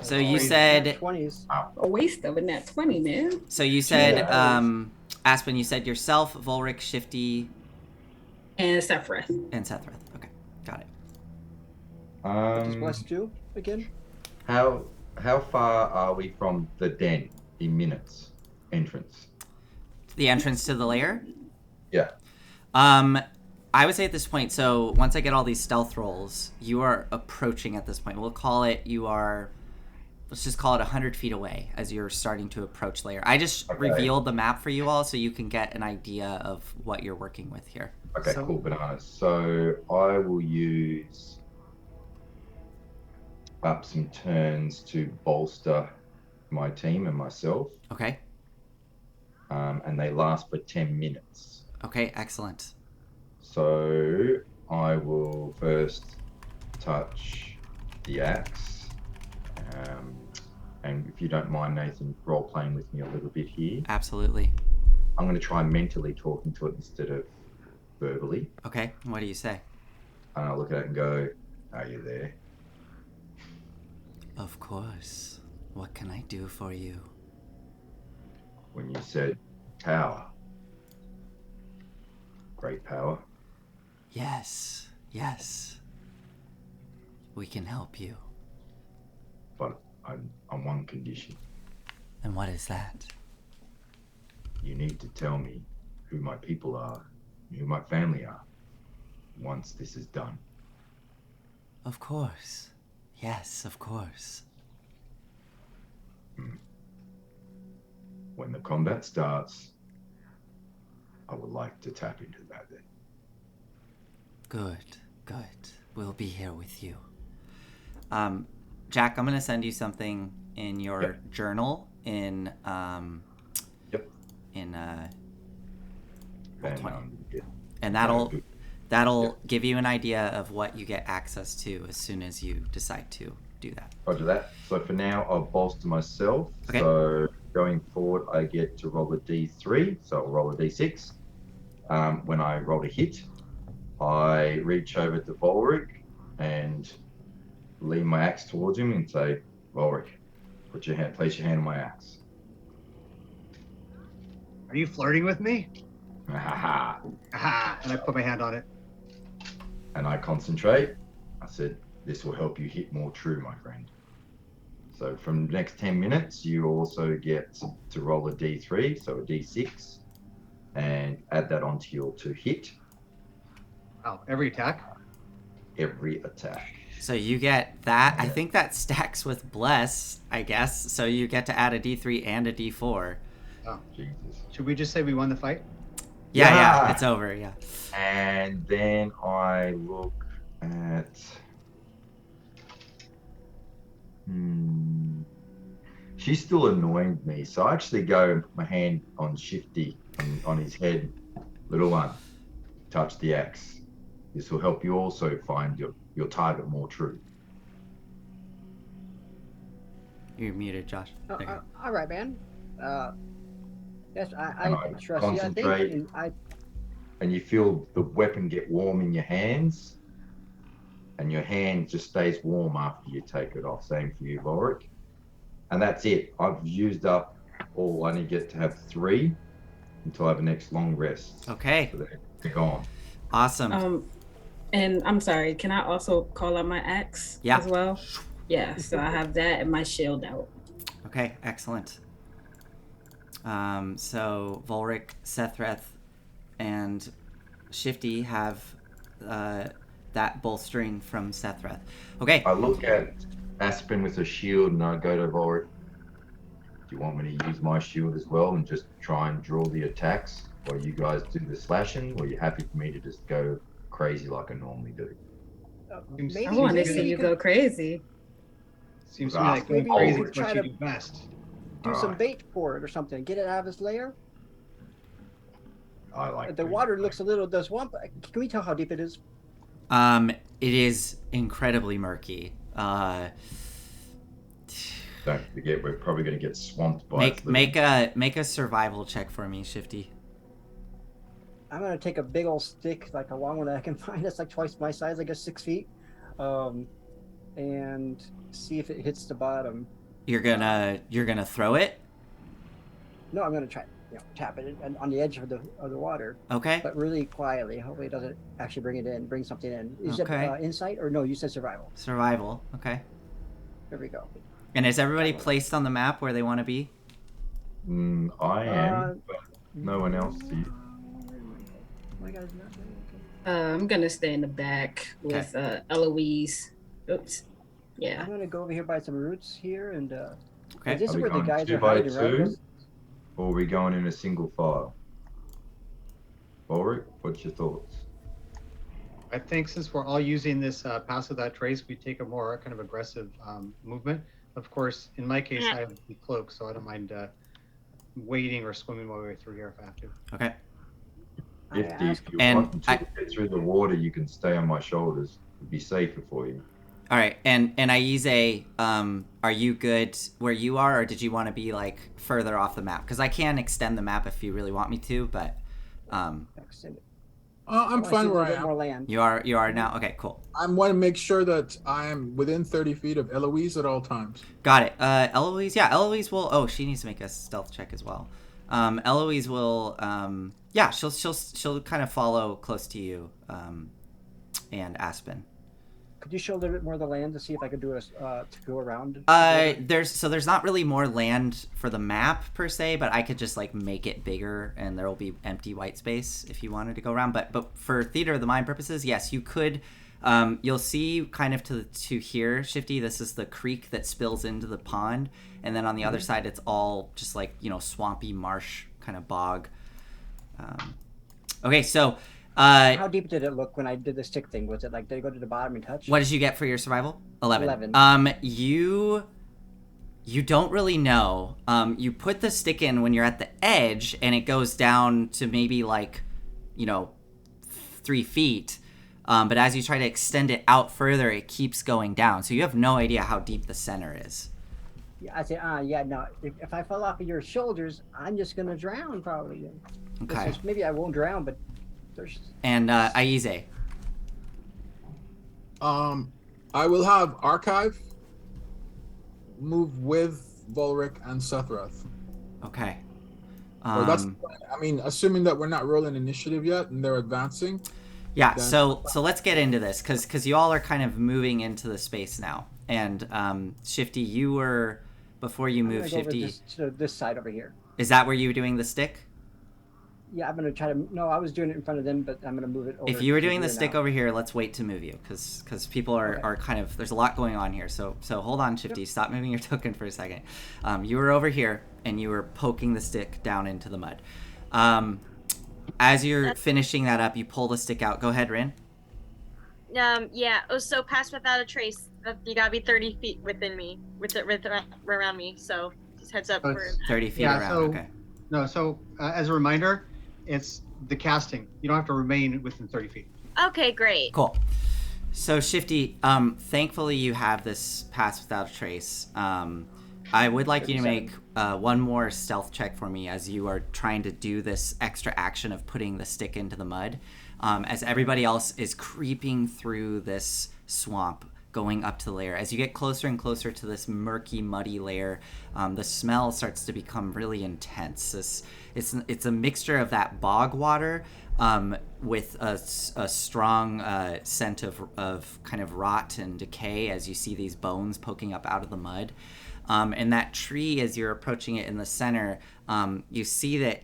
So you Nat said. 20s. A waste of a net 20, man. So you said. Yeah. Aspen, you said yourself, Volric, Shifty, And Sephrith. and Sethrath. Okay, got it. What does Bless do again? How far are we from the den in minutes entrance? The entrance to the lair? Yeah. I would say at this point, so once I get all these stealth rolls, you are approaching at this point. We'll call it, let's just call it 100 feet away as you're starting to approach lair. I just revealed the map for you all so you can get an idea of what you're working with here. Okay, So- cool, bananas. So I will use up some turns to bolster my team and myself, Okay? and they last for 10 minutes. Okay, excellent. So I will first touch the axe. And if you don't mind, Nathan, role playing with me a little bit here. Absolutely. I'm going to try mentally talking to it instead of verbally. Okay, what do you say? And I'll look at it and go, "Are you there?" Of course. What can I do for you? When you said tower, great power. Yes, yes. We can help you. But on one condition. And what is that? You need to tell me who my people are, who my family are, once this is done. Of course. Yes, of course. When the combat starts, I would like to tap into that then. Good. We'll be here with you. Jack, I'm gonna send you something in your journal in Yep. in And, 20. yeah. And that'll give you an idea of what you get access to as soon as you decide to do that. Roger that. So for now, I'll bolster myself. Okay. So going forward, I get to roll a d3. So I'll roll a d6. When I roll a hit, I reach over to Volric and lean my axe towards him and say, Volric, place your hand on my axe. Are you flirting with me? Ha Ah, and I put my hand on it. And I concentrate. I said, this will help you hit more true, my friend. So from the next 10 minutes, you also get to roll a d3, so a d6, and add that onto your to hit Wow, every attack? every attack. So you get that. I think that stacks with Bless, I guess. So you get to add a D3 and a D4. Oh, Jesus. should we just say we won the fight? Yeah, it's over, yeah. And then I look at... She's still annoying me, so I actually go and put my hand on Shifty, on his head. Little one, touch the axe. This will help you also find your target more true. You're muted, Josh. There you go. All right, man. Yes, And I trust you. I concentrate. think And you feel the weapon get warm in your hands, and your hand just stays warm after you take it off. Same for you, Volric. And that's it. I've used up all. I only get to have 3 until I have the next long rest. Okay. So they're gone. Awesome. And I'm sorry, can I also call out my axe as well? Yeah, so I have that and my shield out. Okay, excellent. So Volric, Sethreth, and Shifty have that bolstering from Sethreth. Okay. I look at Aspen with a shield and I go to Volric. Do you want me to use my shield as well and just try and draw the attacks while you guys do the slashing? Or are you happy for me to just go crazy like I normally do? I want to see you go crazy. Seems to me like going maybe crazy you is could what try you to do best. do some bait for it or something. Get it out of its lair. I like The water looks a little. The swamp. Can we tell how deep it is? It is incredibly murky. Don't forget, we're probably going to get swamped by make a survival check for me, Shifty. I'm gonna take a big old stick, like a long one that I can find. That's like twice my size, I guess 6 feet, and see if it hits the bottom. You're gonna throw it? No, I'm gonna try, tap it on the edge of the water. Okay. But really quietly. Hopefully, it doesn't actually bring something in. Is Okay. it insight or no? You said survival. Survival. Okay. There we go. And is everybody placed on the map where they want to be? I am, but no one else. My guy's not there. Okay. I'm gonna stay in the back with Eloise. Oops. Yeah. I'm gonna go over here by some roots here, and Okay. this is Are we where the going guys 2 are by hiding, right? 2? Or are we going in a single file? Ulrich, what's your thoughts? I think since we're all using this pass without trace, we take a more kind of aggressive movement. Of course, in my case, I have the cloak, so I don't mind wading or swimming my way through here if I have to. Okay. If you And want to get through the water, you can stay on my shoulders. It'd be safer for you. All right. And Aize, are you good where you are, or did you want to be like further off the map? Because I can extend the map if you really want me to, but Extend it. I'm I fine see a where little I bit am. more land. you are now. Okay, cool. I want to make sure that I am within 30 feet of Eloise at all times. Got it. Eloise, Eloise will. Oh, she needs to make a stealth check as well. Eloise will. She'll kind of follow close to you, and Aspen. Could you show a little bit more of the land to see if I could do a to go around? There's not really more land for the map per se, but I could just like make it bigger, and there will be empty white space if you wanted to go around. But for theater of the mind purposes, yes, you could. You'll see kind of to here, Shifty. This is the creek that spills into the pond, and then on the other side, it's all just like swampy marsh kind of bog. Okay, so How deep did it look when I did the stick thing? Was it like, did it go to the bottom and touch? what did you get for your survival? 11. 11. You don't really know. You put the stick in when you're at the edge, and it goes down to maybe like, 3 feet. But as you try to extend it out further, it keeps going down. So you have no idea how deep the center is. Yeah, I said, yeah, no. If I fall off of your shoulders, I'm just gonna drown probably. Okay. Maybe I won't drown, but there's. And Aize. I will have Archive move with Volric and Sethreth. Okay. Or that's. I mean, assuming that we're not rolling initiative yet and they're advancing. Yeah. then- So let's get into this because you all are kind of moving into the space now. And Shifty, you were before you I'm moved. gonna go over Shifty, to this side over here. is that where you were doing the stick? Yeah, I'm gonna try to. No, I was doing it in front of them, but I'm gonna move it over. If you were to doing the here stick now. over here, let's wait to move you because people are kind of there's a lot going on here. So hold on, Shifty. Stop moving your token for a second. You were over here and you were poking the stick down into the mud. As you're finishing that up, you pull the stick out. Go ahead, Rin. Yeah. Oh, so pass without a trace. You gotta be 30 feet within me, around me. So just heads up. Oh, For... it's- 30 feet Yeah, around. so- Okay. No, so as a reminder, it's the casting. You don't have to remain within 30 feet. Okay, great. Cool. So Shifty, thankfully you have this pass without a trace. I would like you to make one more stealth check for me as you are trying to do this extra action of putting the stick into the mud. As everybody else is creeping through this swamp, going up to the layer. As you get closer and closer to this murky, muddy layer, the smell starts to become really intense. It's a mixture of that bog water with a strong scent of kind of rot and decay as you see these bones poking up out of the mud. And that tree, as you're approaching it in the center, you see that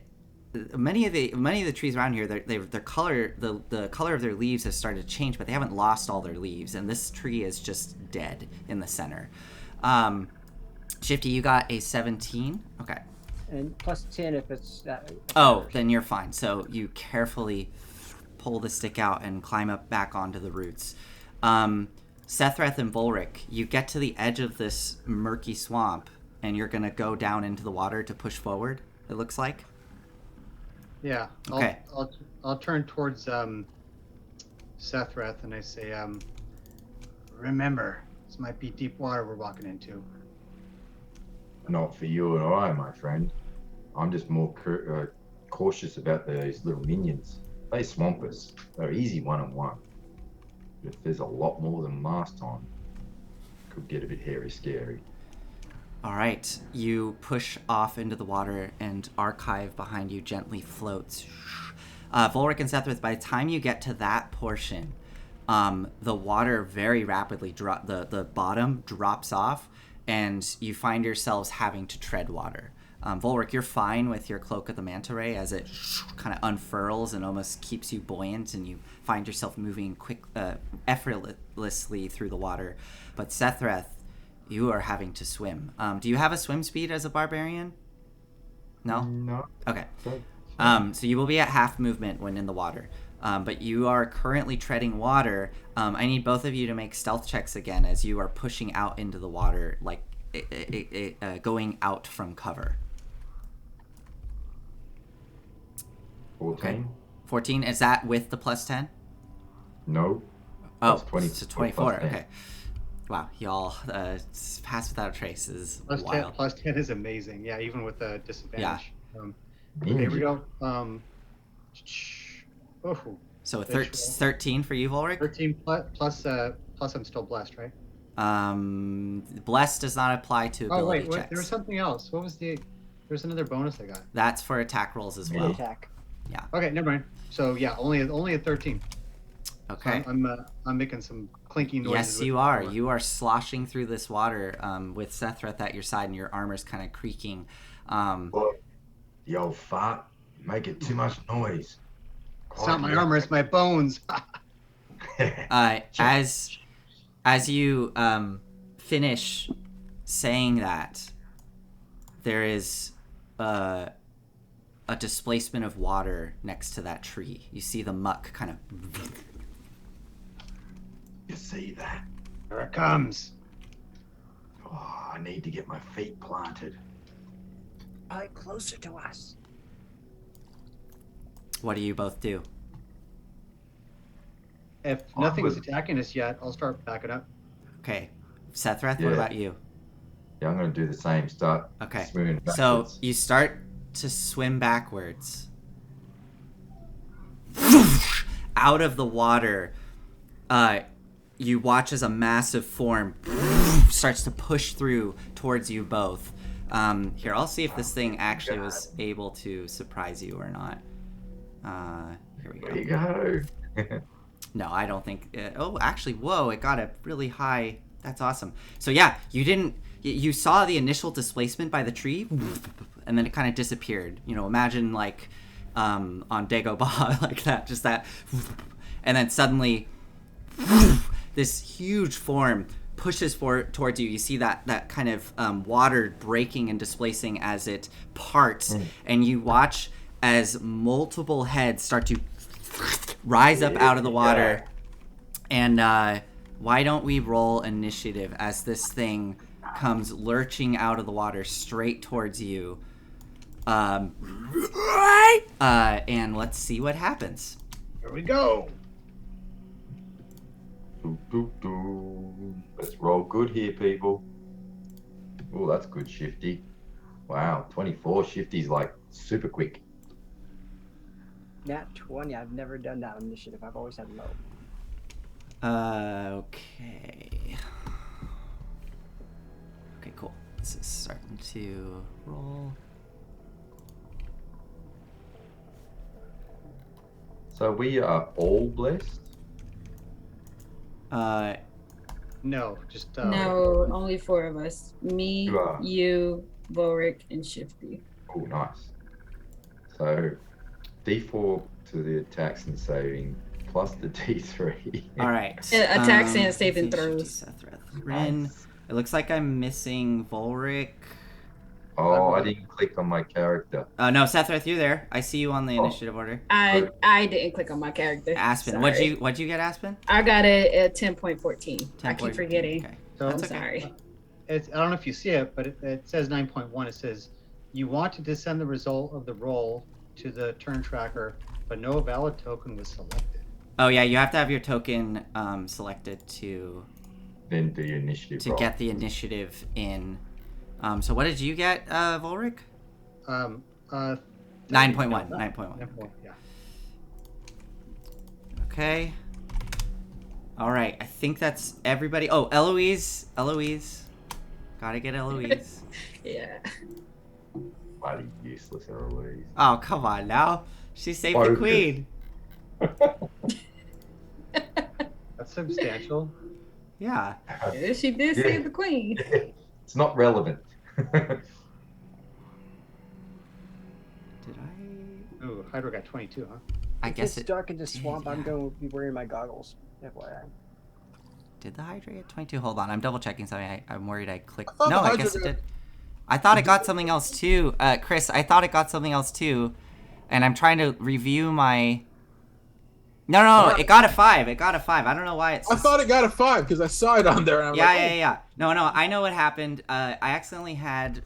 many of the trees around here, their color, the color of their leaves has started to change, but they haven't lost all their leaves. And this tree is just dead in the center. Shifty, you got a 17. Okay. And plus 10 if it's. Oh, then you're fine. So you carefully pull the stick out and climb up back onto the roots. Sethreth and Volric, you get to the edge of this murky swamp, and you're gonna go down into the water to push forward. It looks like. Yeah. Okay. I'll turn towards Sethreth and I say, remember, this might be deep water we're walking into. Not for you or I, my friend. I'm just more cautious about those little minions. They swamp us. They're easy one-on-one. If there's a lot more than last time, could get a bit hairy scary. All right, you push off into the water, and Archive behind you gently floats. Volric and Sethrith, by the time you get to that portion, the water very rapidly the bottom drops off, and you find yourselves having to tread water. Volric, you're fine with your Cloak of the Manta Ray as it kind of unfurls and almost keeps you buoyant, and you find yourself moving effortlessly through the water. But Sethreth, you are having to swim. Do you have a swim speed as a barbarian? No? No. Okay. So you will be at half movement when in the water. But you are currently treading water. I need both of you to make stealth checks again as you are pushing out into the water, like going out from cover. 14? 14, is that with the plus 10? No. Oh, Plus 20, so 24, plus 10. okay. Wow, y'all, pass without a trace is Plus 10, wild. plus 10 is amazing. Yeah, even with the disadvantage. Okay, Ninja. here we go. Oh, So a Visual. 13 for you, Volric? 13 plus I'm still blessed, right? Blessed does not apply to ability Oh, wait, checks. there was something else. What was there was another bonus I got. That's for attack rolls as Any well. attack. Okay, never mind. So yeah, only a 13. Okay. So I'm making some clinking noises. Yes, with you the are. sword. You are sloshing through this water with Sethreth at your side, and your armor's kind of creaking. Look, you old fart, making too much noise. It's not my armor, it's my bones. As you finish saying that, there is a displacement of water next to that tree. You see the muck kind of. You see that? Here it comes. Oh, I need to get my feet planted. Closer to us. What do you both do? If nothing's attacking us yet, I'll start backing up. Okay, Sethreth, Yeah. what about you? Yeah, I'm going to do the same. Start Okay, swimming so backwards. you start to swim backwards. Out of the water, you watch as a massive form starts to push through towards you both. Here, I'll see if this thing actually was able to surprise you or not. Here we go. There you go. No, I don't think. Oh, actually, whoa! It got a really high. That's awesome. So yeah, you saw the initial displacement by the tree, and then it kind of disappeared. You know, imagine like on Dagobah, like that, just that, and then suddenly this huge form pushes towards you. You see that kind of water breaking and displacing as it parts, and you watch as multiple heads start to rise up out of the water. And why don't we roll initiative as this thing comes lurching out of the water straight towards you. And let's see what happens. Here we go. Let's roll good here, people. Oh, that's good, Shifty. Wow, 24. Shifty's like super quick. Nat 20. I've never done that initiative. I've always had low. Okay. Okay, cool. This is starting to roll. So we are all blessed. No, just No, only 4 of us. Me, You are. you, Vorik, and Shifty. Oh, nice. So D4 to the attacks and saving, plus the D3. All right. Attacks and saving let's see, throws. Rin. Nice. It looks like I'm missing Volric. Oh, I didn't click on my character. No, Sethreth, you're there. I see you on the initiative order. I didn't click on my character. Aspen, Sorry. what'd you get, Aspen? I got it at 10.14. I keep 10.14, forgetting. Okay. So That's I'm okay. sorry. It's, I don't know if you see it, but it says 9.1. It says, you want to descend the result of the roll to the turn tracker, but no valid token was selected. Oh yeah, you have to have your token selected to Then do your initiative roll. get the initiative in. So what did you get, Volric? 9.1. 9.1. 9.1. 9.1, yeah. Okay. All right. I think that's everybody. Oh, Eloise. Gotta get Eloise. Yeah. Bloody useless Eloise. Oh, come on now. She saved the Focus. queen. That's substantial. Yeah. Yeah, she did Yeah. save the queen. It's not relevant. Did I? Ooh, Hydra got 22, huh? I If guess it's dark in the swamp, I'm yeah. going to be wearing my goggles. FYI. Did the Hydra get 22? Hold on. I'm double checking something. I'm worried I clicked. I thought No, the I Hydra guess it got- did. I thought it got something else too. Chris, I thought it got something else too. And I'm trying to review my. No, it got a 5. It got a 5. I don't know why it's. I thought it got a 5 because I saw it on there. And I'm Yeah, like, yeah. No, I know what happened. I accidentally had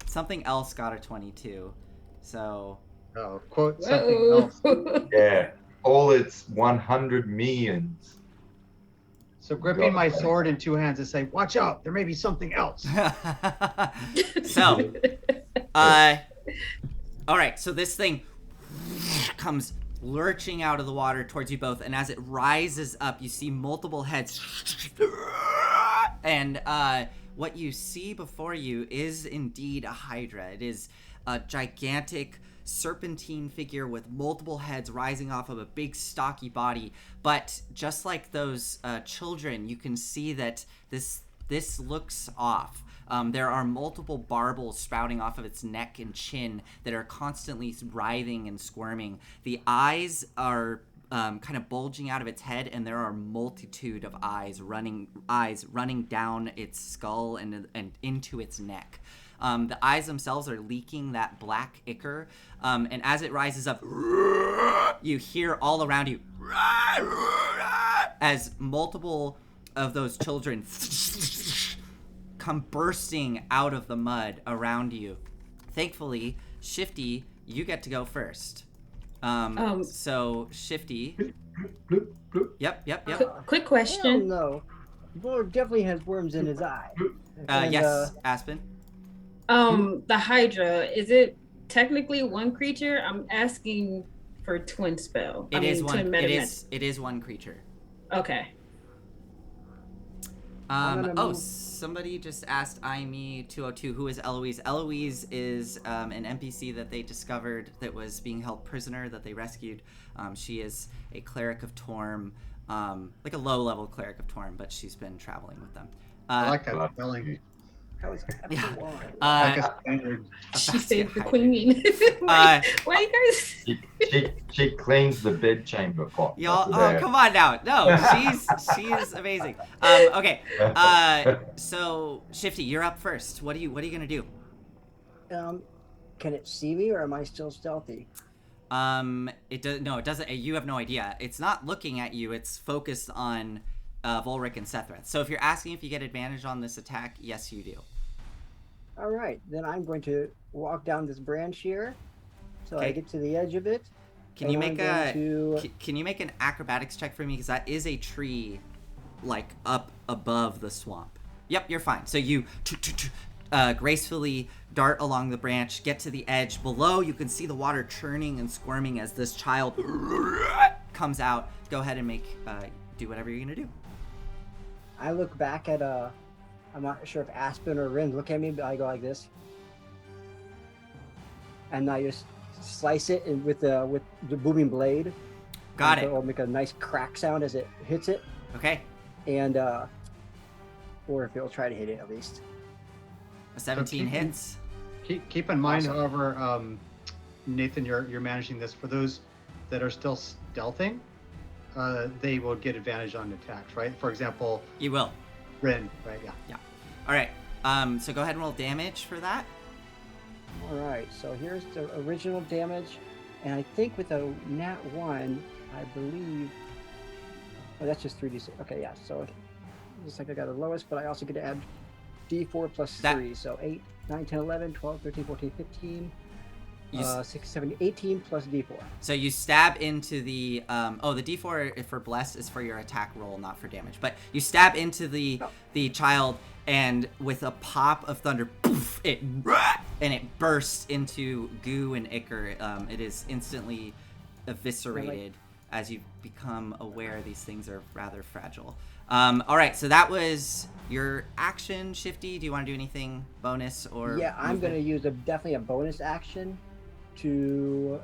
something else got a 22. So. Oh, quote something else. Whoa. Yeah. All its 100 millions. So gripping my sword in 2 hands and say, watch out, there may be something else. So. All right. So this thing comes lurching out of the water towards you both, and as it rises up, you see multiple heads. And what you see before you is indeed a Hydra. It is a gigantic serpentine figure with multiple heads rising off of a big stocky body. But just like those children, you can see that this looks off. There are multiple barbels sprouting off of its neck and chin that are constantly writhing and squirming. The eyes are kind of bulging out of its head, and there are a multitude of eyes running down its skull and into its neck. The eyes themselves are leaking that black ichor, and as it rises up, you hear all around you as multiple of those children come bursting out of the mud around you. Thankfully, Shifty, you get to go first. So Shifty. Yep. Quick Hell question. no. Bull definitely has worms in his eye. And, Yes, Aspen. The Hydra, is it technically one creature? I'm asking for twin spell. It is twin one. meta- It is one creature. Okay. I'm gonna move- Somebody just asked IME202 who is Eloise. Eloise is an NPC that they discovered that was being held prisoner that they rescued. She is a cleric of Torm, like a low-level cleric of Torm, but she's been traveling with them. I like that spelling. That was Yeah. F1. Like a standard. She saved the queen. Uh, Why you guys? She cleans the bedchamber pot. Y'all, That's oh about come on now! No, she's amazing. Okay, so Shifty, you're up first. What are you gonna do? Can it see me, or am I still stealthy? It does. No, it doesn't. You have no idea. It's not looking at you. It's focused on Volric and Sethreth. So if you're asking if you get advantage on this attack, yes, you do. All right, then I'm going to walk down this branch here, so I Okay. get to the edge of it. Can you and make I'm going to- Can you make an acrobatics check for me? Because that is a tree, like up above the swamp. Yep, you're fine. So you gracefully dart along the branch, get to the edge. Below, you can see the water churning and squirming as this child comes out. Go ahead and do whatever you're gonna do. I look back at I'm not sure if Aspen or Rin look at me, but I go like this, and I just slice it with the booming blade. Got and it. It'll make a nice crack sound as it hits it, Okay. and or if it'll try to hit it at least. A 17 keep- hits. Keep in mind, Awesome. however, Nathan, you're managing this. For those that are still stealthing, they will get advantage on attacks, right? For example, You will. Rin, right? Yeah. All right. So go ahead and roll damage for that. All right, so here's the original damage, and I think with a nat 1, I believe. Oh, that's just 3d6. Okay, yeah. So it looks like I got the lowest, but I also get to add d4 plus That- 3. So 8, 9, 10, 11, 12, 13, 14, 15, You s- 6, 7, 18 plus d4. So you stab into the the d4 for blessed is for your attack roll, not for damage. But you stab into the child, and with a pop of thunder, poof, and it bursts into goo and ichor. It is instantly eviscerated as you become aware these things are rather fragile. All right, so that was your action, Shifty. Do you want to do anything bonus or? Yeah, I'm movement? going to use definitely a bonus action to.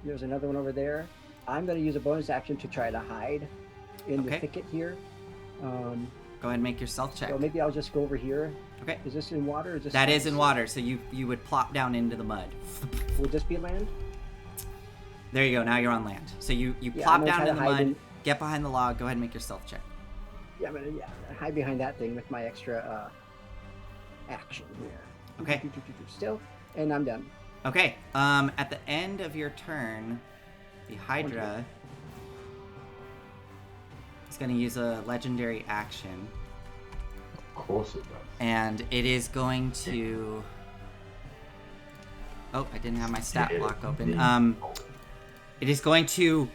There's another one over there. I'm going to use a bonus action to try to hide in the Okay. thicket here. Go ahead and make your stealth check. So maybe I'll just go over here. Okay. Is this in water? Or is this That is in land? water, so you would plop down into the mud. Would this be land? There you go. Now you're on land. So you Yeah, I'm plop gonna down try in to the hide mud, in- get behind the log. Go ahead and make your stealth check. Yeah, I'm gonna hide behind that thing with my extra action here. Okay. Still, and I'm done. Okay. At the end of your turn, the Hydra is going to use a legendary action, Of course it does. and it is going to. Oh, I didn't have my stat block open. It is going to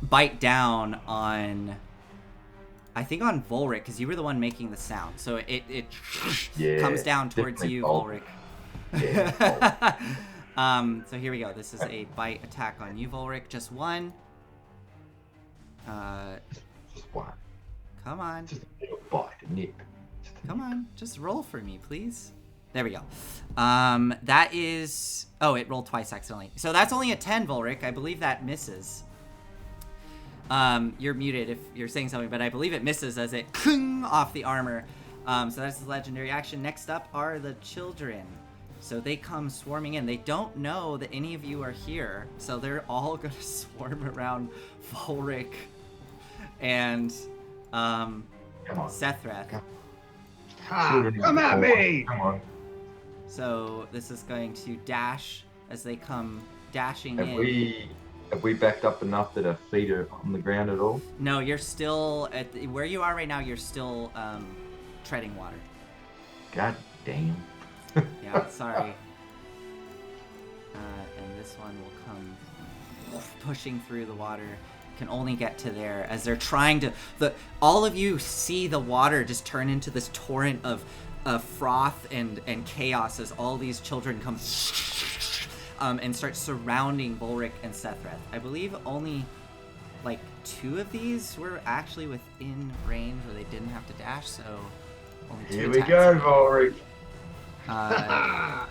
bite down on. I think on Volric, because you were the one making the sound. So it Yeah, comes down towards definitely you, Volric. Volric. Yeah, So here we go. This is a bite attack on you, Volric. Just one. Just one. Come on. Just a little bite, a nip. Come on. Just roll for me, please. There we go. That is... Oh, it rolled twice accidentally. So that's only a 10, Volric. I believe that misses. You're muted if you're saying something, but I believe it misses as it cling off the armor. So that's the legendary action. Next up are the children. So they come swarming in. They don't know that any of you are here, so they're all gonna swarm around Volric and Come on. Sethreth. Come Children of Come the at corn. me! Come on. So this is going to dash as they come dashing Have in. we backed up enough that our feet are on the ground at all? No, you're still where you are right now. You're still treading water. God damn. Yeah, sorry. And this one will come pushing through the water. Can only get to there as they're trying to. All of you see the water just turn into this torrent of froth and chaos as all these children come and start surrounding Volric and Sethreth. I believe only like 2 of these were actually within range where they didn't have to dash. So only 2 Here we attacks. go, Volric.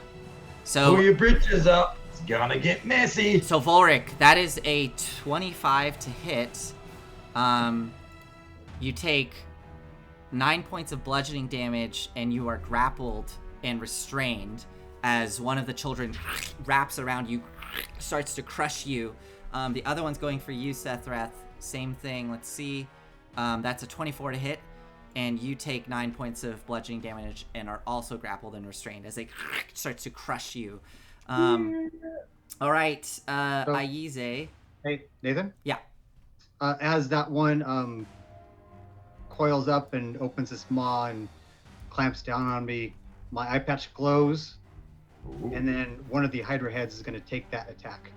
So Pull your britches up. It's gonna get messy. So Volric, that is a 25 to hit. You take 9 points of bludgeoning damage, and you are grappled and restrained as one of the children wraps around you, starts to crush you. The other one's going for you, Sethreth. Same thing. Let's see. That's a 24 to hit, and you take 9 points of bludgeoning damage and are also grappled and restrained as they starts to crush you. All right, Aize. Hey, Nathan? Yeah. As that one coils up and opens its maw and clamps down on me, my eye patch glows, Ooh, and then one of the Hydra heads is going to take that attack.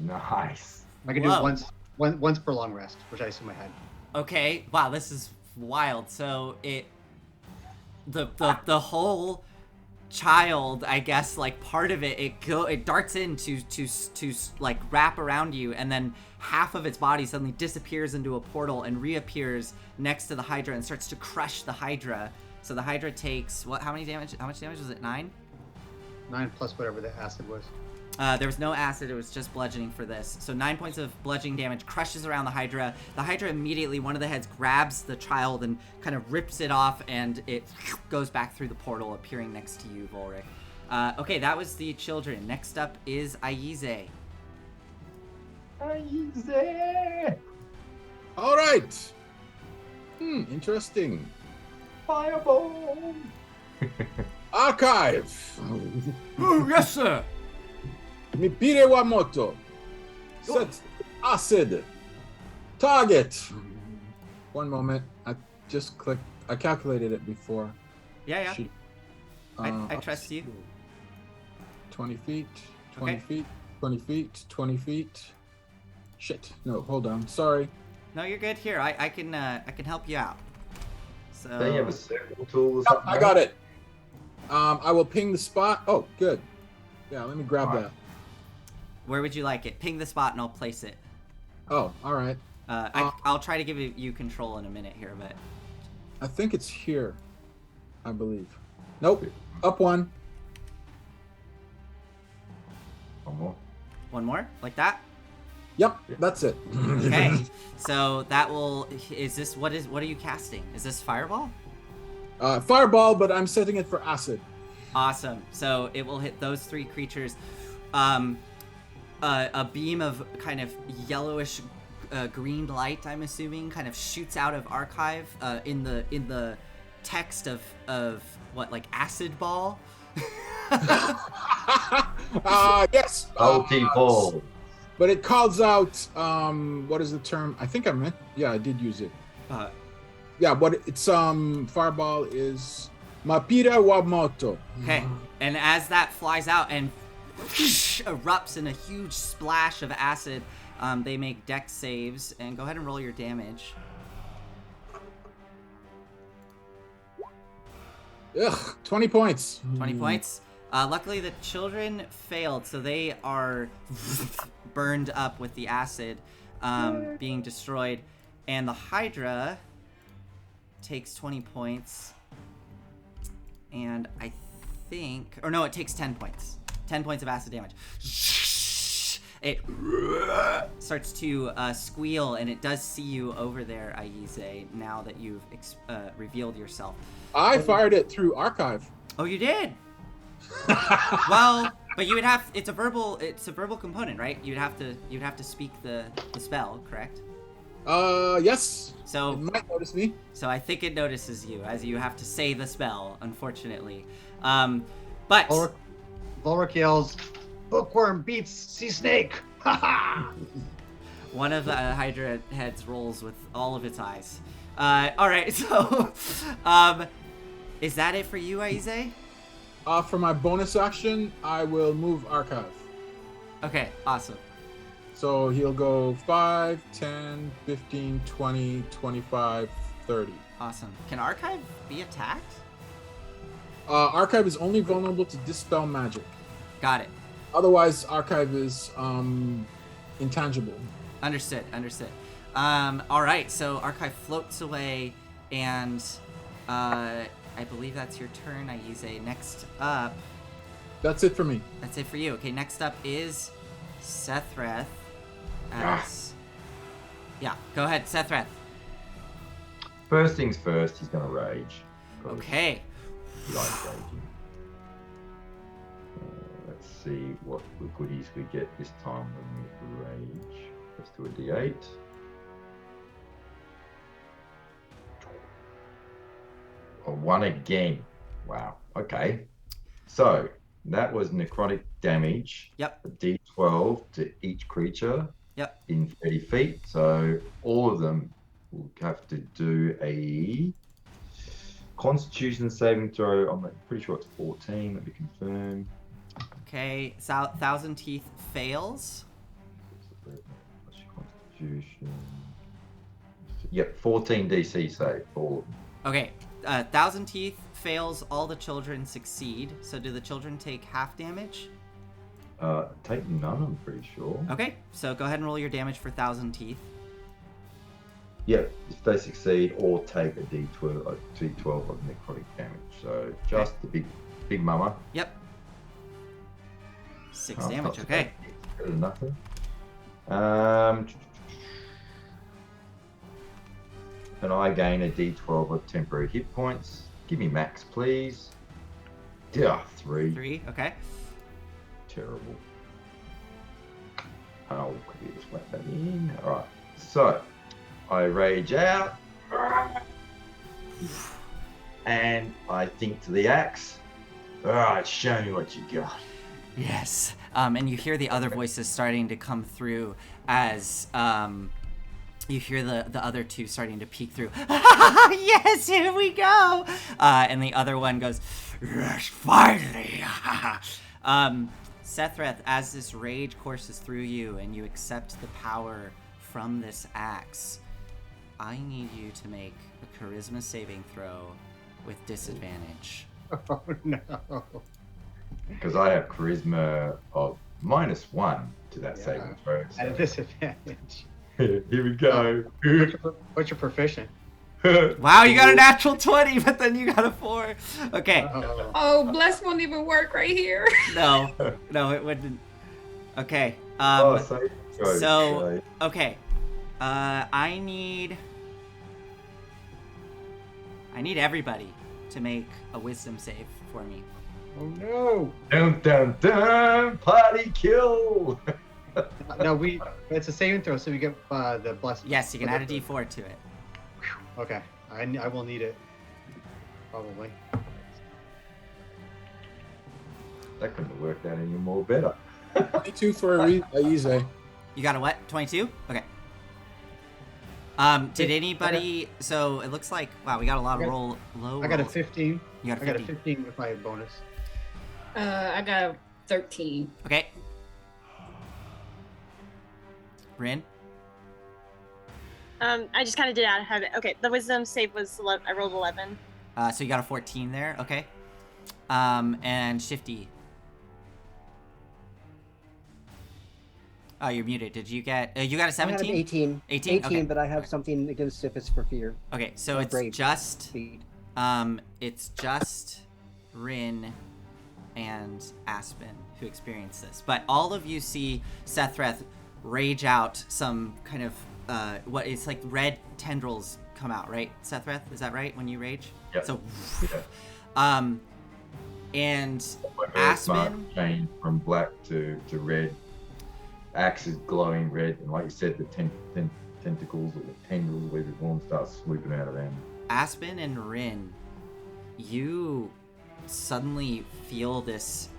nice. I can do Whoa. it once per long rest, which I assume I had. Okay. Wow, this is wild. So the whole child, I guess, like part of it, it darts in to like wrap around you, and then half of its body suddenly disappears into a portal and reappears next to the Hydra and starts to crush the Hydra. So the Hydra takes what? How much damage was it? 9? 9 plus whatever the acid was. There was no acid, it was just bludgeoning for this. So 9 points of bludgeoning damage crushes around the Hydra. The Hydra immediately, one of the heads grabs the child and kind of rips it off, and it goes back through the portal, appearing next to you, Volric. Okay, that was the children. Next up is Aize. Aize! All right. Interesting. Fireball! Archive. Oh, yes, sir. Mi pire wa moto. Set acid. Target. One moment. I just clicked. I calculated it before. Yeah. Shoot. I trust you. 20 feet. 20 Okay. feet. 20 feet. 20 feet. Shit. No, hold on. Sorry. No, you're good. Here, I can help you out. So Don't you have a circle tool or Yep, something? I got it. I will ping the spot. Oh, good. Yeah, let me grab Alright. that. where would you like it? Ping the spot and I'll place it. Oh, all right. I'll try to give you control in a minute here, but I think it's here. I believe. Nope. Up one. One more. one more like that. Yep, that's it. Okay, so that will. Is this what are you casting? Is this fireball? Fireball, but I'm setting it for acid. Awesome. So it will hit those 3 creatures. A beam of kind of yellowish green light, I'm assuming, kind of shoots out of archive in the text of what, like acid ball. Yes. Multi-ball. But it calls out. What is the term? I think I meant. Yeah, I did use it. Yeah, but it's fireball is Mapira wa moto. Okay, and as that flies out and erupts in a huge splash of acid, they make dex saves, and go ahead and roll your damage. Ugh, 20 points. 20 points. Luckily, the children failed, so they are burned up with the acid being destroyed. And the Hydra takes 20 points. And I think... Or no, it takes 10 points. 10 points of acid damage. It starts to squeal, and it does see you over there, Aize, now that you've revealed yourself. I fired it through archive. Oh, you did? Well, but you would have it's a verbal component, right? You'd have to speak the spell, correct? Yes. So It might notice me. So I think it notices you as you have to say the spell, unfortunately. But Volric yells, "Bookworm beats sea snake!" Ha ha! one of the Hydra heads rolls with all of its eyes. All right, so is that it for you, Aize? For my bonus action, I will move Archive. Okay, awesome. So he'll go 5, 10, 15, 20, 25, 30. Awesome. Can Archive be attacked? Archive is only vulnerable to Dispel Magic. Got it. Otherwise, Archive is intangible. Understood. All right, so Archive floats away, and I believe that's your turn, Aize. Next up... That's it for me. That's it for you. Okay, next up is Sethreth. Yeah, go ahead, Sethreth. First things first, he's gonna rage. Okay. He likes raging. Let's see what the goodies we get this time when we rage. Let's do a D8. A 1 again. Wow. Okay. So that was necrotic damage. Yep. A D12 to each creature. Yep. In 30 feet. So all of them will have to do a Constitution saving throw. I'm pretty sure it's 14. Let me confirm. Okay, Thousand Teeth fails. Constitution. Yep, 14 DC save for all of them. Okay, Thousand Teeth fails, all the children succeed. So do the children take half damage? Take none, I'm pretty sure. Okay, so go ahead and roll your damage for Thousand Teeth. Yep, if they succeed, or take a D12 of necrotic damage. So just the big mama. Yep. 6 Oh, damage, not okay. better than nothing. And I gain a D12 of temporary hit points. Give me max, please. Yeah, 3. 3, okay. Terrible. I'll quickly just whack that in. Alright, so I rage out. And I think to the axe. Alright, show me what you got. Yes. And you hear the other voices starting to come through as you hear the other two starting to peek through. Yes, here we go. And the other one goes, yes, finally. Sethreth, as this rage courses through you and you accept the power from this axe, I need you to make a charisma saving throw with disadvantage. Oh no. Because I have charisma of -1 to that saving throw. At a disadvantage. Here we go. What's your proficient? Wow, you got a natural 20, but then you got a 4. Okay. Oh, bless won't even work right here. No, it wouldn't. Okay. Saving throw. So, okay. I need everybody to make a wisdom save for me. Oh no! Dun dun dun! Party kill! No, it's a saving throw, so we get the blessing. Yes, you can add a D4 to it. Okay, I will need it. Probably. That couldn't have worked out any more better. 22 for Aize. You got a what? 22? Okay. Did anybody? So it looks like we got a lot of low. I got a rolls. 15. You got a I got a 15. 15 with my bonus. I got a 13. Okay. Rin? I just kind of did out of habit. Okay, the wisdom save was 11. I rolled 11. So you got a 14 there. Okay. And Shifty. Oh, you're muted. Did you get? You got a 17? I have 18. 18. Okay. But I have something against if it's for fear. Okay, so Or it's brave just speed. it's just Rin and Aspen who experience this. But all of you see Sethreth rage out some kind of what it's like red tendrils come out, right? Sethreth, is that right when you rage? Yep. So Yeah. and My Aspen changed from black to red. Axe is glowing red, and like you said, the tentacles or tendrils, whatever you want, start swooping out of them. Aspen and Rin, you suddenly feel this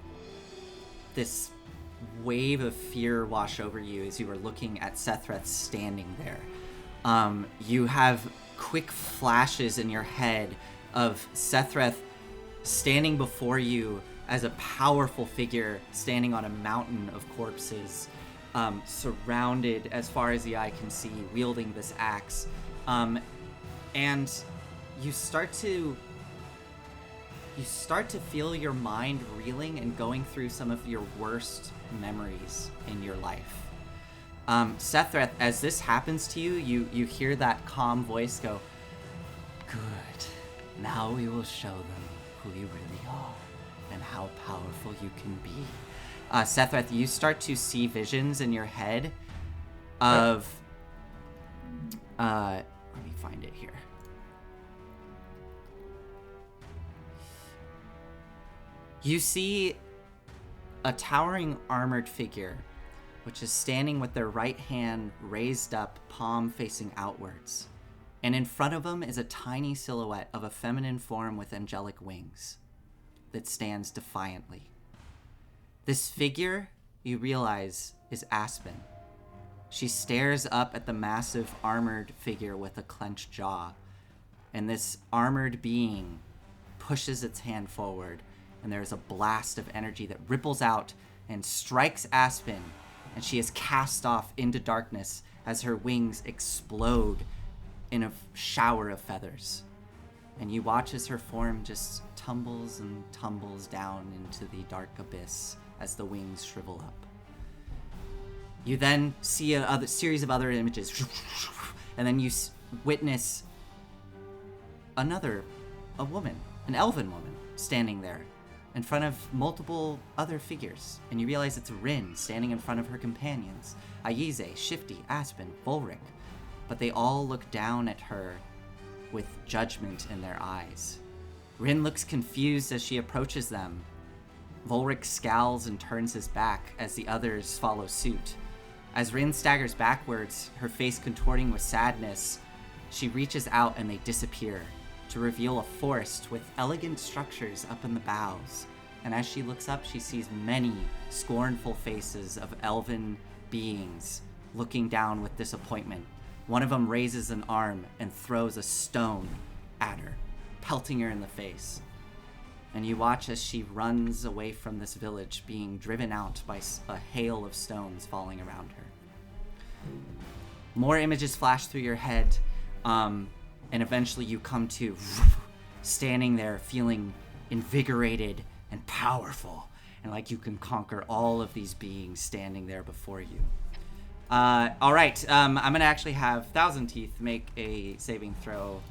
wave of fear wash over you as you are looking at Sethreth standing there. You have quick flashes in your head of Sethreth standing before you as a powerful figure standing on a mountain of corpses, surrounded as far as the eye can see, wielding this axe. And you start to feel your mind reeling and going through some of your worst memories in your life. Sethreth, as this happens to you, you hear that calm voice go, "Good. Now we will show them who you really are and how powerful you can be." Sethreth, you start to see visions in your head of... let me find it here. You see a towering armored figure, which is standing with their right hand raised up, palm facing outwards. And in front of him is a tiny silhouette of a feminine form with angelic wings that stands defiantly. This figure, you realize, is Aspen. She stares up at the massive armored figure with a clenched jaw, and this armored being pushes its hand forward, and there is a blast of energy that ripples out and strikes Aspen, and she is cast off into darkness as her wings explode in a shower of feathers. And you watch as her form just tumbles and tumbles down into the dark abyss as the wings shrivel up. You then see a series of other images, and then you witness a woman, an elven woman, standing there in front of multiple other figures, and you realize it's Rin standing in front of her companions, Aize, Shifty, Aspen, Volric, but they all look down at her with judgment in their eyes. Rin looks confused as she approaches them. Volric scowls and turns his back as the others follow suit. As Rin staggers backwards, her face contorting with sadness, she reaches out and they disappear, to reveal a forest with elegant structures up in the boughs. And as she looks up, she sees many scornful faces of elven beings looking down with disappointment. One of them raises an arm and throws a stone at her, pelting her in the face. And you watch as she runs away from this village, being driven out by a hail of stones falling around her. More images flash through your head, and eventually you come to standing there feeling invigorated and powerful, and like you can conquer all of these beings standing there before you. All right, I'm gonna actually have Thousand Teeth make a saving throw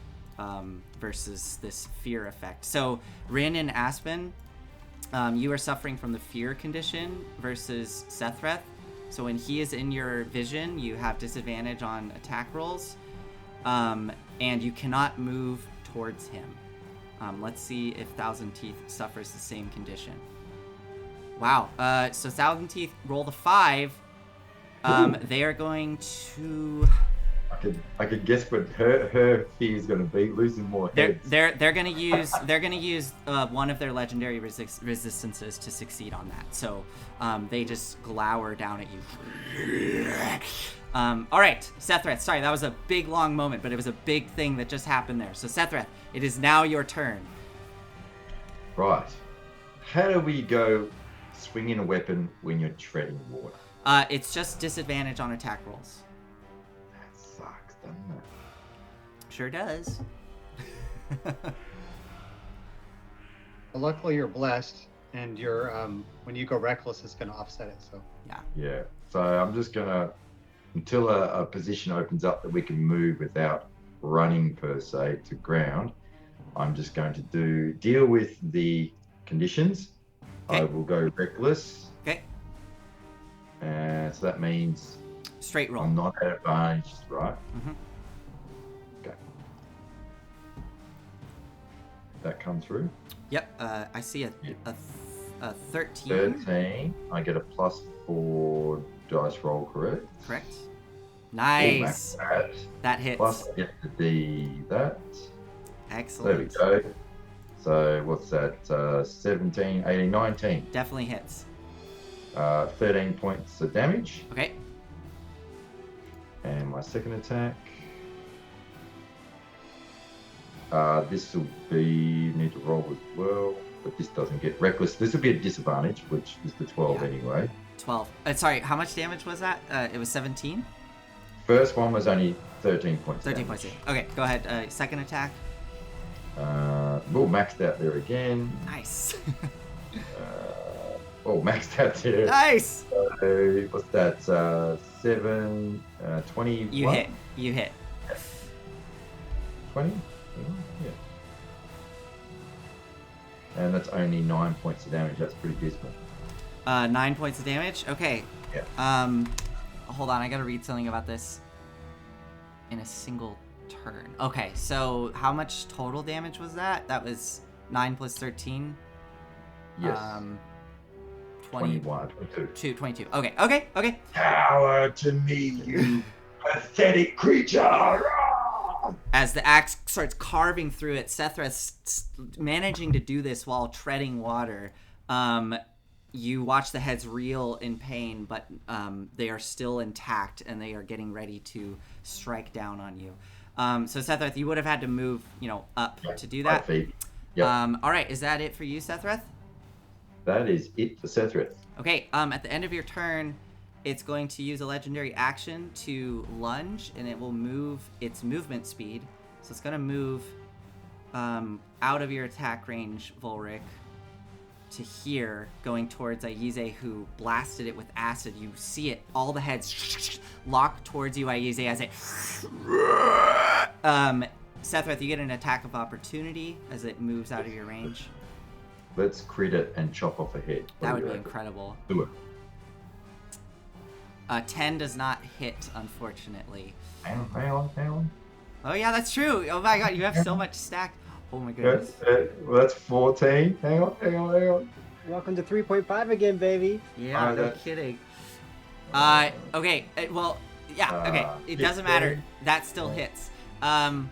versus this fear effect. So Rin and Aspen, you are suffering from the fear condition versus Sethreth. So when he is in your vision, you have disadvantage on attack rolls, and you cannot move towards him. Let's see if Thousand Teeth suffers the same condition. Wow. So Thousand Teeth rolled a 5. They are going to... I could guess what her fear is going to be, losing more heads. They're going to use one of their legendary resistances to succeed on that. So they just glower down at you. All right, Sethreth. Sorry, that was a big long moment, but it was a big thing that just happened there. So Sethreth, it is now your turn. Right. How do we go swinging a weapon when you're treading water? It's just disadvantage on attack rolls. That sucks, doesn't it? Sure does. Well, luckily you're blessed, and you're when you go reckless, it's going to offset it. So Yeah. So I'm just gonna, until a position opens up that we can move without running per se to ground, I'm just going to deal with the conditions. Okay. I will go reckless. Okay. So that means Straight roll. I'm not at advantage, right? Mm-hmm. Okay. That come through. Yep. I see a 13. 13. I get a +4 dice roll, correct? Correct. Nice. That. That hits. Plus I get to D that. Excellent. There we go. So what's that? 17, 18, 19. Definitely hits. 13 points of damage. Okay. And my second attack. This will be need to roll as well, but this doesn't get reckless. This will be a disadvantage, which is the 12 anyway. 12. Sorry, how much damage was that? It was 17? First one was only 13 points. 13 points. Okay, go ahead. Second attack. Maxed out there again. Nice. Maxed out there. Nice. So what's that? 7, 20. You hit. You hit. 20? Yeah. And that's only 9 points of damage. That's pretty dismal. 9 points of damage. Okay. Yeah. Hold on. I gotta read something about this. In a single turn. Okay. So how much total damage was that? That was 9 plus 13. Yes. 21. 22. 22. Okay. Power to me, you pathetic creature! As the axe starts carving through it, Sethreth's managing to do this while treading water. You watch the heads reel in pain, but they are still intact, and they are getting ready to strike down on you. So Sethreth, you would have had to move, up to do that. 5 feet. Yep. All right, is that it for you, Sethreth? That is it for Sethreth. Okay, at the end of your turn, it's going to use a legendary action to lunge, and it will move its movement speed. So it's going to move out of your attack range, Volric, to here, going towards Aize, who blasted it with acid. You see it, all the heads lock towards you, Aize, as it... Sethreth, you get an attack of opportunity as it moves out of your range. Let's crit it and chop off a head. That would be incredible. Do it. 10 does not hit, unfortunately. Hang on. Oh yeah, that's true. Oh my god, you have so much stacked. Oh my goodness. That's 14. Hang on. Welcome to 3.5 again, baby. Yeah, no kidding. Okay. Well, yeah. Okay. It doesn't matter. That still hits. Oh,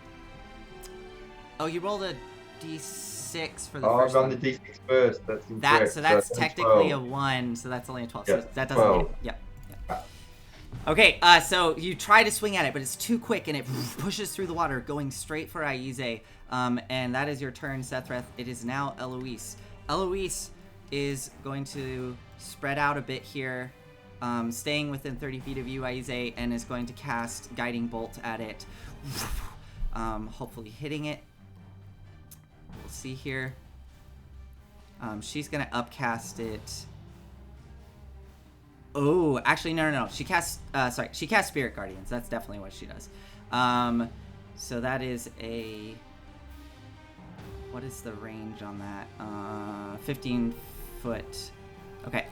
you rolled a d6 for the first one. I've done the d6 first. That's incorrect. So that's technically 12. a 1. So that's only a 12. Yep, So that doesn't 12. hit. Yep. Okay, so you try to swing at it, but it's too quick, and it pushes through the water, going straight for Aize. And that is your turn, Sethreth. It is now Eloise. Eloise is going to spread out a bit here, staying within 30 feet of you, Aize, and is going to cast Guiding Bolt at it. Hopefully hitting it. We'll see here. She's going to upcast it. Oh, actually, no. She casts, she casts Spirit Guardians. That's definitely what she does. So that is a, what is the range on that? 15 foot. Okay.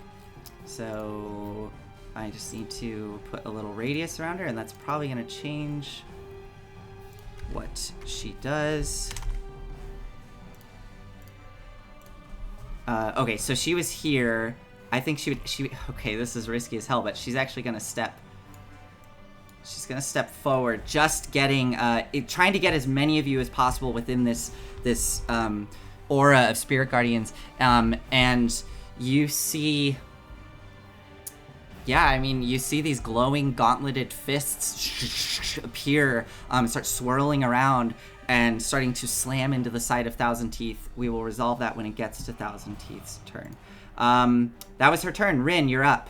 So I just need to put a little radius around her, and that's probably going to change what she does. Okay, so she was here. I think she okay, this is risky as hell, but she's actually gonna step. She's gonna step forward, just getting, trying to get as many of you as possible within this aura of Spirit Guardians. And you see, you see these glowing gauntleted fists appear, start swirling around and starting to slam into the side of Thousand Teeth. We will resolve that when it gets to Thousand Teeth's turn. That was her turn. Rin, you're up.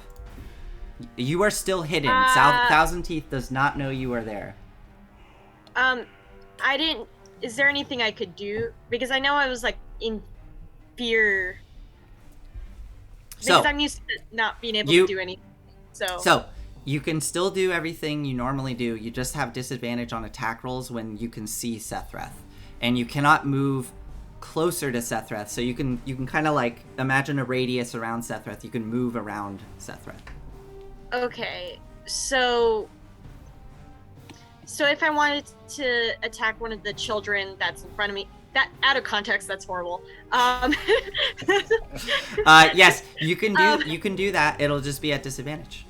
You are still hidden. Thousand Teeth does not know you are there. I didn't. Is there anything I could do? Because I know I was like in fear. Because I'm used to not being able to do anything. So you can still do everything you normally do. You just have disadvantage on attack rolls when you can see Sethreth, and you cannot move closer to Sethreth. So you can kind of like imagine a radius around Sethreth. You can move around Sethreth. Okay, so if I wanted to attack one of the children that's in front of me, that out of context, that's horrible. Yes, you can do that. It'll just be at disadvantage.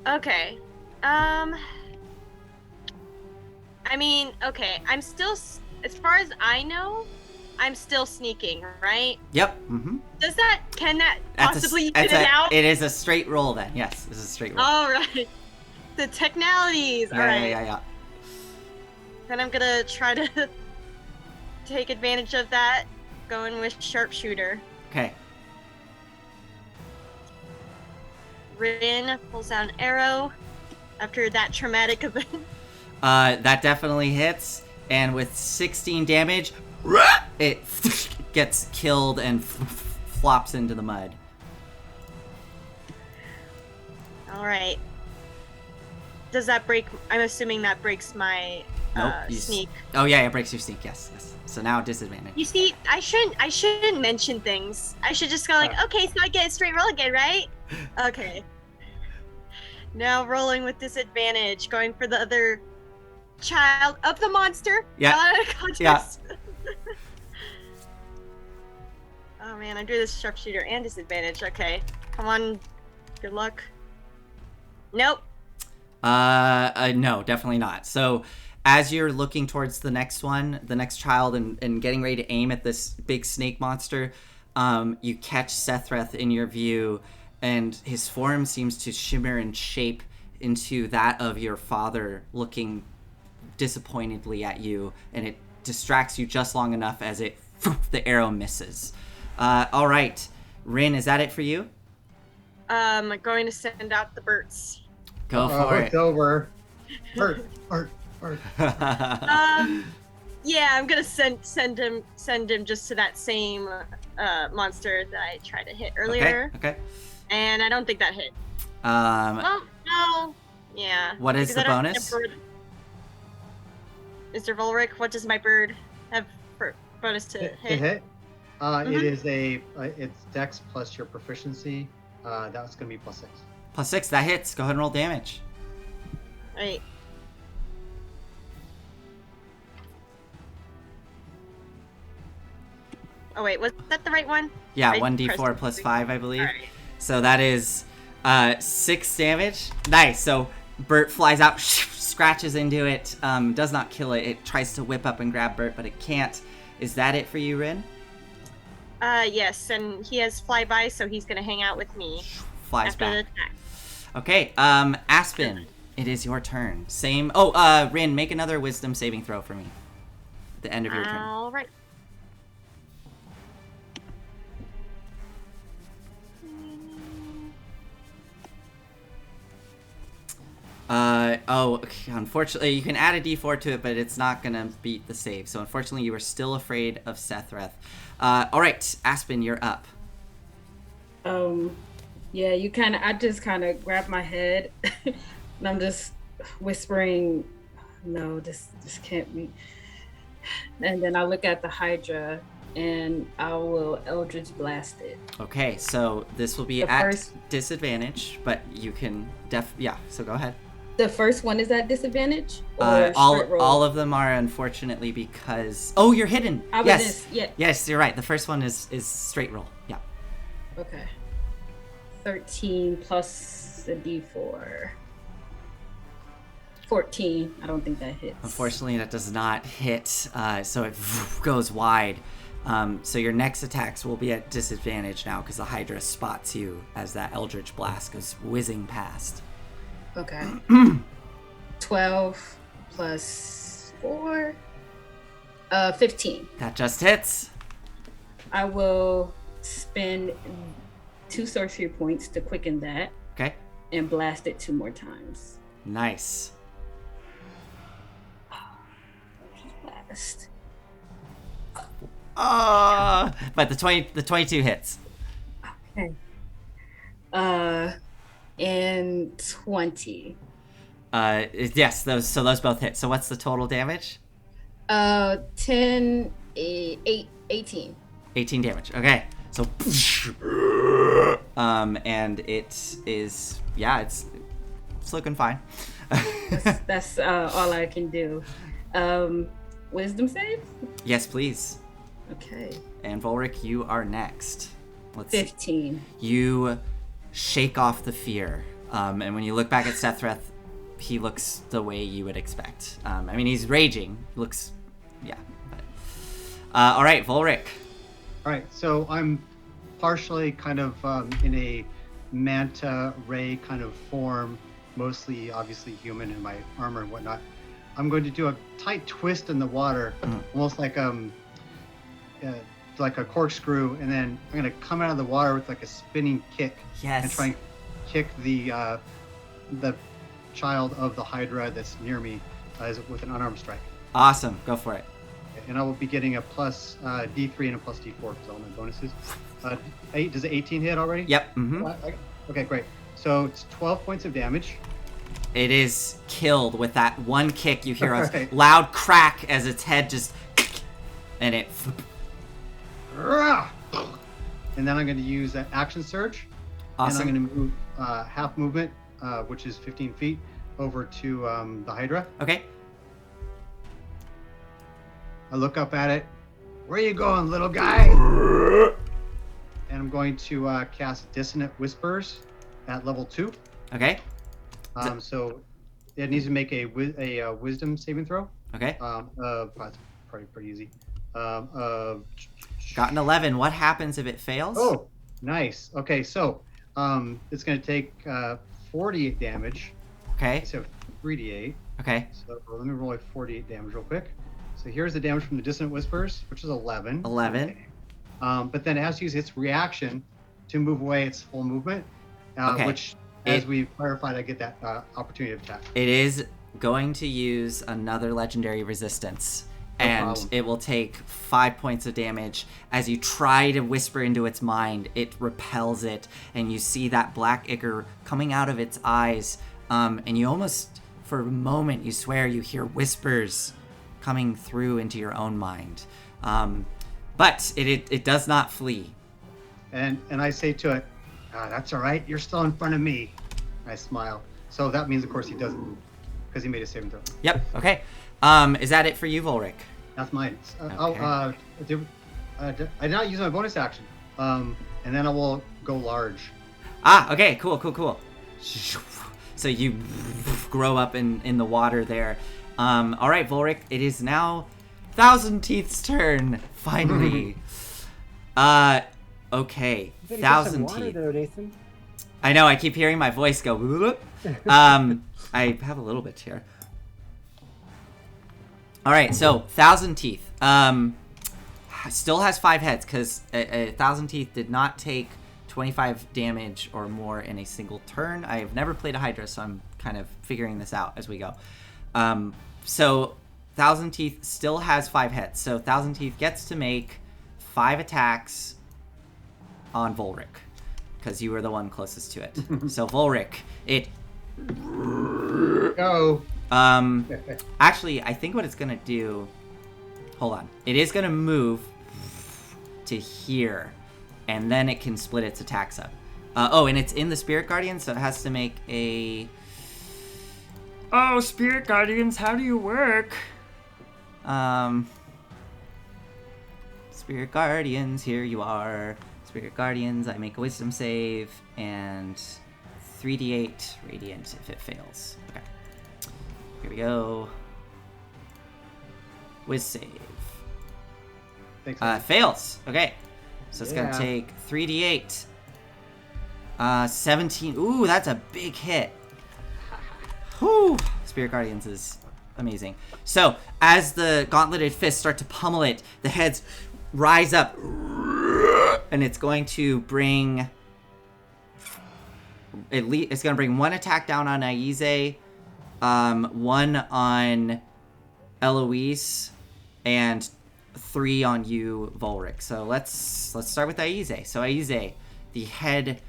Okay. I mean, okay, I'm still, as far as I know, I'm still sneaking, right? Yep. Mm-hmm. Can that possibly get it out? It is a straight roll then. Yes, this is a straight roll. All right. The technicalities. Yeah, All right. yeah. Then I'm gonna try to take advantage of that, going with sharpshooter. Okay. Rin pulls out an arrow after that traumatic event. That definitely hits, and with 16 damage, it gets killed and flops into the mud. All right. Does that break? I'm assuming that breaks my Nope. sneak. Oh yeah, it breaks your sneak. Yes. So now disadvantage. You see, I shouldn't mention things. I should just go like, okay, so I get a straight roll again, right? Okay. Now rolling with disadvantage, going for the other child of the monster. Yeah. Not a contest. Yeah. Oh man, I'm doing this sharpshooter and disadvantage. Okay, come on, good luck. Nope. No, definitely not. So, as you're looking towards the next one, the next child, and getting ready to aim at this big snake monster, you catch Sethreth in your view, and his form seems to shimmer and shape into that of your father, looking disappointedly at you, and it distracts you just long enough as the arrow misses. All right, Rin, is that it for you? I'm going to send out the birds. Go for it. It's over. Bert. Yeah, I'm gonna send him just to that same monster that I tried to hit earlier. Okay. And I don't think that hit. Well, no. Yeah. What is the bonus? Mr. Volric, what does my bird have for bonus to hit? To hit? It is it's Dex plus your proficiency. That's gonna be +6. +6, that hits. Go ahead and roll damage. Right. Oh wait, was that the right one? Yeah, 1d4 plus 5, I believe. Right. So that is 6 damage. Nice. So Bert flies out, scratches into it, does not kill it. It tries to whip up and grab Bert, but it can't. Is that it for you, Rin? Yes, and he has flyby, so he's gonna hang out with me. Flies after back. the attack. Okay, Aspen, it is your turn. Same. Oh, Rin, make another wisdom saving throw for me. At the end of your turn. All right. Unfortunately, you can add a d4 to it, but it's not gonna beat the save. So unfortunately, you are still afraid of Sethreth. All right, Aspen, you're up. Yeah, I just kind of grab my head and I'm just whispering, no, this can't be. And then I look at the Hydra and I will Eldritch Blast it. Okay, so this will be at disadvantage, but you can so go ahead. The first one is at disadvantage? Or all of them are, unfortunately, because... Oh, you're hidden! Yes, you're right. The first one is straight roll. Yeah. Okay. 13 plus a d4. 14. I don't think that hits. Unfortunately, that does not hit, so it goes wide. So your next attacks will be at disadvantage now because the Hydra spots you as that Eldritch Blast goes whizzing past. Okay. 12 plus 4. 15. That just hits. I will spend 2 sorcery points to quicken that. Okay. And blast it 2 more times. Nice. Blast. But the 22 hits. Okay. And 20. Yes, those both hit. So what's the total damage? 10, 8, 18. 18 damage. Okay. So and it is it's looking fine. That's all I can do. Wisdom save? Yes, please. Okay. And Volric, you are next. 15. You shake off the fear. And when you look back at Sethreth, he looks the way you would expect. I mean, he's raging. Looks, yeah. But, all right, Volric. All right, so I'm partially kind of in a manta ray kind of form, mostly obviously human in my armor and whatnot. I'm going to do a tight twist in the water, almost like a corkscrew, and then I'm going to come out of the water with like a spinning kick Yes. and try and kick the child of the Hydra that's near me with an unarmed strike. Awesome. Go for it. And I will be getting a plus D3 and a plus D4 because all my bonuses. 8, does it 18 hit already? Yep. Mm-hmm. Okay, great. So it's 12 points of damage. It is killed with that one kick. You hear a Right. loud crack as its head just, and it. And then I'm going to use an action surge. Awesome. And I'm going to move half movement, which is 15 feet, over to the Hydra. Okay. I look up at it. Where are you going, little guy? And I'm going to cast Dissonant Whispers at level 2. Okay. So it needs to make a Wisdom saving throw. Okay. That's probably pretty easy. Got an 11. What happens if it fails? Oh, nice. Okay, so it's going to take 48 damage. Okay. So 3d8. Okay. So let me roll a 48 damage real quick. So here's the damage from the Dissonant Whispers, which is 11. 11. Okay. But then it has to use its reaction to move away its full movement, Okay. which, as we've clarified, I get that opportunity of attack. It is going to use another legendary resistance. No And problem. it will take 5 points of damage. As you try to whisper into its mind, it repels it. And you see that black ichor coming out of its eyes. And you almost, for a moment, you swear you hear whispers coming through into your own mind. But it does not flee. And I say to it, that's all right. You're still in front of me. I smile. So that means, of course, he doesn't, because he made a saving throw. Yep, okay. Is that it for you, Volric? That's mine. Okay. I did not use my bonus action. And then I will go large. Ah, okay, cool. So you grow up in the water there. All right, Volric, it is now Thousand Teeth's turn, finally. Okay, You better get some Thousand water Teeth. there, Nathan. I know, I keep hearing my voice go. I have a little bit here. All right, so Thousand Teeth still has 5 heads because Thousand Teeth did not take 25 damage or more in a single turn. I have never played a Hydra, so I'm kind of figuring this out as we go. So Thousand Teeth still has 5 heads. So Thousand Teeth gets to make 5 attacks on Volric because you were the one closest to it. So Volric, it Go. actually, I think what it's gonna do. Hold on. It is gonna move to here, and then it can split its attacks up. And it's in the Spirit Guardian, so it has to make a. Oh, Spirit Guardians, how do you work? Spirit Guardians, here you are. Spirit Guardians, I make a Wisdom save and 3d8 Radiant if it fails. Okay. Here we go. Wiz save. Thanks. Fails. Okay. So it's Yeah. gonna take 3d8. 17. Ooh, that's a big hit. Whew. Spirit Guardians is amazing. So as the gauntleted fists start to pummel it, the heads rise up, and it's going to bring. It's going to bring 1 attack down on Aize, 1 on Eloise, and 3 on you, Volric. So let's start with Aize. So Aize, the head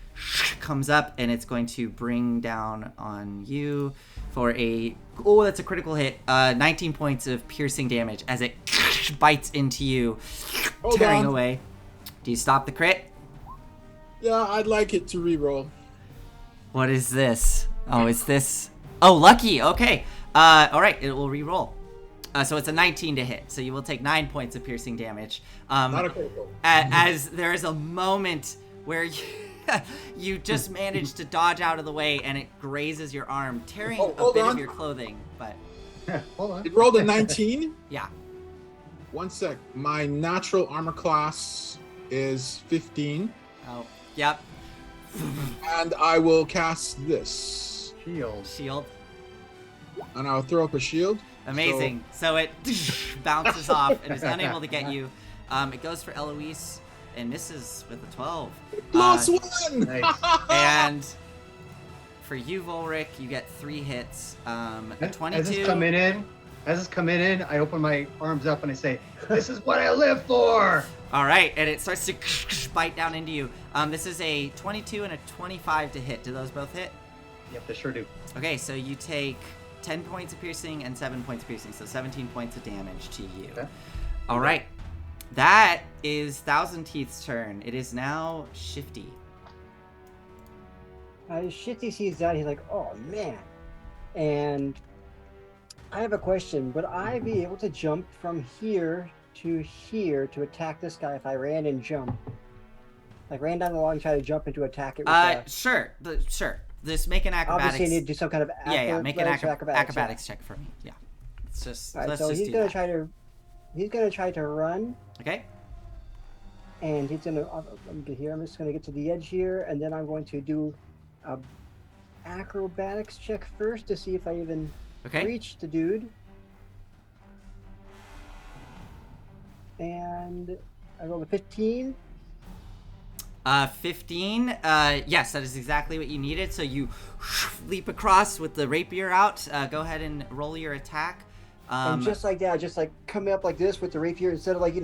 comes up, and it's going to bring down on you for that's a critical hit. 19 points of piercing damage as it bites into you, Hold tearing on. away. Do you stop the crit? Yeah, I'd like it to reroll. What is this? Oh, is this? Oh, lucky. Okay. All right. It will re-roll. So it's a 19 to hit. So you will take 9 points of piercing damage. Not a critical. As there is a moment where You just managed to dodge out of the way, and it grazes your arm, tearing Oh, a hold bit on. of your clothing. But Hold on. It rolled a 19. yeah, One sec. My natural armor class is 15, oh, yep, and I will cast this, Shield. shield, and I'll throw up a shield. amazing. So it bounces off and is unable to get you. It goes for Eloise and misses with a 12. Plus one. Nice. And for you, Volric, you get 3 hits. A As 22. it's coming in, I open my arms up and I say, "This is what I live for." All right, and it starts to bite down into you. This is a 22 and a 25 to hit. Do those both hit? Yep, they sure do. Okay, so you take 10 points of piercing and 7 points of piercing, so 17 points of damage to you. Okay. All right, that is Thousand Teeth's turn. It is now Shifty. Shifty sees that. He's like, oh man. And I have a question. Would I be able to jump from here to attack this guy if I ran and jumped? Like ran down the wall and try to jump and to attack it with Sure. Sure. Just make an acrobatics. obviously I need to do some kind of yeah, make an athletics or acrobatics check for me. Yeah. It's just All right, let's so just he's do gonna that. he's gonna try to run, Okay. and he's gonna. Let me get here. I'm just gonna get to the edge here, and then I'm going to do a acrobatics check first to see if I even Okay. reach the dude. And I rolled a 15. 15. Yes, that is exactly what you needed. So you leap across with the rapier out. Go ahead and roll your attack. And just like that, just like coming up like this with the rapier instead of like,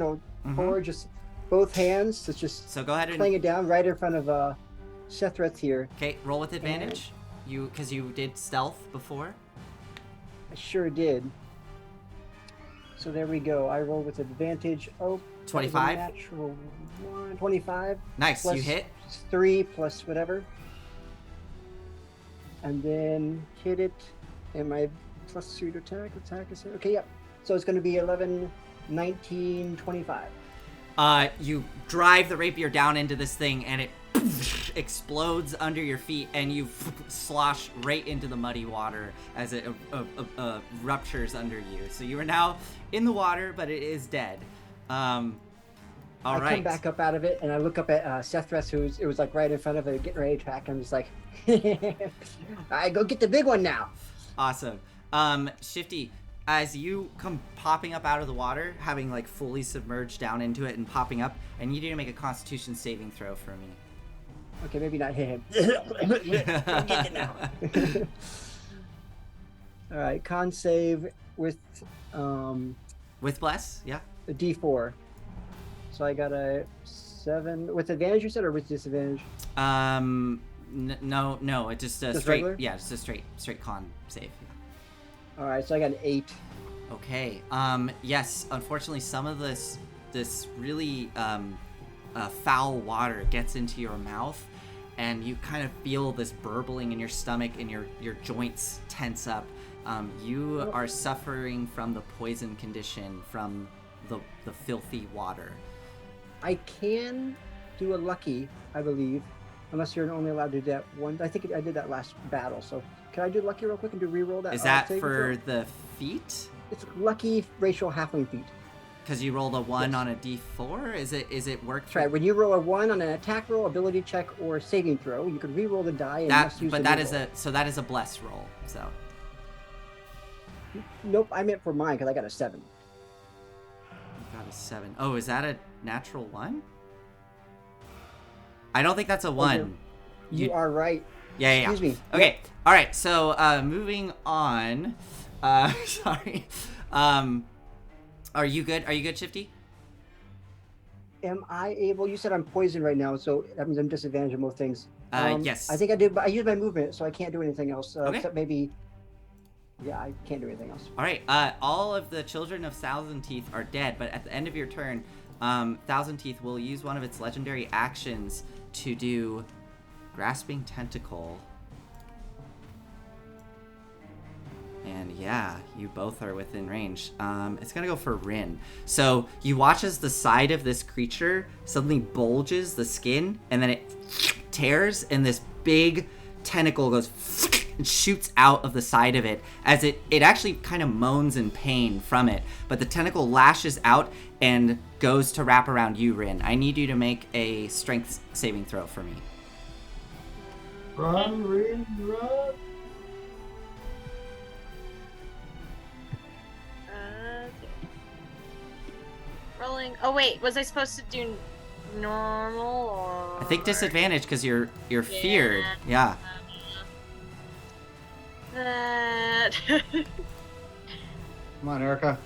forward, just both hands. It's just So go ahead playing and it down right in front of Sethreth here. okay, roll with advantage. Because you did stealth before. I sure did. So there we go. I roll with advantage. Oh, that was a 25. Natural 1. 25. Nice, Plus you hit. 3 plus whatever. And then hit it. And my plus 3 to attack. Attack is okay, yep. So it's going to be 11, 19, 25. You drive the rapier down into this thing, and it explodes under your feet, and you slosh right into the muddy water as it ruptures under you. So you are now in the water, but it is dead. All I right. come back up out of it, and I look up at Sethreth, it was like right in front of it, getting ready to attack. I'm just like, I go get the big one now. Awesome. Shifty, as you come popping up out of the water, having like fully submerged down into it and popping up, I need you to make a Constitution saving throw for me. Okay, maybe not hit him. Get it now. All right, con save with With bless, yeah. a D4. So I got a 7 with advantage. You said, or with disadvantage? No, it's just a Just straight, regular? yeah, just a straight con save. Yeah. All right, so I got an 8. Okay. Yes. Unfortunately, some of this really foul water gets into your mouth, and you kind of feel this burbling in your stomach, and your joints tense up. You are suffering from the poison condition from the filthy water. I can do a lucky, I believe, unless you're only allowed to do that one. I think I did that last battle. So can I do lucky real quick and do reroll that? Is that saving for throw? the feat? It's lucky racial halfling feat. Because you rolled a 1 Yes. on a d4? Is it work? That's right. When you roll a 1 on an attack roll, ability check, or saving throw, you can re-roll the die and must use the that reroll. is a bless roll. So Nope, I meant for mine because I got a 7. you got a 7. Oh, is that a natural 1? I don't think that's a 1. You are right. Yeah. Excuse me. Okay. All right. So moving on. Sorry. Are you good? Are you good, Shifty? Am I able? You said I'm poisoned right now, so that means I'm disadvantaged on most things. Yes. I think I did, but I used my movement, so I can't do anything else. Okay. Except maybe. Yeah, I can't do anything else. All right. All of the children of Thousand Teeth are dead, but at the end of your turn, Thousand Teeth will use one of its legendary actions to do Grasping Tentacle. And yeah, you both are within range. It's gonna go for Rin. So you watch as the side of this creature suddenly bulges the skin, and then it tears, and this big tentacle goes and shoots out of the side of it as it actually kind of moans in pain from it. But the tentacle lashes out and goes to wrap around you, Rin. I need you to make a strength saving throw for me. Run, Rin, run. Rolling. Oh wait, was I supposed to do normal or? I think disadvantage because you're feared. Yeah. That. Come on, Erica.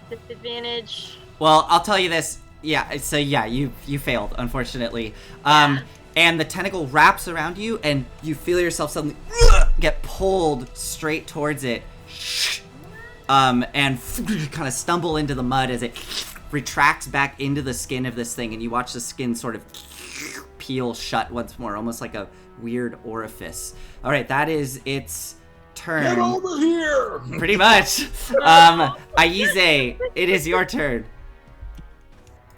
Disadvantage. Well, I'll tell you this. Yeah, so yeah, you failed, unfortunately. And the tentacle wraps around you, and you feel yourself suddenly get pulled straight towards it, and kind of stumble into the mud as it retracts back into the skin of this thing, and you watch the skin sort of peel shut once more, almost like a weird orifice. All right, that is its turn. Get over here! Pretty much. Aize, it is your turn.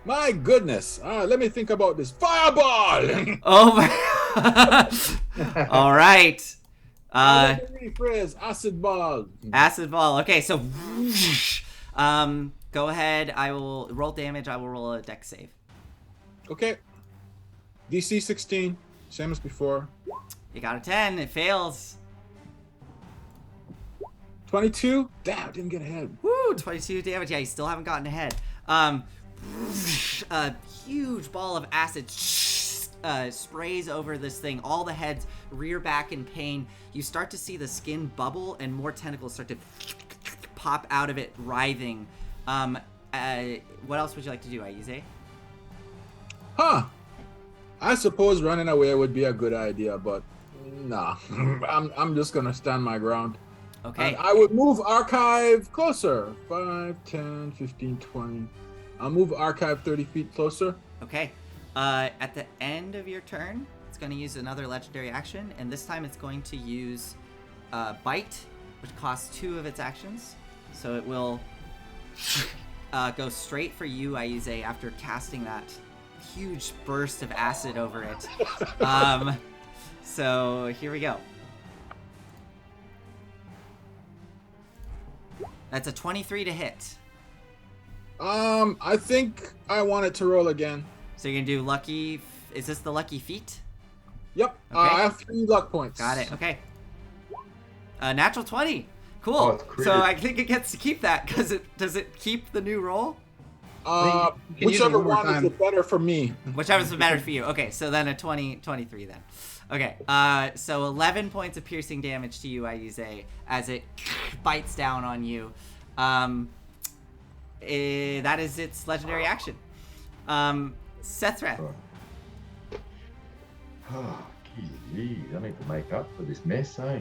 My goodness. Let me think about this. Fireball! Oh my. All right. Rephrase. Acid ball. Acid ball. Okay, so go ahead. I will roll damage. I will roll a dex save. Okay. DC 16. Same as before. You got a 10. It fails. 22. Damn, didn't get ahead. Woo, 22 damage. Yeah, you still haven't gotten ahead. A huge ball of acid sprays over this thing. All the heads rear back in pain. You start to see the skin bubble and more tentacles start to pop out of it, writhing. What else would you like to do, Aize? Huh. I suppose running away would be a good idea, but nah. I'm just gonna stand my ground. Okay. And I would move archive closer. 5, 10, 15, 20. I'll move archive 30 feet closer. Okay. At the end of your turn, it's going to use another legendary action, and this time it's going to use Bite, which costs 2 of its actions. So it will go straight for you, Aize, after casting that huge burst of acid over it. So here we go. That's a 23 to hit. I think I want it to roll again. So you're gonna do lucky. Is this the lucky feat? Yep. Okay. I have 3 luck points. Got it. Okay. Natural 20. Cool. Oh, it's crit. So I think it gets to keep that because does it keep the new roll? You can use it Whichever one more one is time. the better for me. Whichever's the better for you. Okay, so then a 23 then. Okay, so 11 points of piercing damage to you, Aize, as it bites down on you. That is its legendary action. Sethrath. Oh, geez, I need to make up for this mess, eh?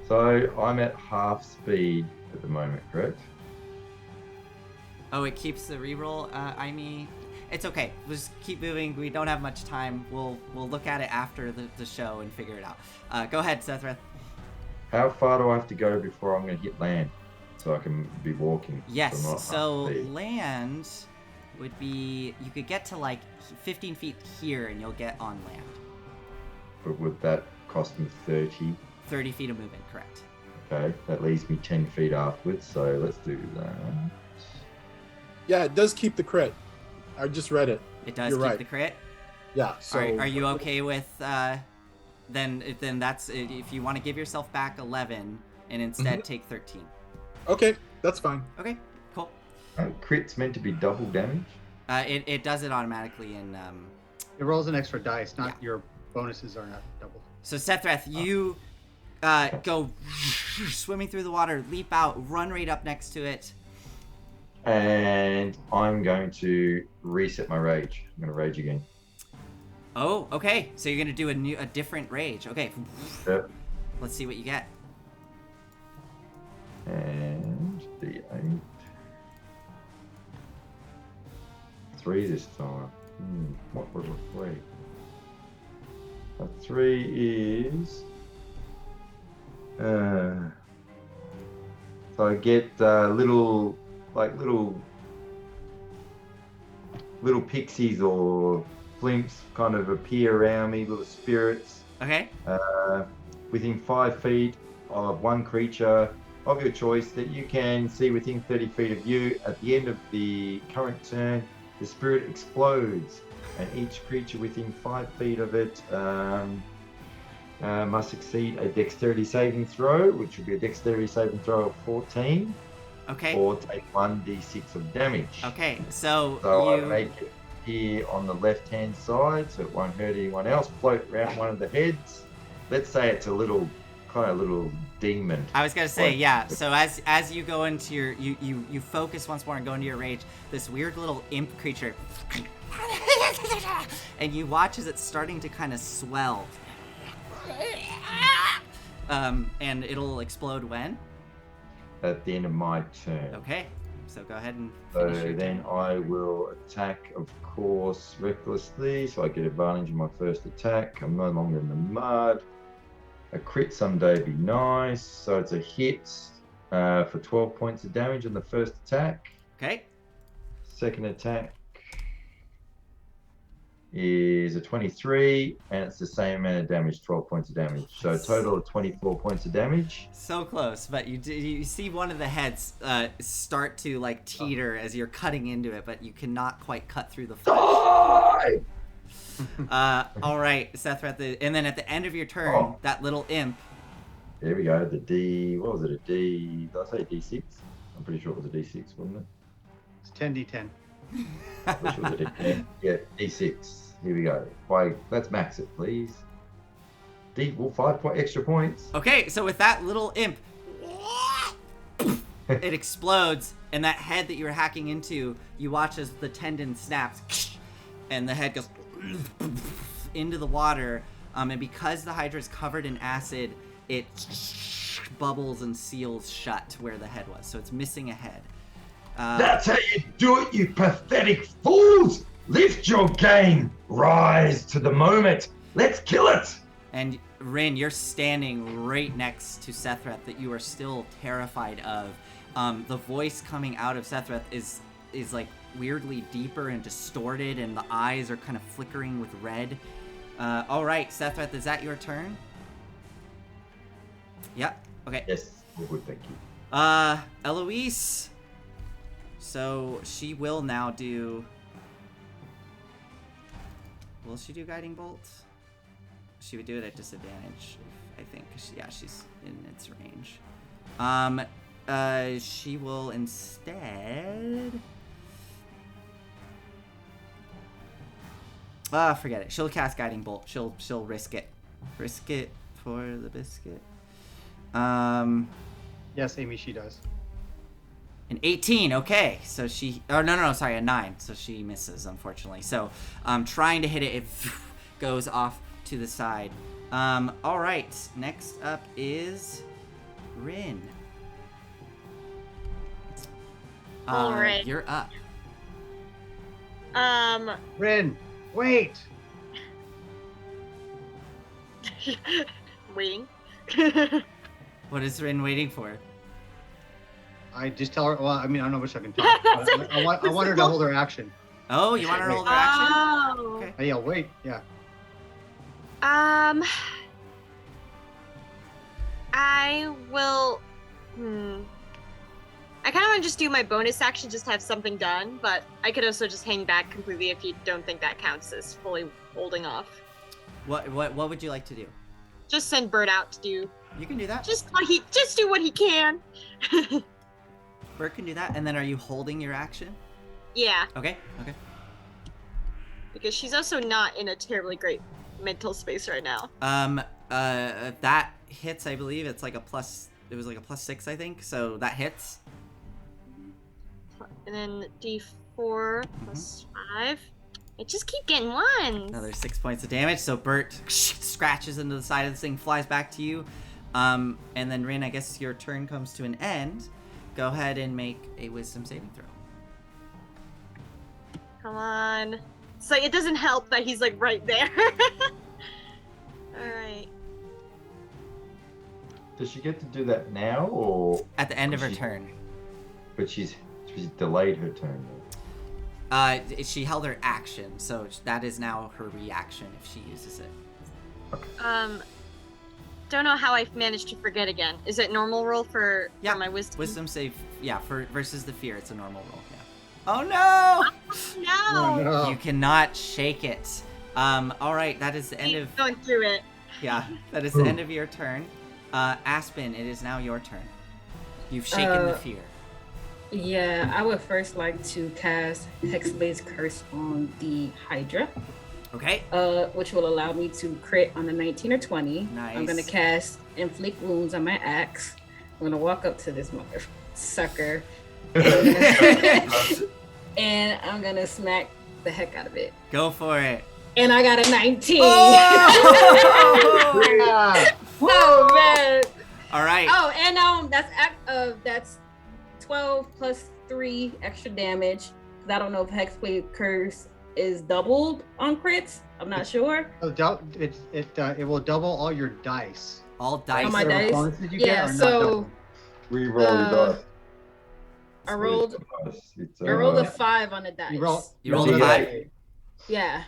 So I'm at half speed at the moment, correct? Oh, it keeps the reroll. I mean, it's okay. We'll just keep moving. We don't have much time. We'll look at it after the show and figure it out. Go ahead, Sethrath. How far do I have to go before I'm going to hit land so I can be walking? Yes, I'm not so half speed? land would be, you could get to like 15 feet here and you'll get on land. But would that cost me 30? 30 feet of movement, correct. Okay, that leaves me 10 feet afterwards, so let's do that. Yeah, it does keep the crit. I just read it. It does You're keep right. the crit. Yeah. So Are you okay with, then that's, if you want to give yourself back 11 and instead take 13. Okay, that's fine. Okay, cool. Crit's meant to be double damage? It does it automatically in, It rolls an extra dice, not Yeah. your bonuses are not double. So Sethrath, you go swimming through the water, leap out, run right up next to it. And I'm going to reset my rage. I'm going to rage again. Oh, okay. So you're gonna do a different rage. Okay. Yep. Let's see what you get. And the 8. 3 this time. What was a 3? A 3 is... so I get little pixies or blimps kind of appear around me, little spirits. Okay. Within 5 feet of one creature of your choice that you can see within 30 feet of you. At the end of the current turn, the spirit explodes, and each creature within 5 feet of it must succeed a dexterity saving throw, which will be a dexterity saving throw of 14. Okay. Or take 1d6 of damage. Okay, so So you... I make it here on the left-hand side, so it won't hurt anyone else. Float around one of the heads. Let's say it's a little demon. I was gonna say, yeah. So as you go into your, you focus once more and go into your rage. This weird little imp creature, and you watch as it's starting to kind of swell. And it'll explode when? At the end of my turn. Okay, so go ahead and So finish your then turn. I will attack, of course, recklessly, so I get advantage of my first attack. I'm no longer in the mud. A crit someday would be nice. So it's a hit for 12 points of damage on the first attack. Okay. Second attack is a 23, and it's the same amount of damage, 12 points of damage. So a total of 24 points of damage. So close, but you see one of the heads start to like teeter as you're cutting into it, but you cannot quite cut through the flesh. Die! All right, Seth, and then at the end of your turn, that little imp. There we go. The D. What was it? A D. Did I say D6? I'm pretty sure it was a D6, wasn't it? It's 10d10. Which was a D10. Yeah, D6. Here we go. Let's max it, please. 5 extra points. Okay, so with that little imp, it explodes, and that head that you were hacking into, you watch as the tendon snaps, and the head goes into the water. And because the Hydra is covered in acid, it bubbles and seals shut where the head was. So it's missing a head. That's how you do it, you pathetic fools! Lift your game! Rise to the moment! Let's kill it! And Rin, you're standing right next to Sethrath that you are still terrified of. The voice coming out of Sethrath is like weirdly deeper and distorted, and the eyes are kind of flickering with red. All right, Sethrath, is that your turn? Yep. Okay. Yes, good, thank you. Eloise. So she will now do. Will she do Guiding Bolt? She would do it at disadvantage, I think. She's in its range. She will instead. Forget it. She'll cast Guiding Bolt. She'll risk it. Risk it for the biscuit. Yes, Amy, she does. An 18, okay. So she, no, sorry, a 9. So she misses, unfortunately. So, trying to hit it, it goes off to the side. All right. Next up is Rin. All right. You're up. Rin, wait! Waiting. What is Rin waiting for? I just tell her, well, I mean, I don't know which I can tell her. I want her to hold her action. Oh, you want her to hold her action? Oh. Okay. Yeah, wait, yeah. I will. I kind of want to just do my bonus action, just have something done, but I could also just hang back completely if you don't think that counts as fully holding off. What would you like to do? Just send Bert out to do. You can do that. Just do what he can. Bert can do that. And then are you holding your action? Yeah, Okay. because she's also not in a terribly great mental space right now. That hits, I believe. It's like a plus. It was like a +6, I think. So that hits. And then D4 plus 5. I just keep getting ones. Another 6 points of damage. So Bert scratches into the side of this thing, flies back to you. And then Rin, I guess your turn comes to an end. Go ahead and make a wisdom saving throw. Come on. It's like, it doesn't help that he's like right there. Alright. Does she get to do that now, or At the end of her turn. But she's delayed her turn. She held her action, so that is now her reaction if she uses it. Don't know how I've managed to forget again. Is it normal roll for my wisdom? Wisdom save, for versus the fear, it's a normal roll. Yeah. Oh no! No. Oh, no. You cannot shake it. All right, that is the end of. Going through it. Yeah, that is the end of your turn. Aspen, it is now your turn. You've shaken the fear. Yeah, I would first like to cast Hexblade's Curse on the Hydra. Okay. Which will allow me to crit on a 19 or 20. Nice. I'm gonna cast Inflict Wounds on my axe. I'm gonna walk up to this mother sucker. And I'm gonna smack the heck out of it. Go for it. And I got a 19. Oh! Yeah. Oh man. All right. Oh, and that's 12 plus 3 extra damage. 'Cause I don't know if Hexblade Curse is doubled on crits. I'm not sure. It will double all your dice. All dice. Oh, my Whatever dice? bonuses you Yeah, get are not so- doubled. Re-roll your dice. I rolled It's, I rolled a 5 on the dice. You roll. You rolled a D8. 5? Yeah.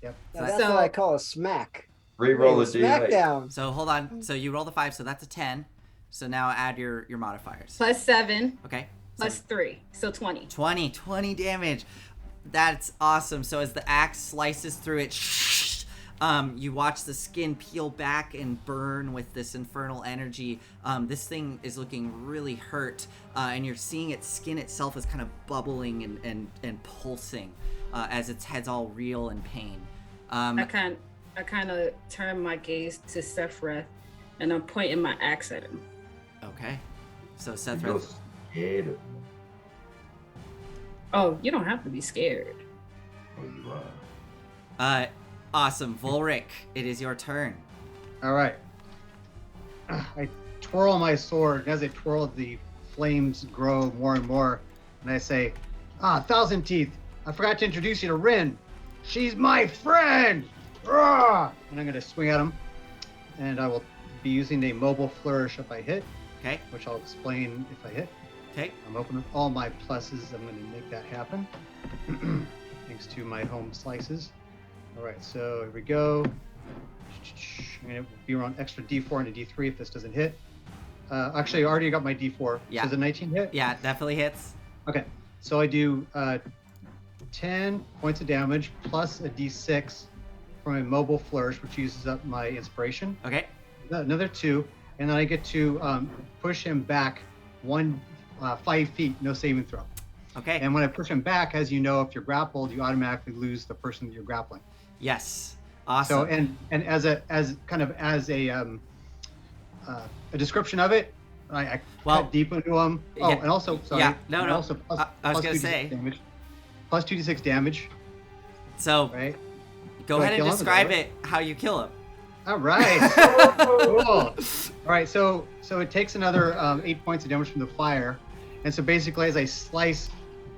Yep. Now that's So- what I call a smack. Re-roll a D8. Smackdown. So hold on. So you rolled a 5, so that's a 10. So now add your modifiers. Plus 7, Okay. plus So 3. So 20. 20 damage. That's awesome. So as the axe slices through it, you watch the skin peel back and burn with this infernal energy. This thing is looking really hurt, and you're seeing its skin itself is kind of bubbling and pulsing as its head's all real in pain. I kind of turn my gaze to Sephiroth, and I'm pointing my axe at him. Okay. So You're Sephiroth. scared of me. Oh, you don't have to be scared. Oh, you are. Awesome. Volric, it is your turn. All right. I twirl my sword, and as I twirl, the flames grow more and more. And I say, Thousand Teeth, I forgot to introduce you to Rin. She's my friend! Rah! And I'm going to swing at him. And I will be using a mobile flourish if I hit, Okay. which I'll explain if I hit. Okay. I'm opening all my pluses. I'm going to make that happen. Thanks to my home slices. All right, so here we go. I'm going to be around extra D4 and a D3 if this doesn't hit. Actually, I already got my D4. Yeah. Does a 19 hit? Yeah, definitely hits. Okay, so I do 10 points of damage plus a D6 from a mobile flourish, which uses up my inspiration. Okay. Another 2, and then I get to push him back 5 feet, no saving throw. Okay. And when I push him back, as you know, if you're grappled, you automatically lose the person that you're grappling. Yes. Awesome. So and as a description of it, I cut deep into him. Oh, yeah. and also sorry. Yeah, no, and no. Also plus, I was plus gonna 2d6 say. damage. Plus 2d6 damage, So right? go Do I ahead and kill him? describe Is that it how you kill him. All right. Cool. All right. So it takes another 8 points of damage from the fire, and so basically, as I slice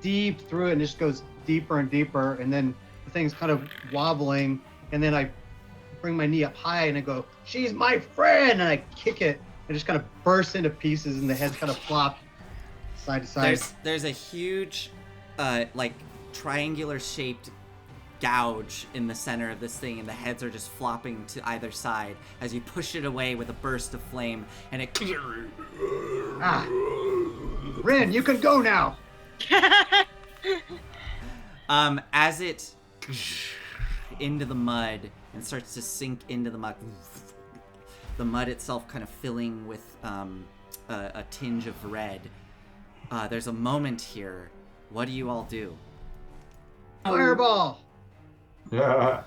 deep through it, and it just goes deeper and deeper, and then the thing's kind of wobbling, and then I bring my knee up high and I go, "She's my friend," and I kick it, and it just kind of bursts into pieces, and the heads kind of flop side to side. There's a huge, like triangular shaped gouge in the center of this thing, and the heads are just flopping to either side as you push it away with a burst of flame, and it. Rin, you can go now. As it into the mud and starts to sink into the mud, the mud itself kind of filling with a tinge of red. There's a moment here. What do you all do? Fireball. Yeah.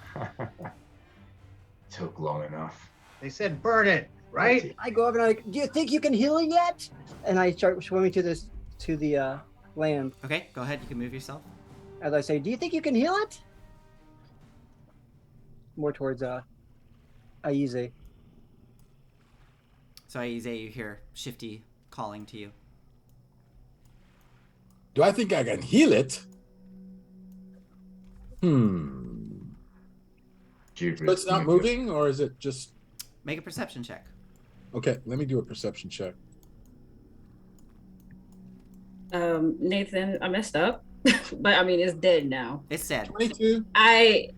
Took long enough. They said burn it, right? I go up and I'm like, do you think you can heal it yet? And I start swimming to the land. Okay, go ahead. You can move yourself. As I say, do you think you can heal it? More towards Aize. So Aize, you hear Shifty calling to you. Do I think I can heal it? Jupiter. So it's not moving, or is it just... Make a perception check. Okay, let me do a perception check. Nathan, I messed up. But I mean, it's dead now. It's dead. 22. I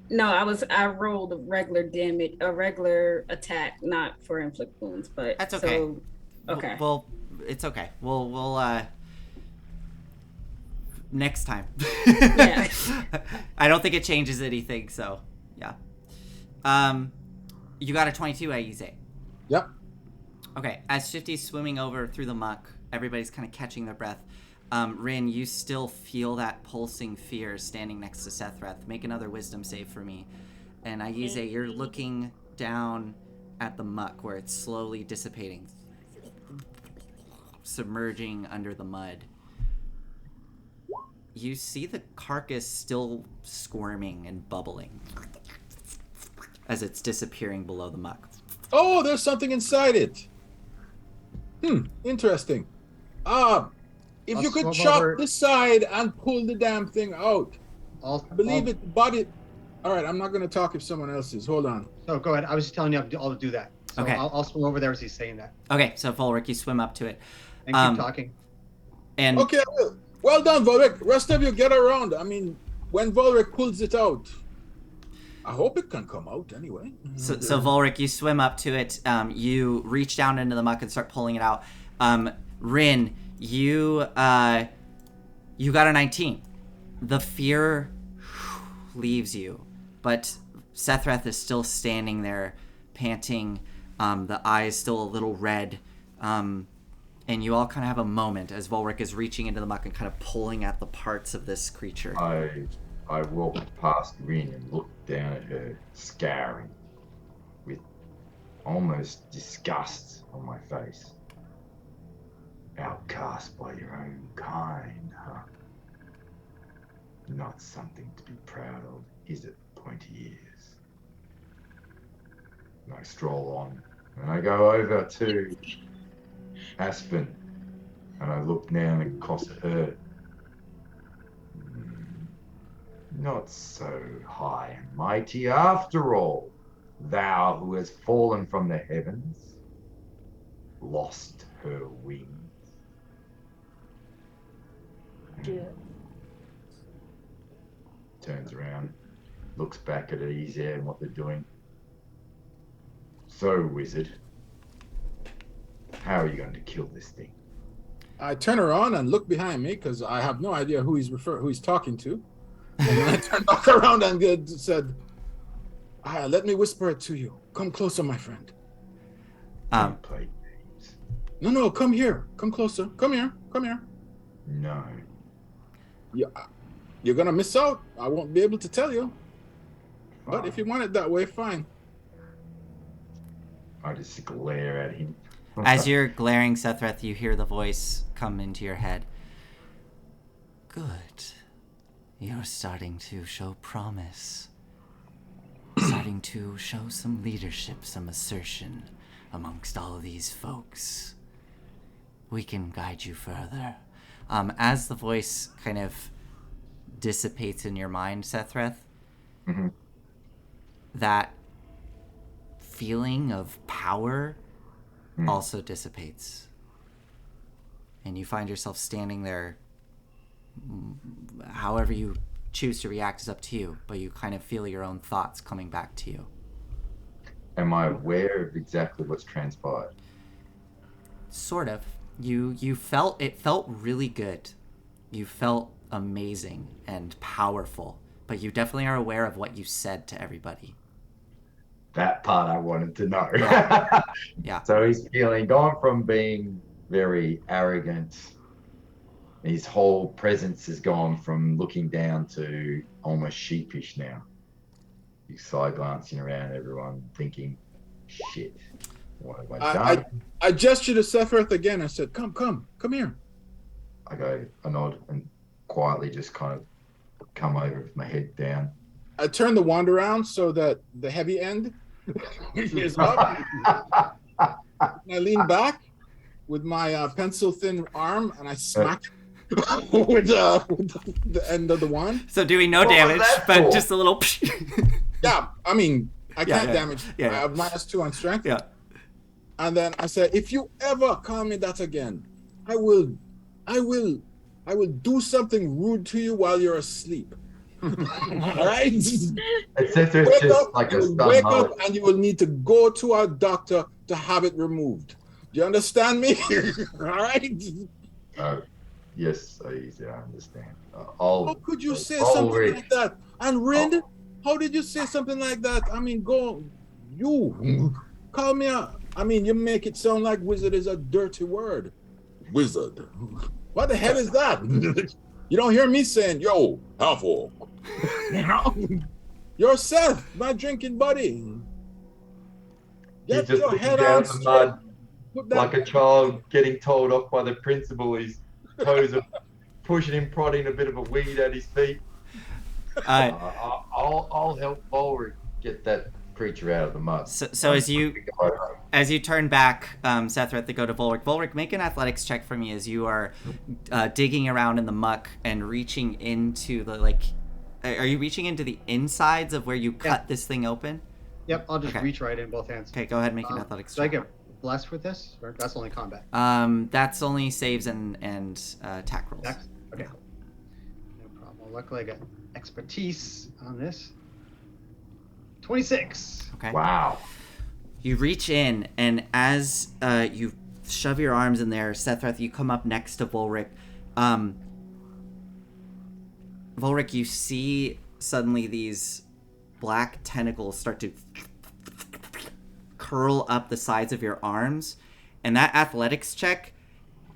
rolled a regular damage, a regular attack, not for inflict wounds, but That's okay. So, okay. Well, it's okay. We'll next time. Yeah. I don't think it changes anything, so yeah. You got a 22, Aize. Yep. Okay, as Shifty's swimming over through the muck, everybody's kind of catching their breath. Rin, you still feel that pulsing fear standing next to Sethreth. Make another wisdom save for me. And Aize, you're looking down at the muck where it's slowly dissipating, submerging under the mud. You see the carcass still squirming and bubbling as it's disappearing below the muck. Oh, there's something inside it. Interesting. If I'll you could swim chop over- this side and pull the damn thing out. I believe I'll- it body. All right, I'm not going to talk if someone else is. Hold on. So go ahead. I was just telling you I'll do that. So Okay. I'll swim over there as he's saying that. Okay, so Volric, you swim up to it. And keep talking. And Okay, I will. Well done, Volric. Rest of you get around. I mean, when Volric pulls it out, I hope it can come out anyway. so Volric, you swim up to it. You reach down into the muck and start pulling it out. Rin, you got a 19. The fear leaves you, but Sethreth is still standing there, panting. The eyes still a little red. And you all kind of have a moment as Volric is reaching into the muck and kind of pulling at the parts of this creature. I walked past Rin and looked down at her, scowling, with almost disgust on my face. Outcast by your own kind, huh? Not something to be proud of, is it, pointy ears? And I stroll on, and I go over to Aspen, and I look down across at her. Not so high and mighty after all, thou who has fallen from the heavens, lost her wings. Yeah. Turns around, looks back at Aize and what they're doing. So, wizard, how are you going to kill this thing? I turn around and look behind me because I have no idea who he's talking to. And then I turned back around and said, let me whisper it to you. Come closer, my friend. Don't play games. No, come here. Come closer. Come here. No. You're going to miss out. I won't be able to tell you. But if you want it that way, fine. I just glare at him. As you're glaring, Sethreth, you hear the voice come into your head. Good. You're starting to show promise. Starting to show some leadership, some assertion amongst all of these folks. We can guide you further. As the voice kind of dissipates in your mind, Sethreth, that feeling of power also dissipates. And you find yourself standing there. However you choose to react is up to you, but you kind of feel your own thoughts coming back to you. Am I aware of exactly what's transpired? Sort of. It felt really good. You felt amazing and powerful, but you definitely are aware of what you said to everybody. That part I wanted to know. Yeah. So he's gone from being very arrogant. His whole presence has gone from looking down to almost sheepish now. He's side glancing around everyone, thinking, "Shit, what have I done?" I gestured to Sephiroth again. I said, "Come here." I nod and quietly just kind of come over with my head down. I turn the wand around so that the heavy end is up. And I lean back with my pencil-thin arm, and I smack with the end of the wand. So doing no What was damage, that but for? just a little. Yeah, I mean, I can't yeah, damage. yeah. I have -2 on strength. Yeah. And then I said, if you ever call me that again, I will I will do something rude to you while you're asleep. All right? Etc. Wake just up, like you a will stun wake mullet. up and you will need to go to a doctor to have it removed. Do you understand me? All right? Yes, so easy. I understand. How could you say something like that? And Rind, Oh. how did you say something like that? I mean, you call me out. I mean, you make it sound like wizard is a dirty word. Wizard. What the hell is that? You don't hear me saying, yo, half-orc. Yourself, my drinking buddy. He's Get just your looking head down on the straight. mud Put that like a child getting told off by the principal. His toes are pushing him, prodding a bit of a weed at his feet. I'll help Ulrich get that creature out of the mud. So as you turn back, Sethrath, to go to Volric. Volric, make an athletics check for me as you are digging around in the muck and reaching into the, like, are you reaching into the insides of where you cut this thing open? Yep, I'll just Okay. reach right in both hands. Okay, go ahead and make an athletics Do I check. get blessed with this? Or that's only combat? That's only saves and attack rolls. Next? Okay. No problem. Luckily I got expertise on this. 26. Okay. Wow. You reach in, and as you shove your arms in there, Sethrath, you come up next to Volric. Volric, you see suddenly these black tentacles start to curl up the sides of your arms, and that athletics check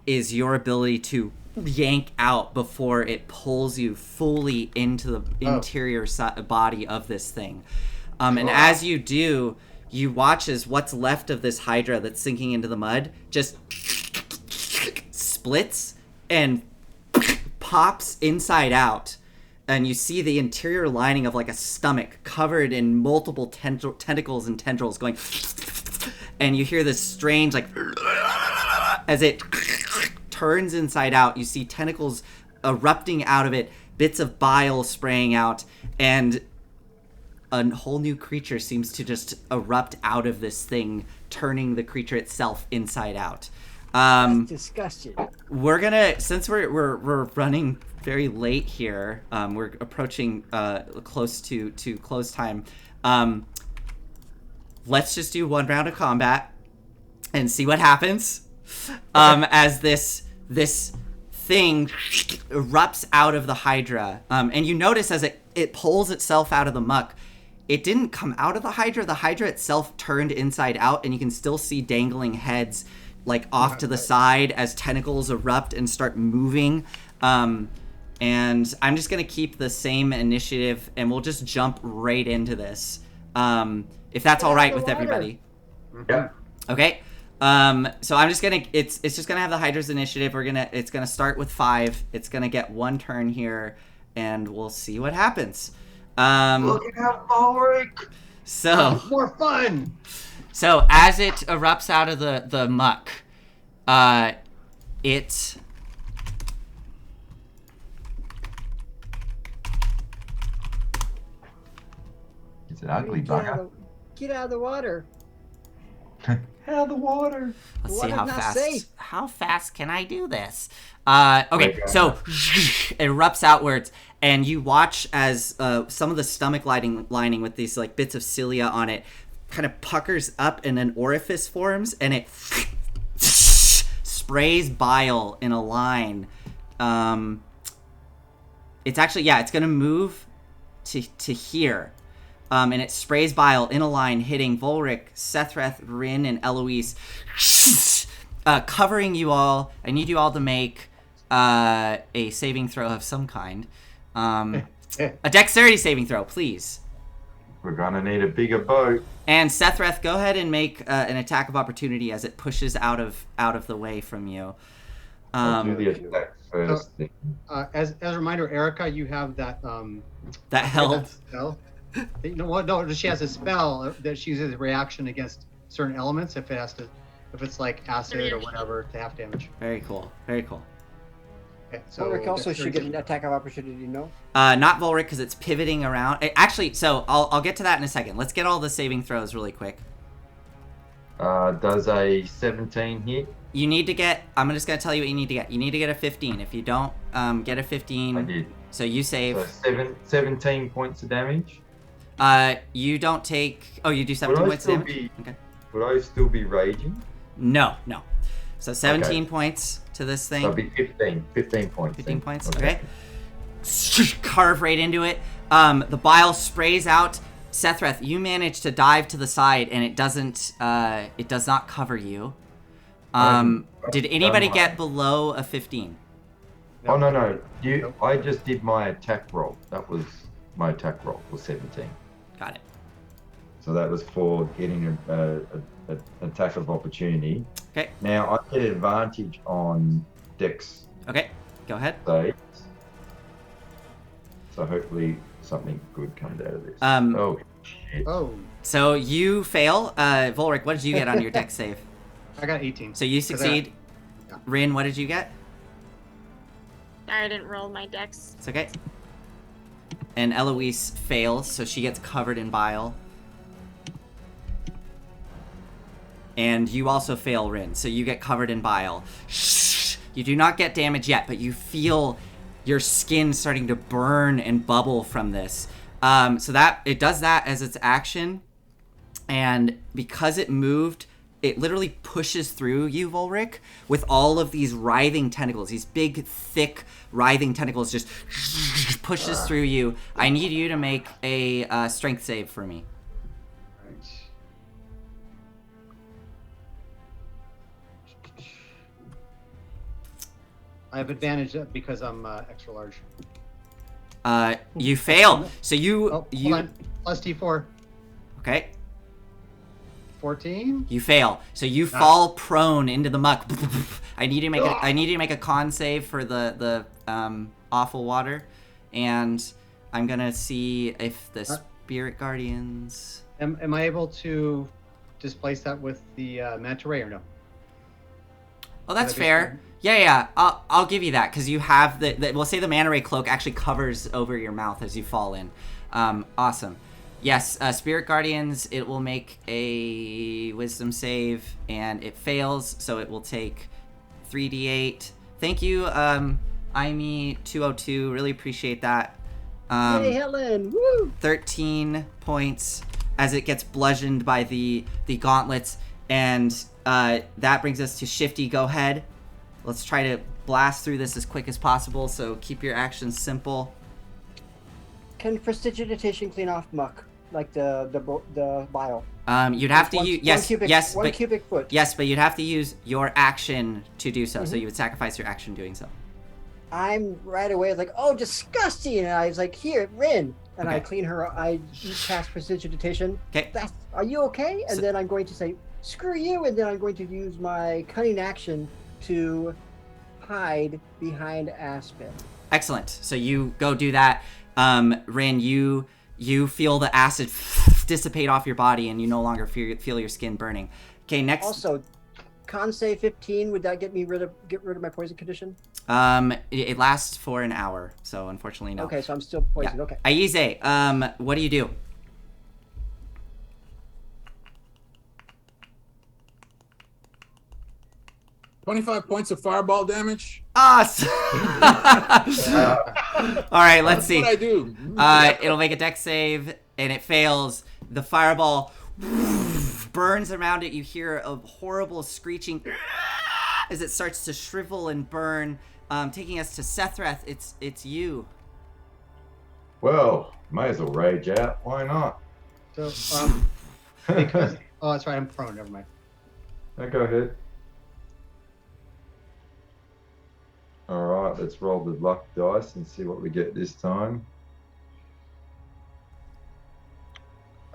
is your ability to yank out before it pulls you fully into the interior body of this thing. And as you do, you watch as what's left of this Hydra that's sinking into the mud just splits and pops inside out. And you see the interior lining of like a stomach covered in multiple tentacles and tendrils going, and you hear this strange, like, as it turns inside out, you see tentacles erupting out of it, bits of bile spraying out, and a whole new creature seems to just erupt out of this thing, turning the creature itself inside out. That's disgusting. We're gonna, since we're running very late here, we're approaching close to close time. Let's just do one round of combat and see what happens. As this thing erupts out of the Hydra, and you notice as it pulls itself out of the muck, it didn't come out of the Hydra. The Hydra itself turned inside out, and you can still see dangling heads like off to the side as tentacles erupt and start moving. And I'm just gonna keep the same initiative, and we'll just jump right into this, if that's all right with everybody. Yeah. Okay. So I'm just gonna, it's just gonna have the Hydra's initiative. It's gonna start with 5. It's gonna get 1 turn here, and we'll see what happens. Look at Ulrich. So More fun! So as it erupts out of the muck, it It's an ugly bugger. Get out of the water. Out of the water. let's see Water's how not fast. safe. How fast can I do this? Okay, so it erupts outwards, and you watch as some of the stomach lining with these like bits of cilia on it kind of puckers up, and an orifice forms, and it sprays bile in a line. It's actually, it's gonna move to here. And it sprays bile in a line, hitting Volric, Sethrath, Rin, and Eloise, covering you all. I need you all to make a saving throw of some kind. A dexterity saving throw, please. We're gonna need a bigger boat. And Sethrath, go ahead and make an attack of opportunity as it pushes out of the way from you. I'll do the attack first. As a reminder, Erica, you have that That held. spell. You know what? No, she has a spell that she uses a reaction against certain elements if it's like acid or whatever to half damage. Very cool. Very cool. Okay, so Ulrich also should get an attack of opportunity, no? Not Volric, because it's pivoting around. Actually, so I'll get to that in a second. Let's get all the saving throws really quick. Does a 17 hit? You need to get. I'm just gonna tell you what you need to get. You need to get a 15. If you don't get a 15, I did. so you save. So 17 points of damage. You don't take. Oh, you do Would 17 I points still damage. be? Okay. Would I still be raging? No. So 17 Okay. points to this thing. So it'd be 15. 15 points. 15 then. points. Okay. Carve right into it. The bile sprays out. Sethreth, you manage to dive to the side, and it doesn't. It does not cover you. Did anybody get below a 15? Oh no. I just did my attack roll. That was my attack roll was 17. Got it. So that was for getting an attack of opportunity. Okay. Now I get advantage on Dex Okay. Go ahead. saves. So hopefully something good comes out of this. Oh shit. Oh, So you fail. Volric, what did you get on your dex save? I got 18. So you 'Cause I- succeed. yeah. Rin, what did you get? I didn't roll my dex. It's okay. And Eloise fails, so she gets covered in bile. And you also fail, Rin, so you get covered in bile. You do not get damage yet, but you feel your skin starting to burn and bubble from this. So that it does that as its action, and because it moved, it literally pushes through you, Volric, with all of these writhing tentacles. These big, thick, writhing tentacles just pushes through you. I need you to make a strength save for me. Right. I have advantage because I'm extra large. You fail. So you Oh, you hold on. Plus D4. okay. 14. You fail. So you fall prone into the muck. I need you to make a con save for the awful water, and I'm gonna see if the spirit guardians. Am I able to displace that with the manta ray or no? Oh, that's Would that be fair. fine? Yeah. I'll give you that because you have the. We'll say the manta ray cloak actually covers over your mouth as you fall in. Awesome. Yes, Spirit Guardians, it will make a wisdom save, and it fails, so it will take 3d8. Thank you, Imee202, really appreciate that. Hey, Helen! Woo! 13 points as it gets bludgeoned by the gauntlets, and that brings us to Shifty. Go ahead. Let's try to blast through this as quick as possible, so keep your actions simple. Can prestidigitation clean off muck like the bile? You'd have to use one cubic foot. Yes, but you'd have to use your action to do so. So you would sacrifice your action doing so. I'm right away like, oh, disgusting! And I was like, here, Rin, and I Okay. clean her. I cast prestidigitation. Okay. Are you okay? And So- then I'm going to say, screw you, and then I'm going to use my cunning action to hide behind Aspen. Excellent. So you go do that. Rin, you feel the acid dissipate off your body, and you no longer feel your skin burning. Okay, next. Also, con save 15. Would that get rid of my poison condition? It lasts for an hour, so unfortunately no. Okay, so I'm still poisoned. Yeah. Okay. Aize, what do you do? $25 points of fireball damage. Awesome. All right, let's see. What I do? It'll make a dex save, and it fails. The fireball burns around it. You hear a horrible screeching as it starts to shrivel and burn. Taking us to Sethreth, it's you. Well, may as well rage out. Why not? So, because oh, that's right, I'm prone. Never mind. No, go ahead. All right, let's roll the luck dice and see what we get this time.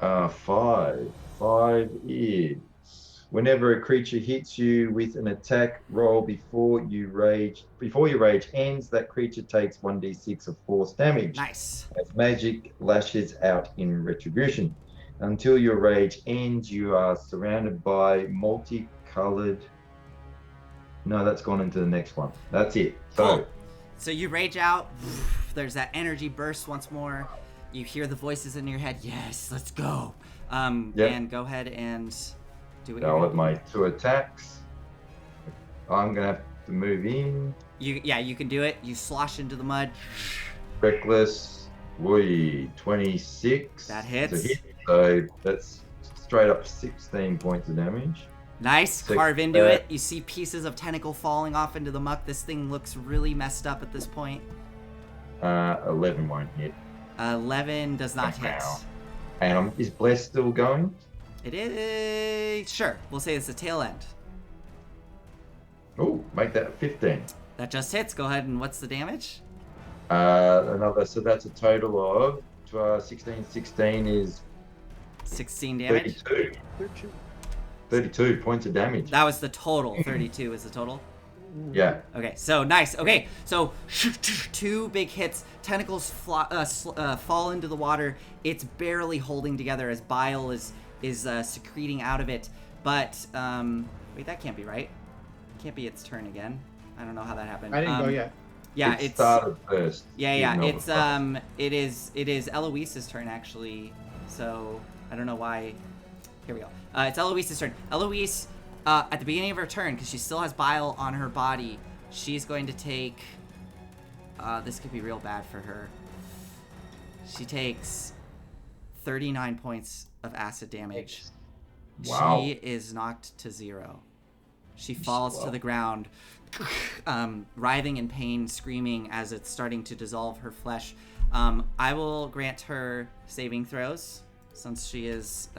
5. 5 is whenever a creature hits you with an attack roll before your rage ends, that creature takes 1d6 of force damage. Nice. As magic lashes out in retribution. Until your rage ends, you are surrounded by multicolored. No, that's gone into the next one. That's it. So, Cool. So you rage out. There's that energy burst once more. You hear the voices in your head. Yes, let's go. Yep. And go ahead and do what now you're with my 2 attacks. I'm gonna have to move in. You can do it. You slosh into the mud. Reckless. 26. That It's a hits. hit, so that's straight up 16 points of damage. Nice. Six, Carve into it. You see pieces of tentacle falling off into the muck. This thing looks really messed up at this point. 11 won't hit. 11 does not hit. Wow. And is Bless still going? It is... Sure. We'll say it's the tail end. Oh, make that 15. That just hits. Go ahead and what's the damage? So that's a total of 16. 16 is 16 damage. 32 points of damage. That was the total. 32 is the total. Yeah. Okay, so nice. Okay, so 2 big hits. Tentacles fall into the water. It's barely holding together as bile is secreting out of it. But wait, that can't be right. Can't be its turn again. I don't know how that happened. I didn't go yet. Yeah, it started first. Yeah. Didn't know It is Eloise's turn actually. So I don't know why. Here we go. It's Eloise's turn. Eloise, at the beginning of her turn, because she still has bile on her body, she's going to take. This could be real bad for her. She takes 39 points of acid damage. Wow. She is knocked to 0. She falls to the ground, writhing in pain, screaming as it's starting to dissolve her flesh. I will grant her saving throws, since she is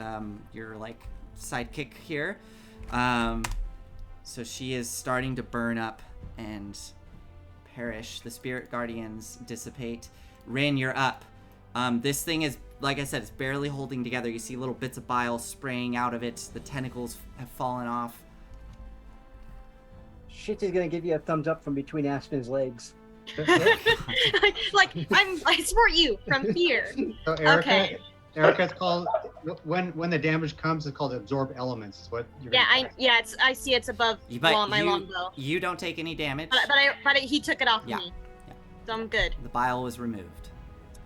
your sidekick here. So she is starting to burn up and perish. The spirit guardians dissipate. Rin, you're up. This thing is, like I said, it's barely holding together. You see little bits of bile spraying out of it. The tentacles have fallen off. Shit is gonna give you a thumbs up from between Aspen's legs. I support you from here. So Erica, Okay. Erica, it's called when the damage comes, it's called absorb elements. Is what you're gonna call it. I see it's above But my longbow. you don't take any damage. But he took it off Yeah. me. Yeah. So I'm good. The bile was removed.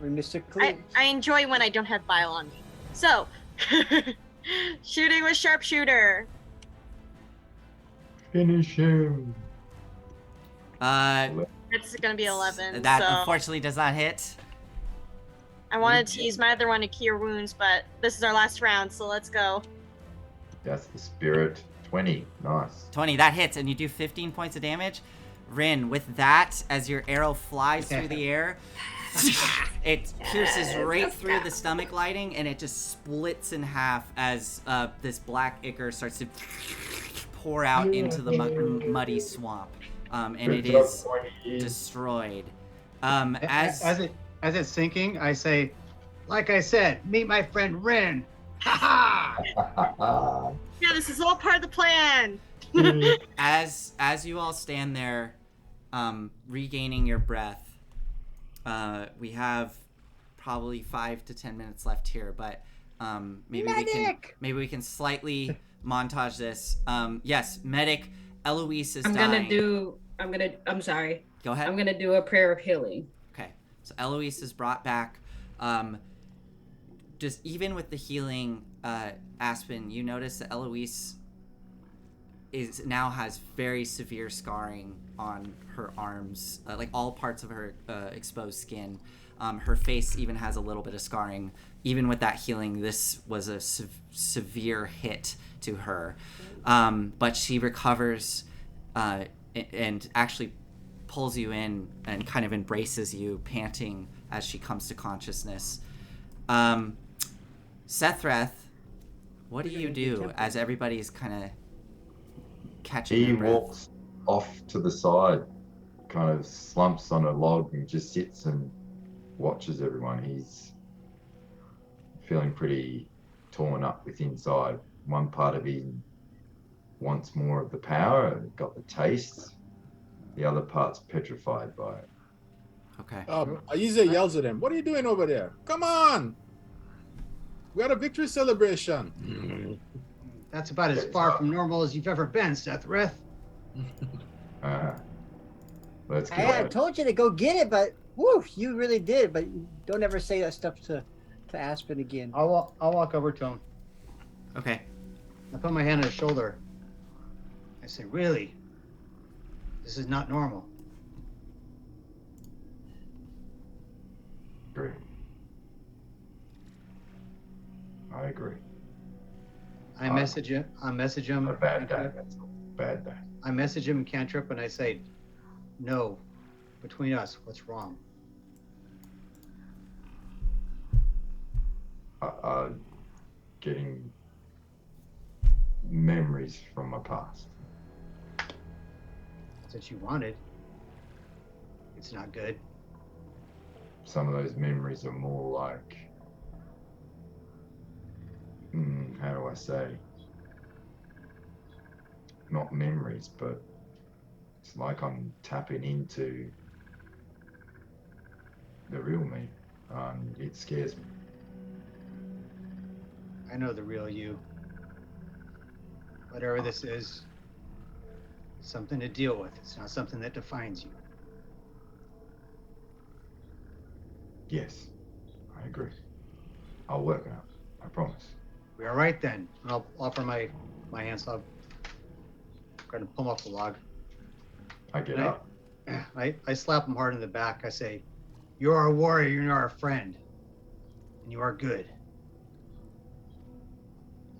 Or Mr. Clean. I enjoy when I don't have bile on me. So, shooting with sharpshooter. Finish him. It's gonna be 11. That so unfortunately does not hit. I wanted to use my other one to cure wounds, but this is our last round, so let's go. That's the spirit. 20. Nice. 20, that hits, and you do 15 points of damage. Rin, with that, as your arrow flies through the air, it pierces right through the stomach lining, and it just splits in half as this black ichor starts to pour out into the muddy swamp, and it is destroyed. As it's sinking, I say, like I said, meet my friend Rin. Ha ha! Yeah, this is all part of the plan. As you all stand there, regaining your breath, we have probably 5 to 10 minutes left here, but maybe we can slightly montage this. Yes, medic Eloise is dying. I'm sorry. Go ahead. I'm gonna do a prayer of healing. Okay, so Eloise is brought back. Just even with the healing, Aspen, you notice that Eloise now has very severe scarring on her arms, like all parts of her exposed skin. Her face even has a little bit of scarring. Even with that healing, this was a severe hit to her. But she recovers and actually pulls you in and kind of embraces you, panting as she comes to consciousness. Sethreth, what do you do as everybody's kind of catching He their breath? walks off to the side, kind of slumps on a log and just sits and watches everyone. He's feeling pretty torn up with inside. One part of him wants more of the power, got the taste. The other part's petrified by it. Okay. Aiza yells at him, "What are you doing over there? Come on! We had a victory celebration." That's about as far from normal as you've ever been, Sethrith. Let's go. I told you to go get it, but woo, you really did. But don't ever say that stuff to Aspen again. I'll walk over to him. Okay. I put my hand on his shoulder. I say, really? This is not normal. Agree. I agree. I message him. A bad day. That's all. Bad day. I message him in Cantrip and I say, "No, between us, what's wrong?" Getting memories from my past. Since you wanted, it's not good. Some of those memories are more like, how do I say? Not memories, but it's like I'm tapping into the real me. It scares me. I know the real you. Whatever this is, it's something to deal with. It's not something that defines you. Yes, I agree. I'll work it out. I promise. We're all right then. And I'll offer my hand slab. Try to pull him off the log. I get Right. up. I slap him hard in the back. I say, "You are a warrior. You are a friend, and you are good."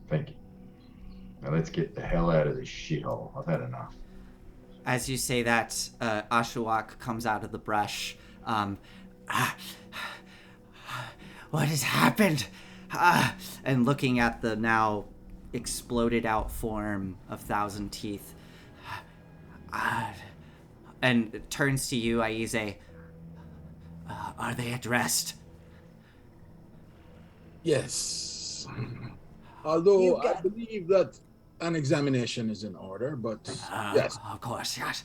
Thank you. Now let's get the hell out of this shithole. I've had enough. As you say that, Ashwak comes out of the brush. What has happened? And looking at the now exploded out form of Thousand Teeth. And turns to you, Aize. Are they at rest? Yes. Although I believe that an examination is in order, but yes. Of course, yes.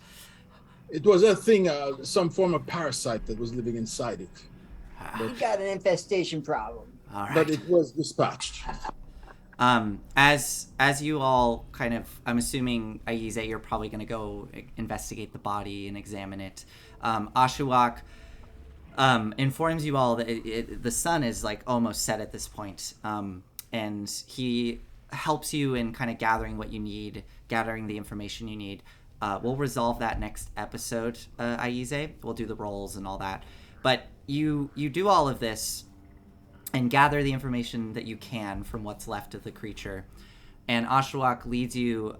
It was a thing, some form of parasite that was living inside it. You got an infestation problem. All right. But it was dispatched. As you all kind of, I'm assuming, Aize, you're probably going to go investigate the body and examine it. Ashwak informs you all that the sun is like almost set at this point. And he helps you in kind of gathering what you need, gathering the information you need. We'll resolve that next episode, Aize. We'll do the rolls and all that. But you do all of this and gather the information that you can from what's left of the creature. And Ashwak leads you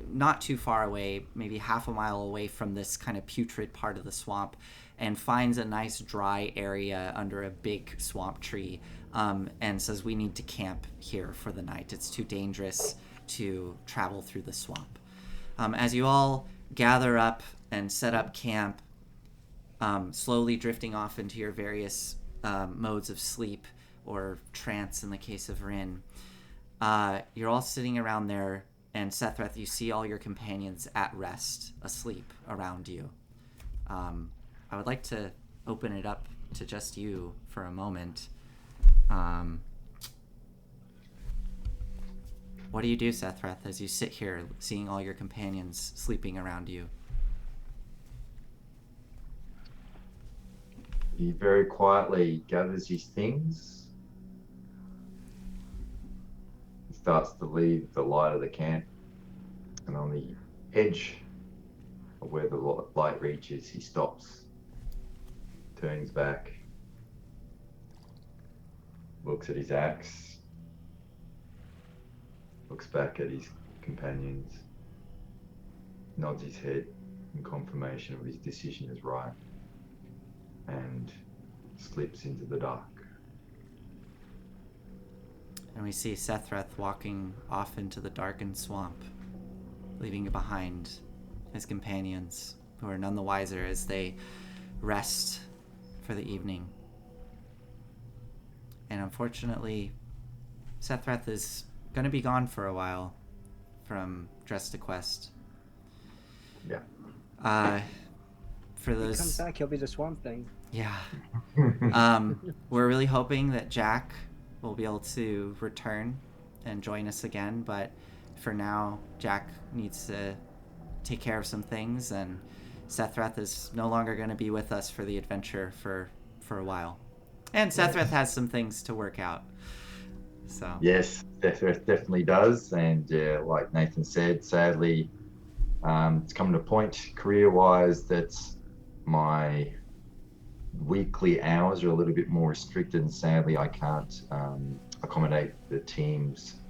not too far away, maybe half a mile away from this kind of putrid part of the swamp, and finds a nice dry area under a big swamp tree, and says, "We need to camp here for the night. It's too dangerous to travel through the swamp." As you all gather up and set up camp, slowly drifting off into your various modes of sleep or trance in the case of Rin, you're all sitting around there, and Sethreth, you see all your companions at rest, asleep around you. I would like to open it up to just you for a moment. What do you do, Sethreth, as you sit here seeing all your companions sleeping around you? He very quietly gathers his things. He starts to leave the light of the camp. And on the edge of where the light reaches, he stops, turns back, looks at his axe, looks back at his companions, nods his head in confirmation of his decision is right, and slips into the dark. And we see Sethreth walking off into the darkened swamp, leaving behind his companions, who are none the wiser as they rest for the evening. And unfortunately, Sethreth is going to be gone for a while from Dress to Quest. Yeah. For When he those, comes back, he'll be the Swamp Thing. yeah. We're really hoping that Jack will be able to return and join us again, but for now, Jack needs to take care of some things, and Sethreth is no longer going to be with us for the adventure for a while. And Sethreth has some things to work out. So Yes, Death definitely does. And like Nathan said, sadly, It's come to a point career-wise that my weekly hours are a little bit more restricted, and sadly I can't accommodate the team's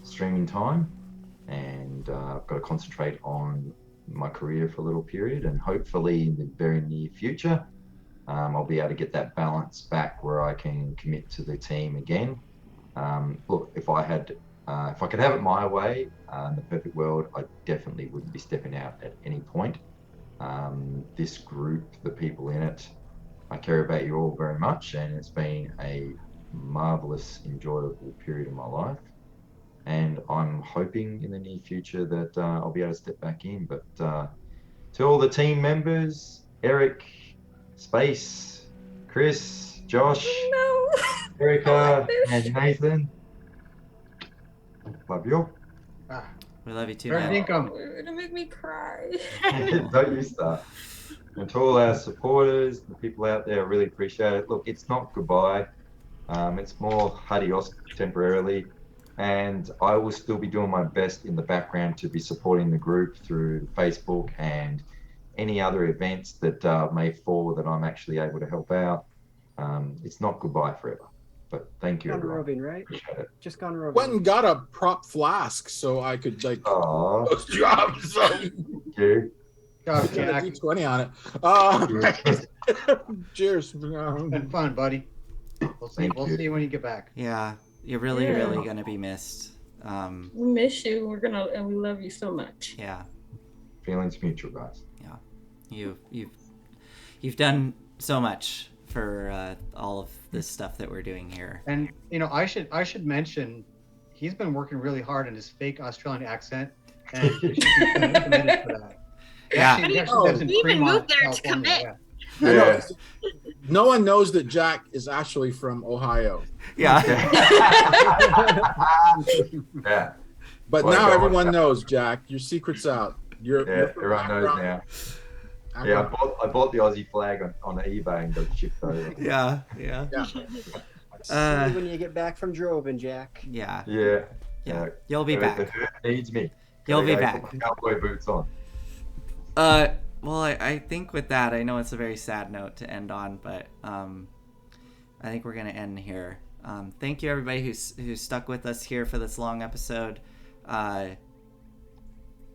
streaming time, and I've got to concentrate on my career for a little period, and hopefully in the very near future I'll be able to get that balance back where I can commit to the team again. Look, if I could have it my way in the perfect world, I definitely wouldn't be stepping out at any point. This group, the people in it, I care about you all very much, and it's been a marvelous, enjoyable period of my life. And I'm hoping in the near future that I'll be able to step back in. But to all the team members, Eric, Space, Chris, Josh, No. Erica, and Nathan, love you all. We love you too, Fair man. dinkum. You're gonna make me cry. Don't you start. And to all our supporters, the people out there, I really appreciate it. Look, it's not goodbye. It's more adios temporarily. And I will still be doing my best in the background to be supporting the group through Facebook and any other events that may fall that I'm actually able to help out. It's not goodbye forever. But thank you, Gone everyone. roving, right? Appreciate it. Just gone roving. Went and got a prop flask so I could like Aw, those jobs. thank you. Job, Got a Jack. D20 on it. Cheers. Been fun, buddy. We'll see. Thank We'll you. see when you get back. Yeah, you're really, Yeah. really gonna be missed. We miss you. And we love you so much. Yeah, Feelings mutual, guys. you've done so much for all of this stuff that we're doing here. And I should mention, he's been working really hard on his fake Australian accent, and he should be commended for that. He Yeah. actually Oh. lives in He even Fremont, moved there to California, commit. yeah. I know. No one knows that Jack is actually from Ohio, Yeah. Yeah, but Well, now go on. everyone knows, Jack. Your secret's out. You're from everyone knows background- now. I'm Yeah, from- I bought the Aussie flag on eBay and got it shipped over. Yeah. yeah. See Uh, you when you get back from Droven, Jack. Yeah. Yeah. You'll be The back. herd needs me. You'll be Gotta go back. put my cowboy boots on. Well, I think with that, I know it's a very sad note to end on, but I think we're gonna end here. Thank you everybody who's stuck with us here for this long episode.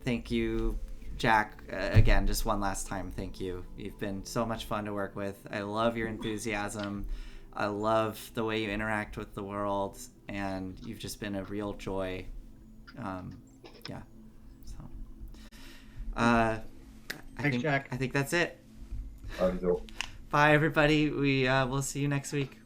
Thank you, Jack. Again, just one last time, thank you. You've been so much fun to work with. I love your enthusiasm. I love the way you interact with the world, and you've just been a real joy. Yeah. So. Thanks, Jack. I think that's it. Love you all. Bye, everybody. We'll see you next week.